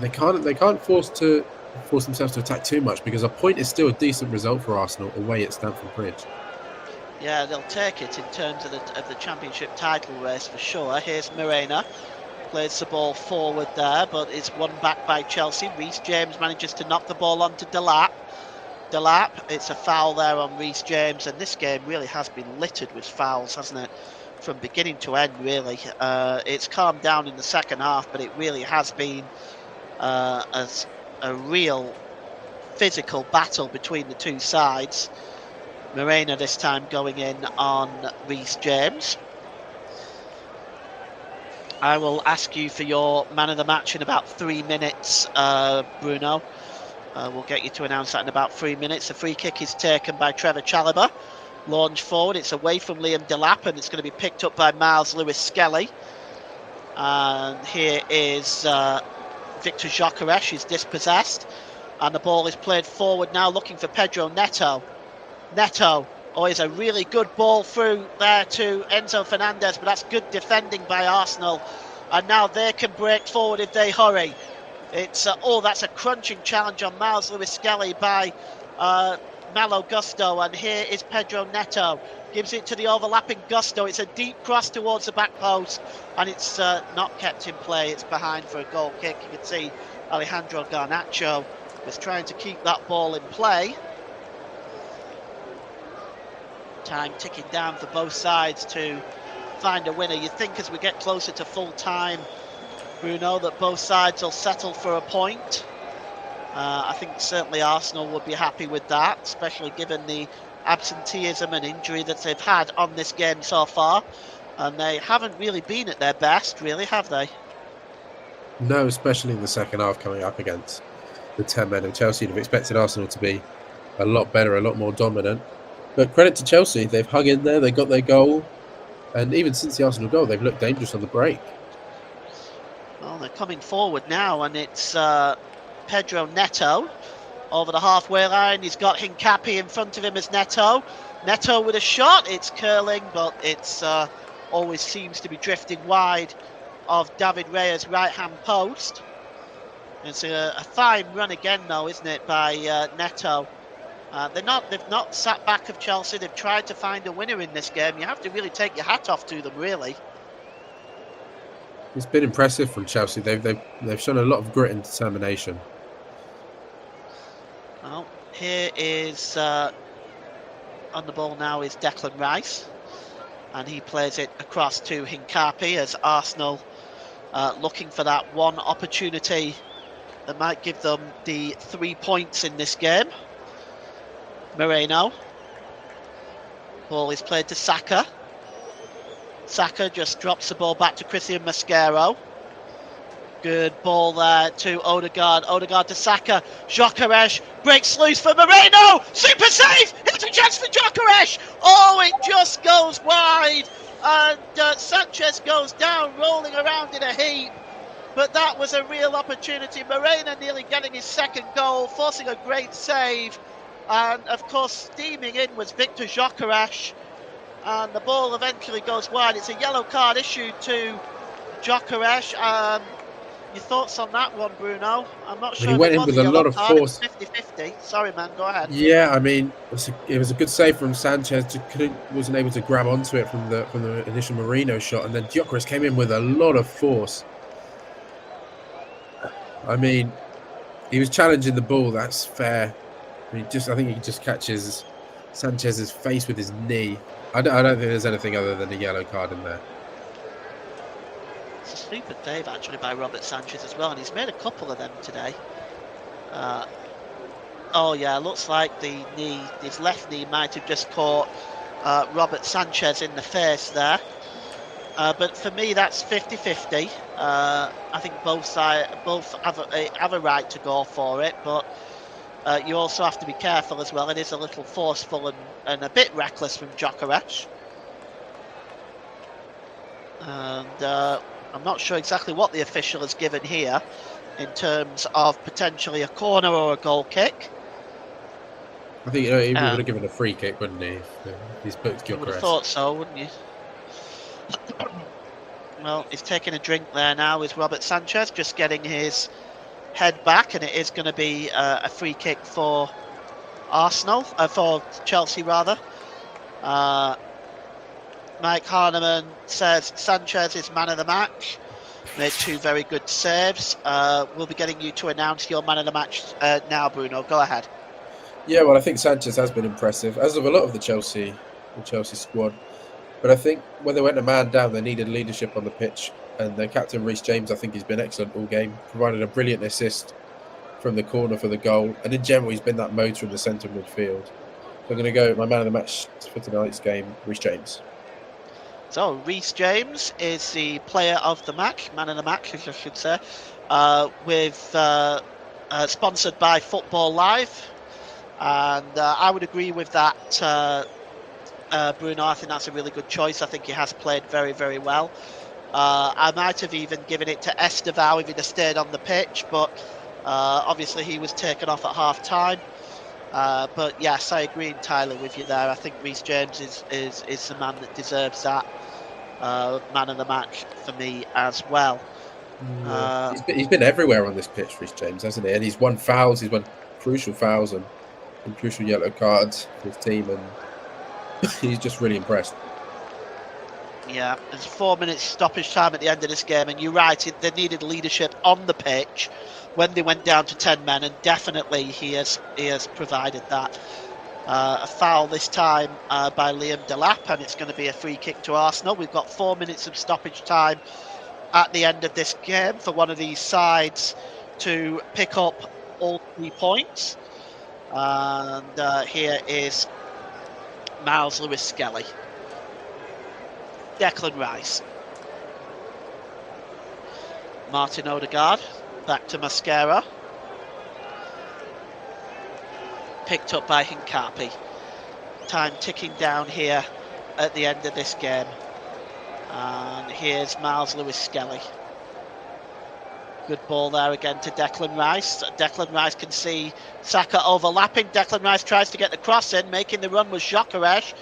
They can't force themselves to attack too much, because a point is still a decent result for Arsenal away at Stamford Bridge. Yeah, they'll take it in terms of the championship title race for sure. Here's Morena. Plays the ball forward there, but it's won back by Chelsea. Reece James manages to knock the ball onto Delap. It's a foul there on Reece James, and this game really has been littered with fouls, hasn't it? From beginning to end, really. It's calmed down in the second half, but it really has been as a real physical battle between the two sides. Morena this time going in on Reece James. I will ask you for your man of the match in about 3 minutes, Bruno. We'll get you to announce that in about 3 minutes. The free kick is taken by Trevor Chalobah. Launch forward. It's away from Liam Delap, and it's going to be picked up by Miles Lewis-Skelly. And here is Victor Gyökeres. He's dispossessed. And the ball is played forward now, looking for Pedro Neto. Neto, is a really good ball through there to Enzo Fernandez, but that's good defending by Arsenal. And now they can break forward if they hurry. It's that's a crunching challenge on Miles Lewis Skelly by Malo Gusto, and here is Pedro Neto, gives it to the overlapping Gusto. It's a deep cross towards the back post, and it's not kept in play. It's behind for a goal kick. You can see Alejandro Garnacho is trying to keep that ball in play. Time ticking down for both sides to find a winner. You think as we get closer to full time, Bruno, that both sides will settle for a point. I think certainly Arsenal would be happy with that, especially given the absenteeism and injury that they've had on this game so far. And they haven't really been at their best, really, have they? No, especially in the second half coming up against the 10 men of Chelsea. You'd have expected Arsenal to be a lot better, a lot more dominant. But credit to Chelsea, they've hung in there, they got their goal. And even since the Arsenal goal, they've looked dangerous on the break. Well, they're coming forward now, and it's Pedro Neto over the halfway line. He's got Hincapié in front of him as Neto. Neto with a shot. It's curling, but it's always seems to be drifting wide of David Raya's right-hand post. It's a fine run again, though, isn't it, by Neto? They've not sat back of Chelsea. They've tried to find a winner in this game. You have to really take your hat off to them, really. It's been impressive from Chelsea. They've shown a lot of grit and determination. Well, here is on the ball now is Declan Rice, and he plays it across to Hincapié as Arsenal looking for that one opportunity that might give them the 3 points in this game. Moreno. Ball is played to Saka. Saka just drops the ball back to Christian Mascaro. Good ball there to Odegaard. Odegaard to Saka. Gyökeres breaks loose for Moreno. Super save! It's a chance for Gyökeres! Oh, it just goes wide. And Sanchez goes down, rolling around in a heap. But that was a real opportunity. Moreno nearly getting his second goal, forcing a great save. And, of course, steaming in was Victor Gyökeres. And the ball eventually goes wide. It's a yellow card issued to Gyökeres. Your thoughts on that one, Bruno? I'm not sure. He went in with a lot of force. 50-50. Sorry, man. Go ahead. Yeah, I mean, it was a good save from Sanchez. Wasn't able to grab onto it from the initial Moreno shot, and then Gyökeres came in with a lot of force. I mean, he was challenging the ball. That's fair. I think he just catches Sanchez's face with his knee. I don't think there's anything other than a yellow card in there. It's a stupid save actually by Robert Sanchez as well, and he's made a couple of them today. Oh yeah, looks like his left knee might have just caught Robert Sanchez in the face there. But for me, that's 50-50. I think both have a right to go for it, but you also have to be careful as well. It is a little forceful and a bit reckless from Gyökeres. And I'm not sure exactly what the official has given here in terms of potentially a corner or a goal kick. I think he would have given a free kick, wouldn't he? He's booked Gyökeres. You would have thought so, wouldn't you? Well, he's taking a drink there now is Robert Sanchez, just getting his head back, and it is going to be a free kick for Arsenal, for Chelsea rather. Mike Harneman says Sanchez is man of the match. Made two very good saves. We'll be getting you to announce your man of the match now, Bruno. Go ahead. Yeah, well, I think Sanchez has been impressive, as of a lot of the Chelsea squad. But I think when they went a man down, they needed leadership on the pitch. And their captain, Reece James, I think he's been excellent all game. Provided a brilliant assist from the corner for the goal. And in general, he's been that motor in the centre of midfield. So I'm going to go my man of the match for tonight's game, Reece James. So Reece James is the player of the match, man of the match, as I should say, sponsored by Football Live. And I would agree with that, Bruno. I think that's a really good choice. I think he has played very, very well. I might have even given it to Estevao if he'd have stayed on the pitch, but Obviously, he was taken off at half-time. But yes, I agree entirely with you there. I think Reece James is the man that deserves that man of the match for me as well. He's been everywhere on this pitch, Reece James, hasn't he? And he's won fouls. He's won crucial fouls and crucial yellow cards for his team, and he's just really impressed. Yeah, there's 4 minutes stoppage time at the end of this game, and you're right, they needed leadership on the pitch when they went down to 10 men, and definitely he has provided that. A foul this time by Liam Delap, and it's going to be a free kick to Arsenal. We've got 4 minutes of stoppage time at the end of this game for one of these sides to pick up all 3 points. And here is Miles Lewis-Skelly. Declan Rice. Martin Odegaard. Back to Mascara. Picked up by Hincapi. Time ticking down here at the end of this game. And here's Miles Lewis-Skelly. Good ball there again to Declan Rice. Declan Rice can see Saka overlapping. Declan Rice tries to get the cross in. Making the run was Gyökeres.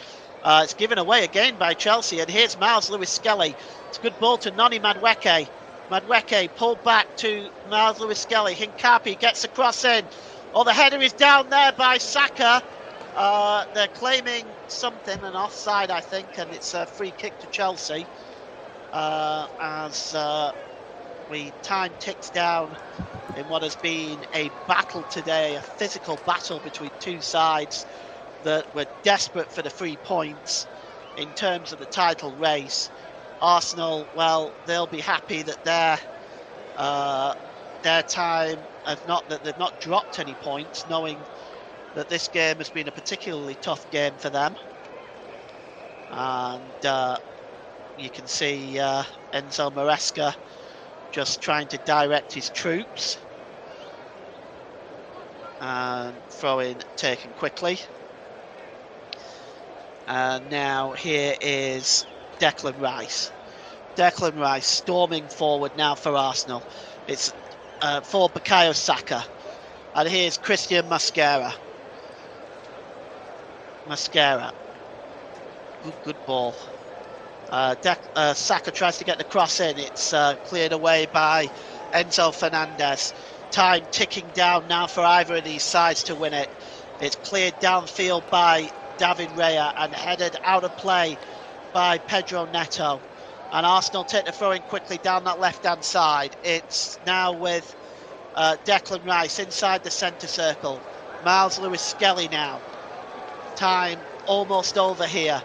It's given away again by Chelsea. And here's Miles Lewis-Skelly. It's a good ball to Noni Madueke. Madueke pulled back to Miles Lewis-Skelly. Hincapi gets the cross in. Oh, the header is down there by Saka. They're claiming something, an offside, I think, and it's a free kick to Chelsea. As time ticks down in what has been a battle today, a physical battle between two sides that were desperate for the 3 points in terms of the title race. Arsenal, well, they'll be happy that their time they've not dropped any points, knowing that this game has been a particularly tough game for them. And you can see Enzo Maresca just trying to direct his troops. And throw-in taken quickly. And now here is Declan Rice. Declan Rice storming forward now for Arsenal. It's for Bukayo Saka. And here's Christian Mascara. Good ball. Saka tries to get the cross in. It's cleared away by Enzo Fernandez. Time ticking down now for either of these sides to win it. It's cleared downfield by David Raya and headed out of play by Pedro Neto. And Arsenal take the throw in quickly down that left-hand side. It's now with Declan Rice inside the centre circle. Miles Lewis-Skelly now. Time almost over here.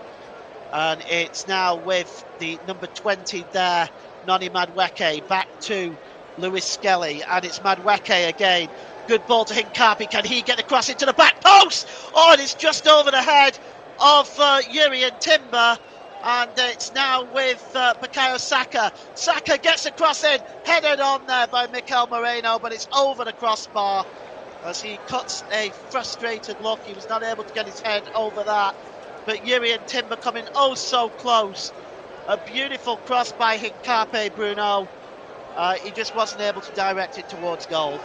And it's now with the number 20 there, Noni Madueke, back to Lewis-Skelly. And it's Madueke again. Good ball to Hincapi. Can he get the cross into the back post? Oh, and it's just over the head of Jurrien Timber. And it's now with Bukayo Saka. Saka gets the cross in, headed on there by Mikel Moreno, but it's over the crossbar as he cuts a frustrated look. He was not able to get his head over that. But Jurrien Timber coming oh so close. A beautiful cross by Hincapi, Bruno. He just wasn't able to direct it towards goal.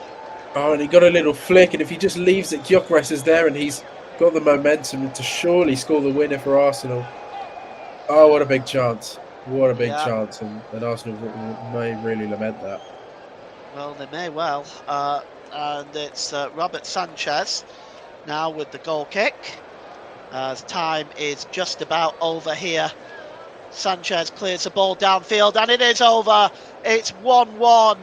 Oh, and he got a little flick, and if he just leaves it, Gyökeres is there, and he's got the momentum to surely score the winner for Arsenal. Oh, what a big chance. What a big chance, and Arsenal may really lament that. Well, they may well. And it's Robert Sanchez now with the goal kick. As time is just about over here. Sanchez clears the ball downfield, and it is over. It's 1-1.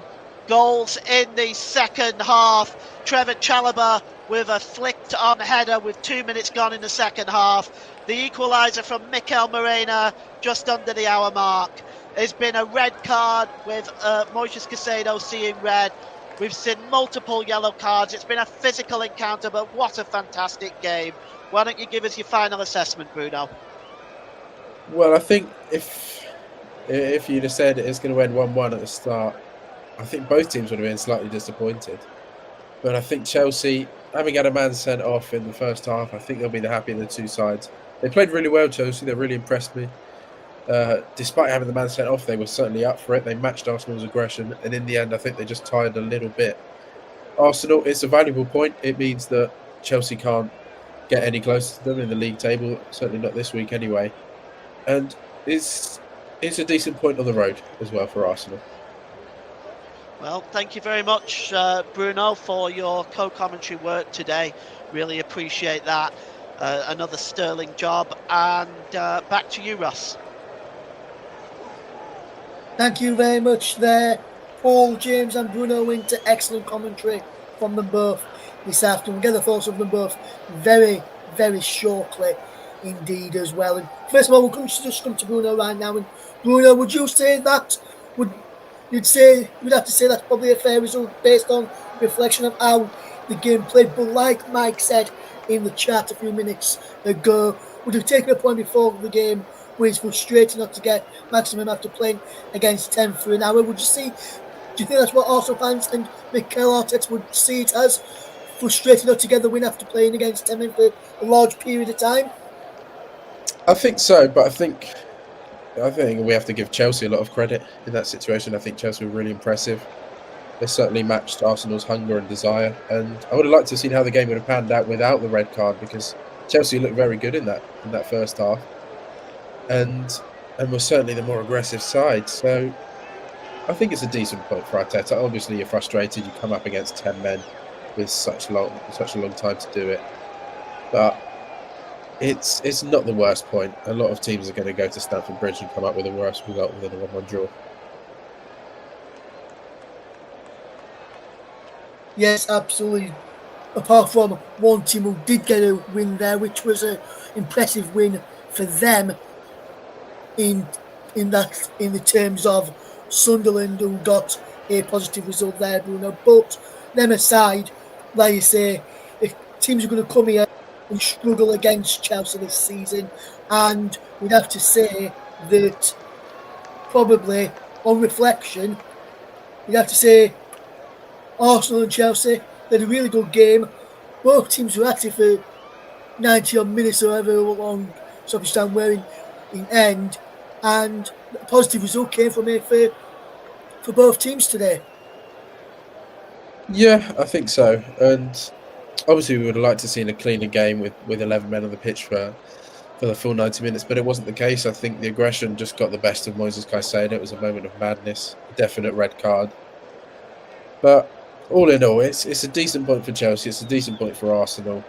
Goals in the second half. Trevor Chalobah with a flicked on header with 2 minutes gone in the second half. The equaliser from Mikel Moreno just under the hour mark. There's been a red card with Moises Caicedo seeing red. We've seen multiple yellow cards. It's been a physical encounter, but what a fantastic game. Why don't you give us your final assessment, Bruno? Well, I think if you'd have said it's going to end 1-1 at the start, I think both teams would have been slightly disappointed. But I think Chelsea, having had a man sent off in the first half, I think they'll be the happy of the two sides. They played really well, Chelsea. They really impressed me. Despite having the man sent off, they were certainly up for it. They matched Arsenal's aggression. And in the end, I think they just tired a little bit. Arsenal, it's a valuable point. It means that Chelsea can't get any closer to them in the league table, certainly not this week anyway. And it's a decent point on the road as well for Arsenal. Well, thank you very much, Bruno, for your co-commentary work today. Really appreciate that. Another sterling job. And back to you, Russ. Thank you very much there. Paul, James and Bruno into excellent commentary from them both this afternoon. We'll get the thoughts of them both very, very shortly indeed as well. And first of all, we'll just come to Bruno right now. And Bruno, would you say that you'd have to say that's probably a fair result based on reflection of how the game played? But like Mike said in the chat a few minutes ago, would have taken a point before the game where it's frustrating not to get maximum after playing against 10 for an hour. Do you think that's what Arsenal fans and Mikel Arteta would see it as? Frustrating not to get the win after playing against 10 men for a large period of time? I think so, but I think we have to give Chelsea a lot of credit in that situation. I think Chelsea were really impressive. They certainly matched Arsenal's hunger and desire, and I would have liked to have seen how the game would have panned out without the red card, because Chelsea looked very good in that first half, and was certainly the more aggressive side. So I think it's a decent point for Arteta. Obviously, you're frustrated. You come up against 10 men with such a long time to do it, but it's not the worst point. A lot of teams are going to go to Stamford Bridge and come up with a worse result than a 1-1 draw. Yes, absolutely. Apart from one team who did get a win there, which was an impressive win for them in the terms of Sunderland, who got a positive result there, Bruno. But them aside, like you say, if teams are going to come here and struggle against Chelsea this season, and we'd have to say that probably on reflection, we'd have to say Arsenal and Chelsea, they had a really good game. Both teams were active for 90 odd minutes or however long stoppage time were in end, and a positive result came from it for both teams today. Yeah, I think so. And obviously we would have liked to see a cleaner game with 11 men on the pitch for the full 90 minutes, but it wasn't the case. I think the aggression just got the best of Moises Caicedo. It was a moment of madness, a definite red card. But all in all, it's a decent point for Chelsea. It's a decent point for Arsenal.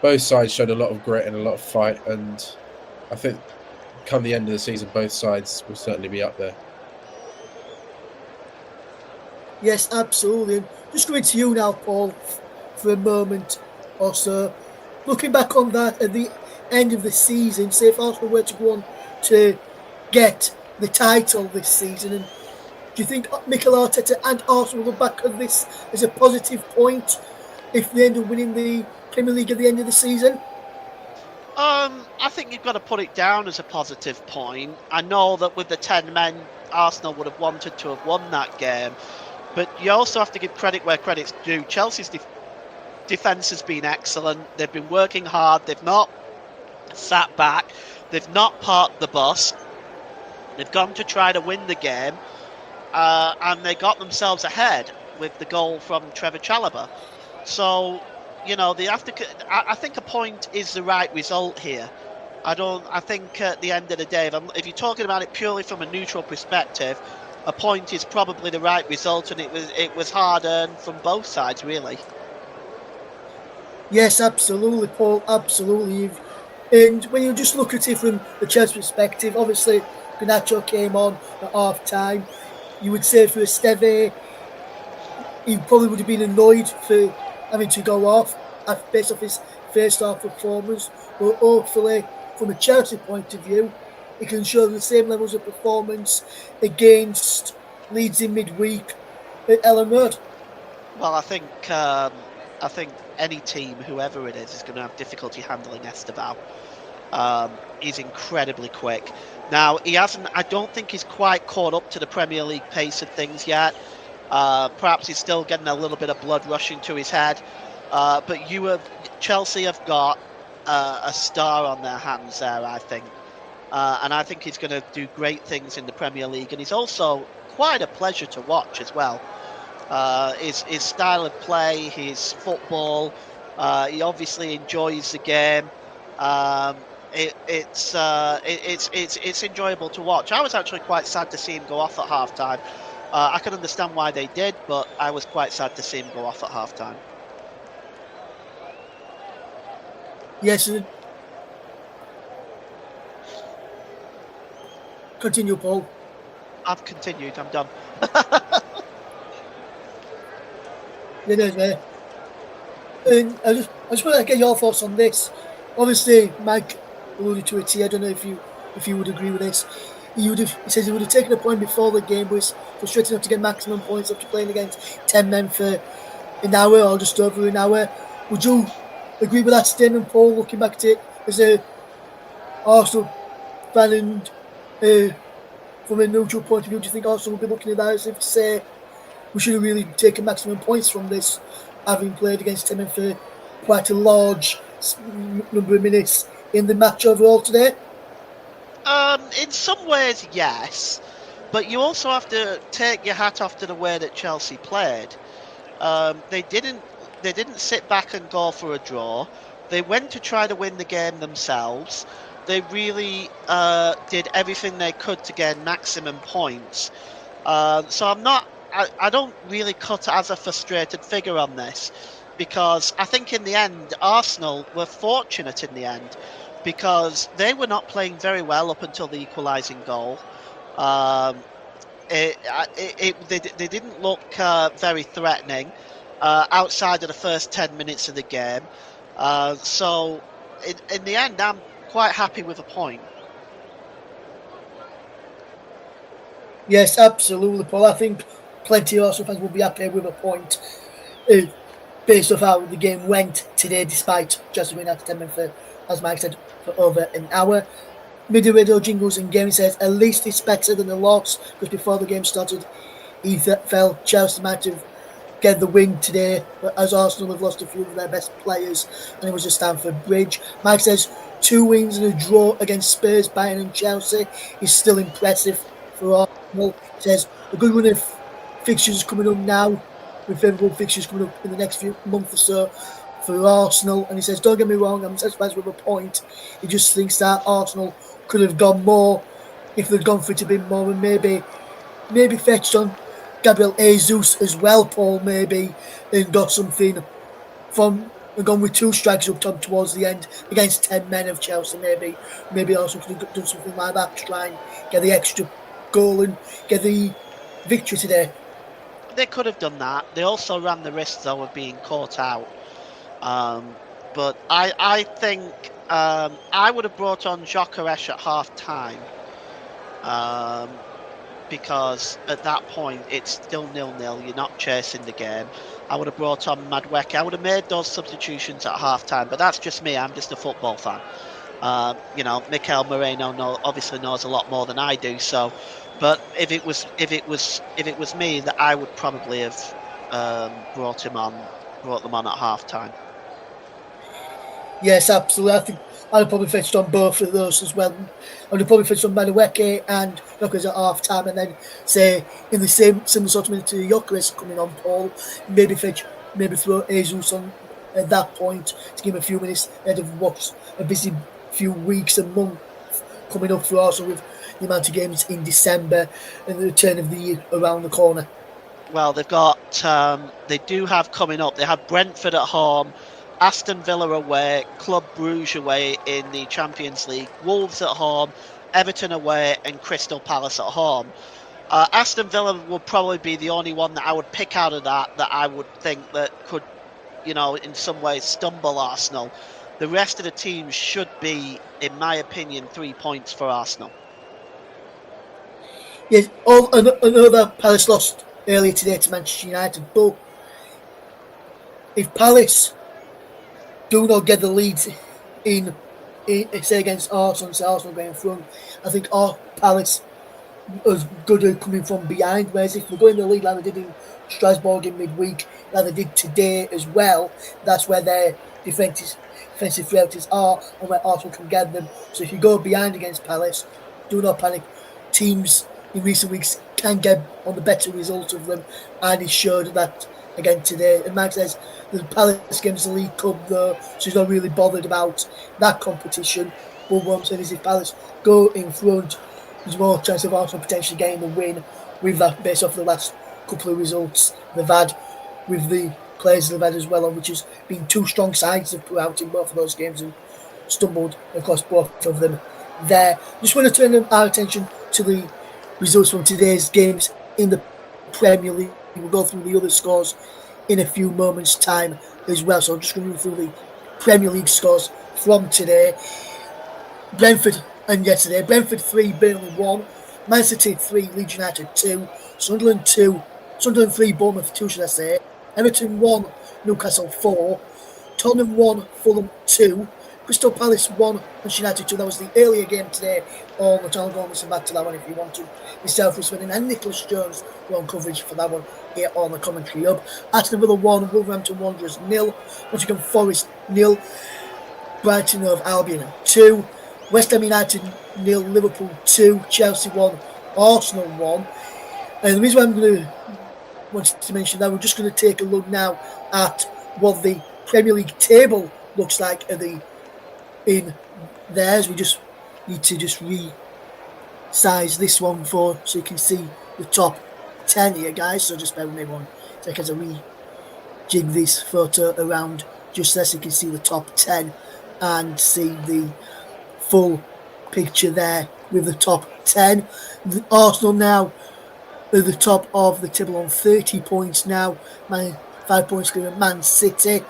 Both sides showed a lot of grit and a lot of fight, and I think come the end of the season, both sides will certainly be up there. Yes, absolutely. And just going to you now, Paul, for a moment or so. Looking back on that at the end of the season, say if Arsenal were to go on to get the title this season, and do you think Mikel Arteta and Arsenal will look back at this as a positive point if they end up winning the Premier League at the end of the season? I think you've got to put it down as a positive point. I know that with the 10 men, Arsenal would have wanted to have won that game, but you also have to give credit where credit's due. Chelsea's defence has been excellent. They've been working hard. They've not sat back. They've not parked the bus. They've gone to try to win the game, and they got themselves ahead with the goal from Trevor Chalobah. So, you know, I think a point is the right result here. I think at the end of the day, if you're talking about it purely from a neutral perspective, a point is probably the right result, and it was hard earned from both sides, really. Yes, absolutely, Paul, absolutely. And when you just look at it from the Chelsea perspective, obviously Garnacho came on at half time. You would say for Esteve, he probably would have been annoyed for having to go off based off his first half performance. But hopefully, from a Chelsea point of view, he can show the same levels of performance against Leeds in midweek at Ellen Road. Well, I think any team, whoever it is going to have difficulty handling Esteval. He's incredibly quick. Now, I don't think he's quite caught up to the Premier League pace of things yet. Perhaps he's still getting a little bit of blood rushing to his head. But Chelsea have got a star on their hands there, I think. And I think he's going to do great things in the Premier League. And he's also quite a pleasure to watch as well. His style of play, his football. He obviously enjoys the game. It's enjoyable to watch. I was actually quite sad to see him go off at half time. I can understand why they did, but I was quite sad to see him go off at half time. Yes. Continue, Paul. I've continued. I'm done. It is, mate. And I just want to get your thoughts on this. Obviously, Mike alluded to it here. I don't know if you would agree with this. He says he would have taken a point before the game, but it's frustrating enough to get maximum points after playing against 10 men for an hour or just over an hour. Would you agree with that statement, Paul? Looking back at it as a Arsenal fan and from a neutral point of view, do you think Arsenal will be looking at that as if to say we should have really taken maximum points from this, having played against Tottenham for quite a large number of minutes in the match overall today? In some ways, yes, but you also have to take your hat off to the way that Chelsea played. They didn't sit back and go for a draw. They went to try to win the game themselves. They really did everything they could to gain maximum points. So I don't really cut as a frustrated figure on this, because I think in the end Arsenal were fortunate in the end, because they were not playing very well up until the equalising goal. They didn't look very threatening outside of the first 10 minutes of the game. So in the end, I'm quite happy with a point. Yes, absolutely, Paul. I think plenty of Arsenal fans will be happy with a point based off how the game went today, despite just being out of 10 minutes for, as Mike said, for over an hour. Media radio jingles in game says at least it's better than a loss, because before the game started, he felt Chelsea might have get the win today, but as Arsenal have lost a few of their best players, and it was at Stamford Bridge. Mike says 2 wins and a draw against Spurs, Bayern and Chelsea is still impressive for Arsenal. He says a good run of fixtures coming up now, with favourable fixtures coming up in the next few months or so for Arsenal. And he says, don't get me wrong, I'm satisfied with a point. He just thinks that Arsenal could have gone more if they'd gone for it a bit more, and maybe fetched on Gabriel Jesus as well, Paul, maybe, and got something from and gone with 2 strikes up top towards the end against 10 men of Chelsea. Maybe also could have done something like that to try and get the extra goal and get the victory today. They could have done that. They also ran the risk, though, of being caught out. But I think I would have brought on Gyökeres at half time, because at that point it's still 0-0. You're not chasing the game. I would have brought on Madueke. I would have made those substitutions at half time, but that's just me. I'm just a football fan. Mikel Moreno obviously knows a lot more than I do. So, but if it was me, that I would probably have brought them on at half time. Yes, absolutely. I think I'd have probably fetched on both of those as well. I'd have probably fetched on Madueke and Gyökeres at half time, and then say in the similar sort of minute to Gyökeres coming on, Paul, maybe throw Jesus on at that point to give him a few minutes ahead of what's a busy few weeks and months coming up for Arsenal with the amount of games in December and the turn of the year around the corner. Well, they do have coming up. They have Brentford at home, Aston Villa away, Club Brugge away in the Champions League, Wolves at home, Everton away, and Crystal Palace at home. Aston Villa will probably be the only one that I would pick out of that I would think that could, in some ways stumble Arsenal. The rest of the teams should be, in my opinion, 3 points for Arsenal. Yes, another Palace lost earlier today to Manchester United, but if Palace do not get the lead in say against Arsenal, say Arsenal going front, I think Palace is good at coming from behind, whereas if we're going the lead like they did in Strasbourg in midweek, like they did today as well, that's where their defensive frailties are and where Arsenal can get them. So if you go behind against Palace, do not panic. Teams in recent weeks can get on the better result of them, and he showed that again today. And Mike says the Palace game's the League Cup though, so he's not really bothered about that competition. But what I'm saying is if Palace go in front, there's more chance of Arsenal potentially getting the win with that based off the last couple of results they've had with the players they've had as well, which has been two strong sides they've put out in both of those games and stumbled across both of them there. Just want to turn our attention to the results from today's games in the Premier League. We'll go through the other scores in a few moments' time as well. So I'm just going to run through the Premier League scores from today. Brentford and yesterday. Brentford 3, Burnley 1. Man City 3, Leeds United 2. Sunderland 3, Bournemouth 2, should I say. Everton 1, Newcastle 4. Tottenham 1, Fulham 2. Crystal Palace 1, Manchester United 2. That was the earlier game today. On the channel, go and listen back to that one if you want to. Myself, Russell, and Nicholas Jones were on coverage for that one here on the Commentary Hub. Aston Villa 1, Wolverhampton Wanderers 0. Nottingham Forest 0. Brighton of Albion 2. West Ham United 0, Liverpool 2. Chelsea 1, Arsenal 1. And the reason why I'm going to want to mention that, we're just going to take a look now at what the Premier League table looks like in theirs. We just need to just resize this one so you can see the top 10 here, guys. So just bear with me one second as I rejig this photo around just there so you can see the top 10 and see the full picture there with the top 10. The Arsenal now at the top of the table on 30 points now. 5 points clear of Man City,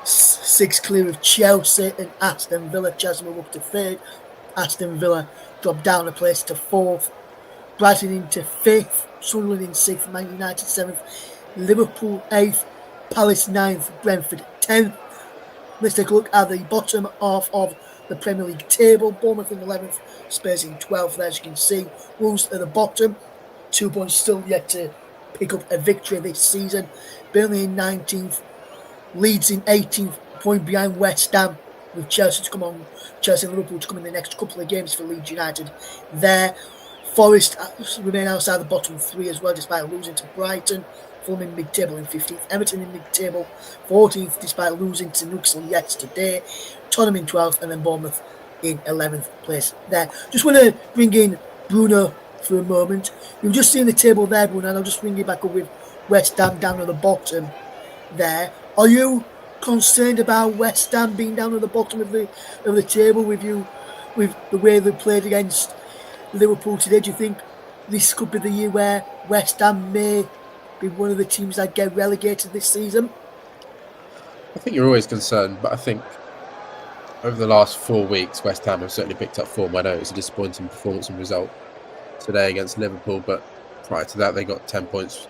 6 clear of Chelsea and Aston Villa. Chelsea move up to 3rd. Aston Villa dropped down a place to 4th. Brighton into 5th. Sunderland in 6th. Man United 7th. Liverpool 8th. Palace 9th. Brentford 10th. Let's take a look at the bottom half of the Premier League table. Bournemouth in 11th. Spurs in 12th. As you can see, Wolves at the bottom. 2 points still yet to pick up a victory this season. Burnley in 19th. Leeds in 18th, point behind West Ham, with Chelsea and Liverpool to come in the next couple of games for Leeds United. There, Forest remain outside the bottom 3 as well, despite losing to Brighton. Fulham in mid-table in 15th, Everton in mid-table 14th, despite losing to Newcastle yesterday. Tottenham in 12th, and then Bournemouth in 11th place there. Just want to bring in Bruno for a moment. You've just seen the table there, Bruno, and I'll just bring you back up with West Ham down at the bottom there. Are you concerned about West Ham being down at the bottom of the table with the way they played against Liverpool today? Do you think this could be the year where West Ham may be one of the teams that get relegated this season? I think you're always concerned, but I think over the last 4 weeks, West Ham have certainly picked up form. I know it's a disappointing performance and result today against Liverpool, but prior to that, they got 7 points.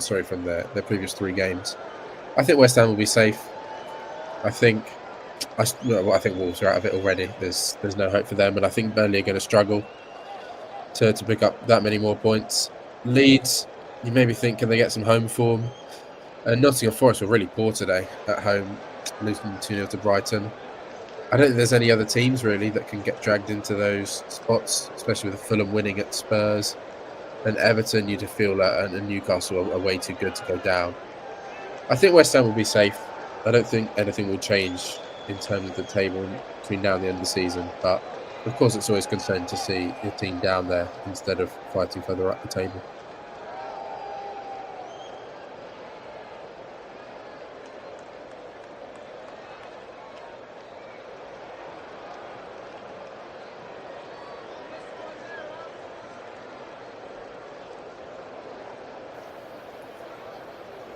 From their previous 3 games. I think West Ham will be safe. I think Wolves are out of it already. There's no hope for them, and I think Burnley are going to struggle to pick up that many more points. Leeds, you maybe think, can they get some home form? Nottingham Forest were really poor today at home, losing 2-0 to Brighton. I don't think there's any other teams really that can get dragged into those spots, especially with Fulham winning at Spurs and Everton. You'd feel that and Newcastle are way too good to go down. I think West Ham will be safe. I don't think anything will change in terms of the table between now and the end of the season. But of course, it's always concerning to see your team down there instead of fighting further up the table.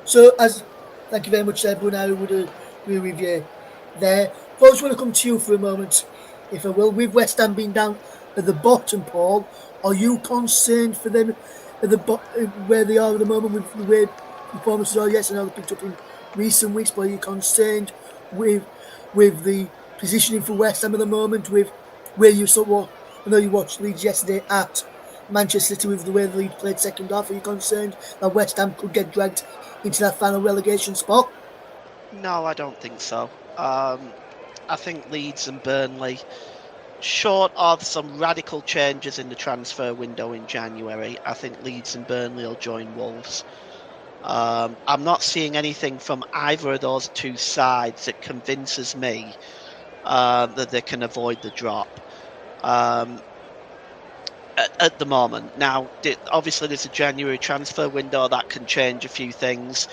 So, thank you very much, Bruno. I would agree with you there. But I just want to come to you for a moment, if I will. With West Ham being down at the bottom, Paul, are you concerned for them at the where they are at the moment with the way performances are? Yes, I know they picked up in recent weeks, but are you concerned with the positioning for West Ham at the moment? With where you saw, I know you watched Leeds yesterday at Manchester City, with the way the Leeds played second half. Are you concerned that West Ham could get dragged into that final relegation spot? No, I don't think so. I think Leeds and Burnley short of some radical changes in the transfer window in January, I think Leeds and Burnley will join Wolves. I'm not seeing anything from either of those two sides that convinces me that they can avoid the drop at the moment. Now, obviously, there's a January transfer window that can change a few things,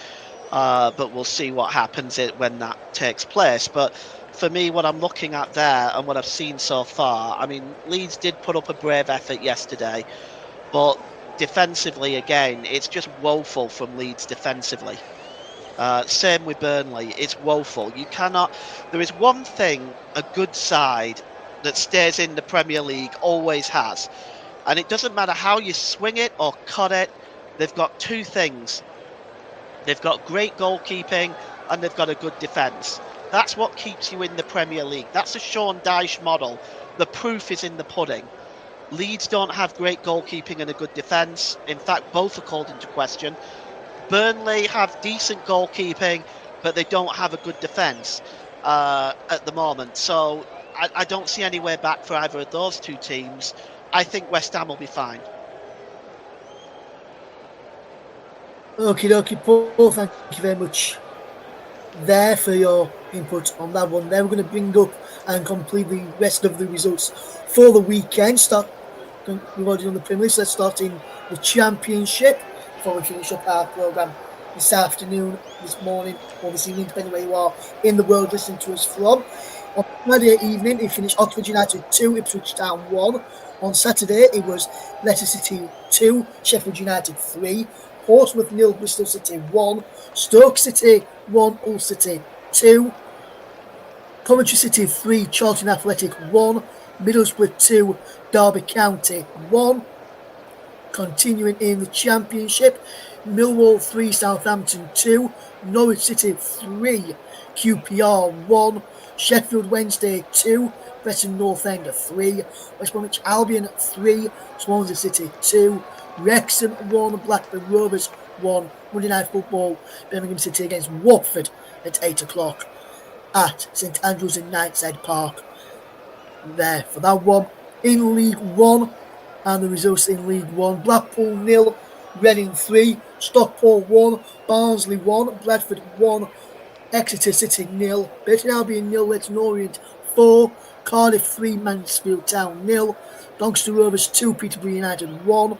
but we'll see what happens when that takes place. But for me, what I'm looking at there and what I've seen so far, I mean, Leeds did put up a brave effort yesterday, but defensively, again, it's just woeful from Leeds defensively. Same with Burnley, it's woeful. You cannot. There is one thing a good side that stays in the Premier League always has, and it doesn't matter how you swing it or cut it, they've got two things. They've got great goalkeeping and they've got a good defence. That's what keeps you in the Premier League. That's a Sean Dyche model. The proof is in the pudding. Leeds don't have great goalkeeping and a good defence. In fact, both are called into question. Burnley have decent goalkeeping, but they don't have a good defence at the moment. So I don't see any way back for either of those two teams. I think West Ham will be fine. Okie dokie, Paul, thank you very much there for your input on that one. Then we're going to bring up and complete the rest of the results for the weekend. We've already done the Premier League, so let's start in the Championship before we finish up our programme this afternoon, this morning, or this evening, depending where you are in the world listening to us from. On Friday evening, it finished Oxford United 2, Ipswich Town 1. On Saturday, it was Leicester City 2, Sheffield United 3. Portsmouth 0, Bristol City 1, Stoke City 1, Hull City 2, Coventry City 3, Charlton Athletic 1, Middlesbrough 2, Derby County 1. Continuing in the Championship, Millwall 3, Southampton 2, Norwich City 3, QPR 1, Sheffield Wednesday 2, Preston North End 3, West Bromwich Albion 3, Swansea City 2, Wrexham 1, Blackburn Rovers 1, Monday Night Football, Birmingham City against Watford at 8 o'clock at St Andrews in Knightshead Park. There for that one. In League 1, and the results in League 1, Blackpool 0, Reading 3, Stockport 1, Barnsley 1, Bradford 1, Exeter City 0, Burton Albion 0, Leyton Orient 4, Cardiff 3, Mansfield Town 0, Doncaster Rovers 2, Peterborough United 1.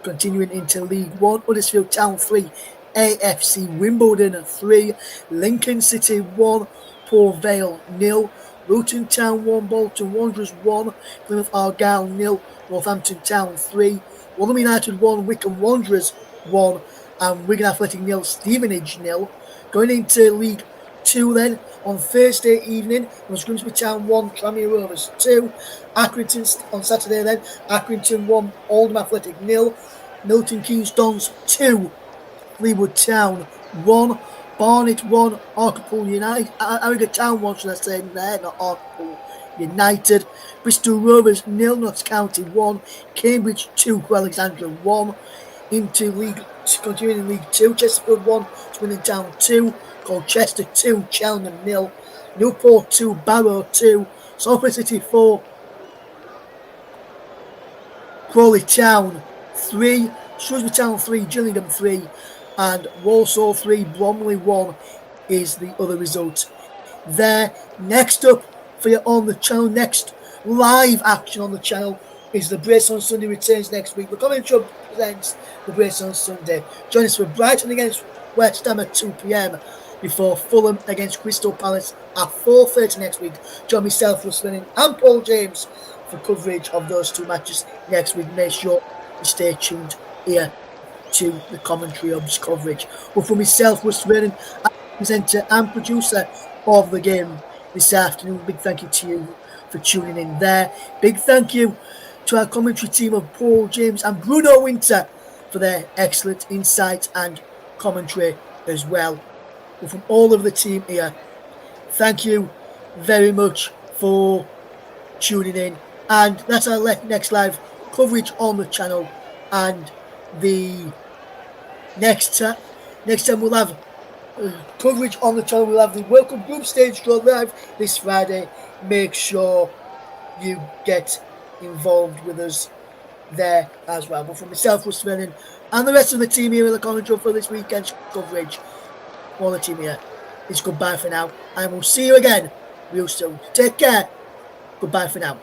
Continuing into League 1, Huddersfield Town 3, AFC Wimbledon 3, Lincoln City 1, Port Vale 0, Luton Town 1, Bolton Wanderers 1, Plymouth Argyle 0, Northampton Town 3, Woolley United 1, Wycombe Wanderers 1, and Wigan Athletic 0, Stevenage 0. Going into League 2 then, on Thursday evening, it was Grimsby Town 1, Tranmere Rovers 2, Accrington on Saturday then, Accrington 1, Oldham Athletic 0, Milton Keynes Dons 2, Fleetwood Town 1, Barnet 1, Hartlepool United, Harrogate Town 1, should I say there, not Hartlepool United, Bristol Rovers 0, Notts County 1, Cambridge 2, Alexandra 1, continuing in League 2, Chesterfield 1, Swindon Town 2, Colchester 2, Cheltenham 0, Newport 2, Barrow 2, Salford City 4, Crawley Town 3, Shrewsbury Town 3, Gillingham 3, and Walsall 3, Bromley 1 is the other result there. Next up for you on the channel, next live action on the channel is the Brace on Sunday returns next week. The Commenttary Hub presents the Brace on Sunday. Join us for Brighton against West Ham at 2 p.m. before Fulham against Crystal Palace at 4:30 next week. Join myself, Russ Winning, and Paul James for coverage of those two matches next week. Make sure you stay tuned here to the Commentary Hub's coverage. But for myself, Russ Winning, presenter and producer of the game this afternoon, big thank you to you for tuning in there. Big thank you to our commentary team of Paul James and Bruno Winter for their excellent insight and commentary as well. But from all of the team here, thank you very much for tuning in. And that's our next live coverage on the channel. And the next time we'll have coverage on the channel. We'll have the World Cup Group Stage Draw live this Friday. Make sure you get involved with us there as well. But from myself, Russ Vernon, and the rest of the team here in the commentary for this weekend's coverage, all the team here, it's goodbye for now, and we'll see you again real soon. Take care. Goodbye for now.